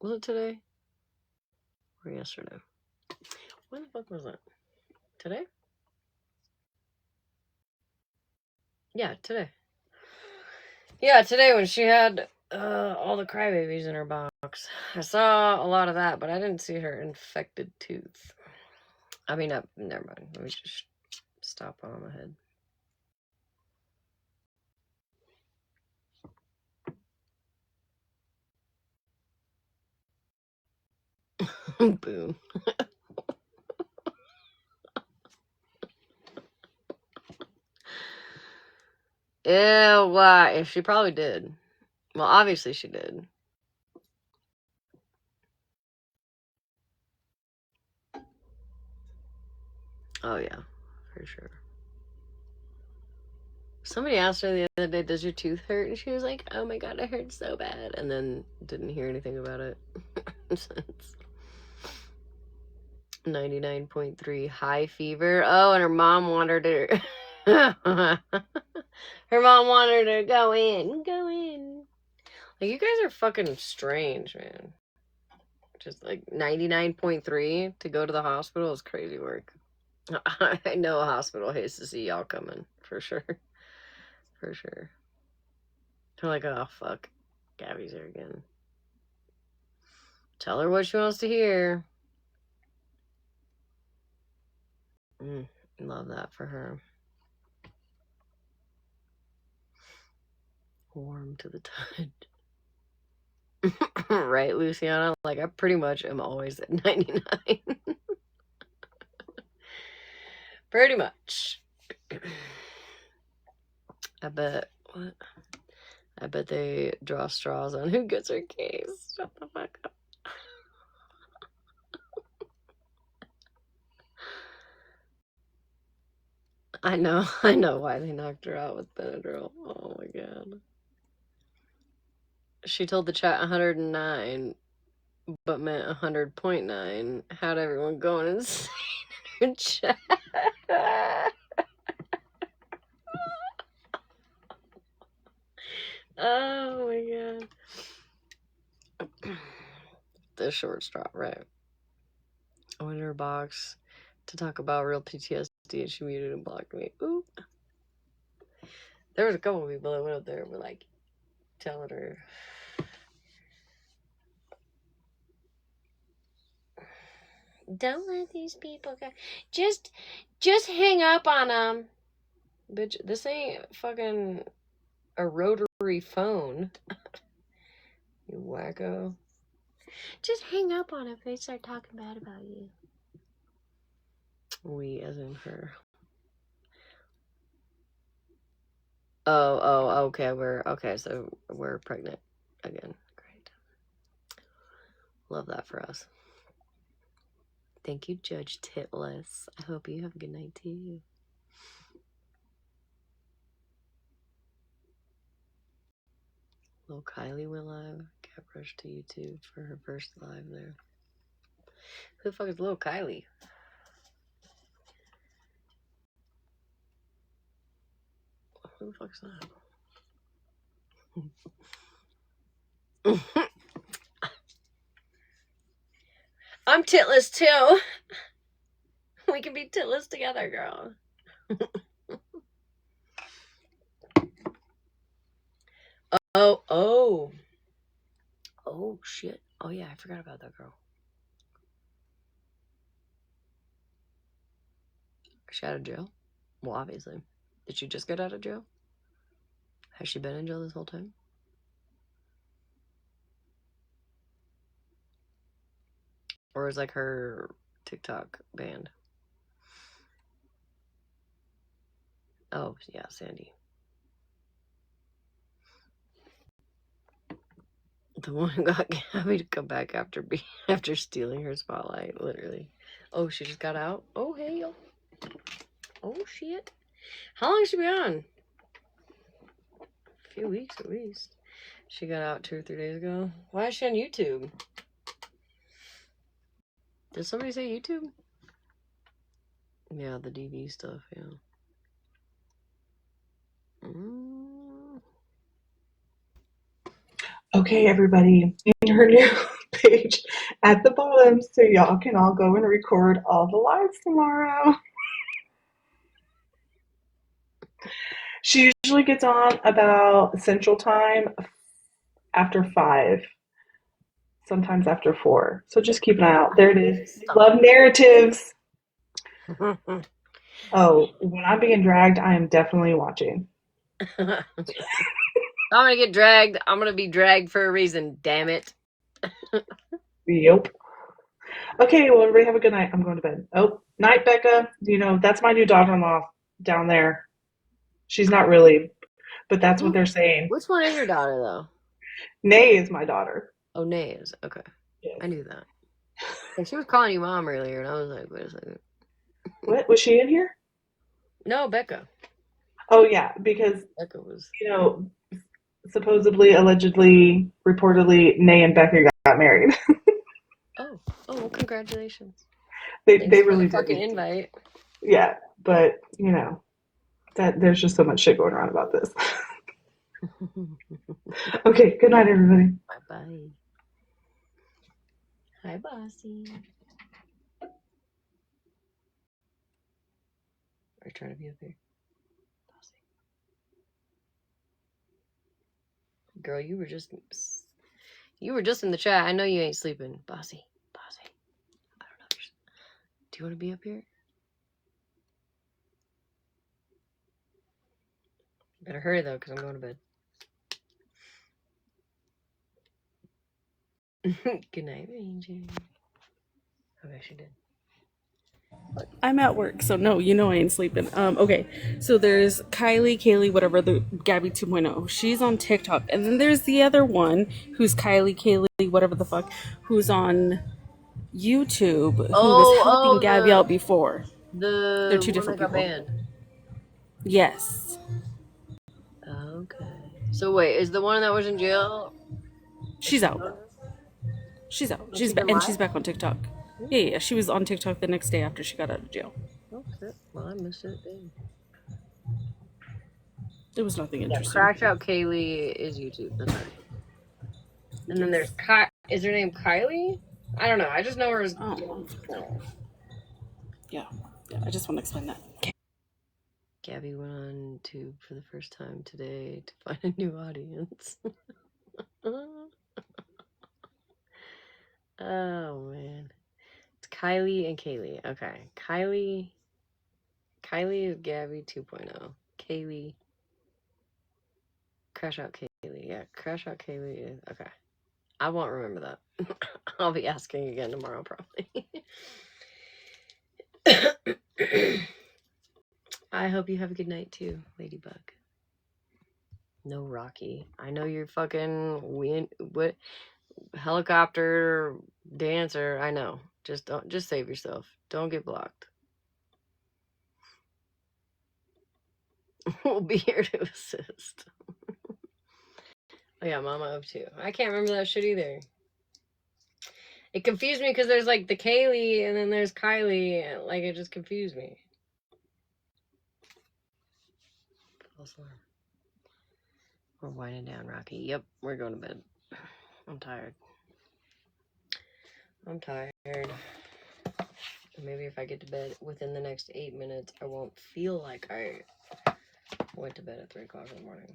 Was it today? Or yesterday? When the fuck was it? Today? Yeah, today. Yeah, today when she had all the crybabies in her box. I saw a lot of that, but I didn't see her infected tooth. I mean, never mind. Let me just stop on my head. Boom. Ew, she probably did. Well, obviously she did. Oh, yeah, for sure. Somebody asked her the other day, does your tooth hurt? And she was like, oh my god, it hurts so bad. And then didn't hear anything about it since. 99.3 high fever. Oh, and her mom wanted her. Her mom wanted her to go in. Go in. Like, you guys are fucking strange, man. Just like 99.3 to go to the hospital is crazy work. I know a hospital hates to see y'all coming. For sure. For sure. They're like, oh, fuck. Gabby's here again. Tell her what she wants to hear. Love that for her. Warm to the touch. Right, Luciana? Like, I pretty much am always at 99. Pretty much. I bet they draw straws on who gets her case. Shut the fuck up. I know why they knocked her out with Benadryl. Oh my god. She told the chat 109, but meant 100.9. Had everyone going insane in her chat. Oh my god. The short straw, right. I went in her box to talk about real PTSD and she muted and blocked me. Ooh. There was a couple of people that went up there and were like telling her. Don't let these people go. Just hang up on them. Bitch, this ain't fucking a rotary phone. You wacko. Just hang up on them if they start talking bad about you. We, as in her. Oh, okay, so we're pregnant again. Great. Love that for us. Thank you, Judge Titless. I hope you have a good night too. Little Kylie went live. Cat rushed to YouTube for her first live there. Who the fuck is little Kylie? Who the fuck is that? I'm titless too. We can be titless together, girl. Oh, shit. Oh, yeah, I forgot about that girl. Is she out of jail? Well, obviously. Did she just get out of jail? Has she been in jail this whole time? Or is like her TikTok banned? Oh, yeah, Sandy. The one who got Gabby to come back after stealing her spotlight, literally. Oh, she just got out? Oh, hell. Oh, shit. How long has she been on? A few weeks at least. She got out 2 or 3 days ago. Why is she on YouTube? Did somebody say YouTube? Yeah, the DV stuff, yeah. Okay, everybody, in her new page at the bottom, so y'all can all go and record all the lives tomorrow. She usually gets on about Central Time after 5, sometimes after 4. So just keep an eye out. There it is. Love narratives. Oh, when I'm being dragged, I am definitely watching. I'm gonna get dragged. I'm gonna be dragged for a reason, damn it. Yep. Okay, well, everybody have a good night. I'm going to bed. Oh, night, Becca. You know, that's my new daughter-in-law down there. She's not really, but that's what they're saying. Which one is your daughter, though? Nay is my daughter. Oh, Nay is. Okay. Yes. I knew that. And she was calling you mom earlier, and I was like, wait a second. What? Was she in here? No, Becca. Oh, yeah, because, Becca was... you know, supposedly, allegedly, reportedly, Nay and Becca got married. Oh, well, congratulations. They Thanks for really the fucking did. invite. Yeah, but, you know, that there's just so much shit going around about this. Okay, good night, everybody. Bye-bye. Hi, Bossy. Are you trying to be up here? Bossy. Girl, you were just in the chat. I know you ain't sleeping. Bossy. I don't know. Do you want to be up here? Better hurry, though, because I'm going to bed. Good night, Ranger. Okay, she did. I'm at work, so no, you know I ain't sleeping. Okay, so there's Kaylee, whatever, the Gabby 2.0. She's on TikTok. And then there's the other one, who's Kaylee, whatever the fuck, who's on YouTube, who was helping Gabby out before. They're two different people. Banned. Yes. Okay. So wait, is the one that was in jail? She's out. She's out. She's back on TikTok. Yeah. She was on TikTok the next day after she got out of jail. Okay. Well, I missed it. Dang. It was nothing interesting. Crash Out Kaylee is YouTube. That's right. And then there's is her name Kylie? I don't know. I just know her as. Yeah. I just want to explain that. Gabby went on YouTube for the first time today to find a new audience. Oh man, it's Kylie and Kaylee. Okay. Kylie is Gabby 2.0. Kaylee. Crash Out Kaylee. Yeah, Crash Out Kaylee is... Okay. I won't remember that. I'll be asking again tomorrow, probably. I hope you have a good night, too, Ladybug. No, Rocky. I know you're fucking... What? Helicopter dancer. I know. Just save yourself. Don't get blocked. We'll be here to assist. Oh yeah, Mama of 2. I can't remember that shit either. It confused me because there's like the Kaylee and then there's Kylie. And, like, it just confused me. We're winding down, Rocky. Yep, we're going to bed. I'm tired. Maybe if I get to bed within the next 8 minutes, I won't feel like I went to bed at 3 o'clock in the morning.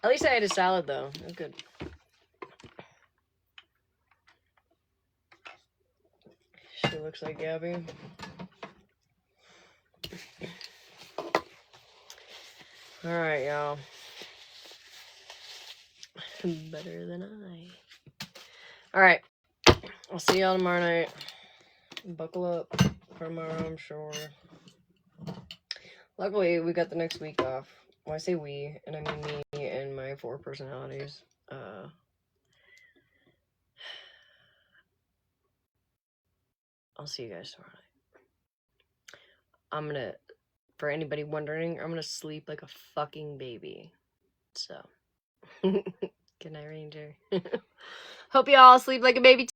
At least I ate a salad, though. It was good. She looks like Gabby. Alright, y'all. Better than I. Alright. I'll see y'all tomorrow night. Buckle up for tomorrow, I'm sure. Luckily, we got the next week off. When I say we, and I mean me and my 4 personalities. I'll see you guys tomorrow night. For anybody wondering, I'm gonna sleep like a fucking baby. So, good night, Ranger. Hope you all sleep like a baby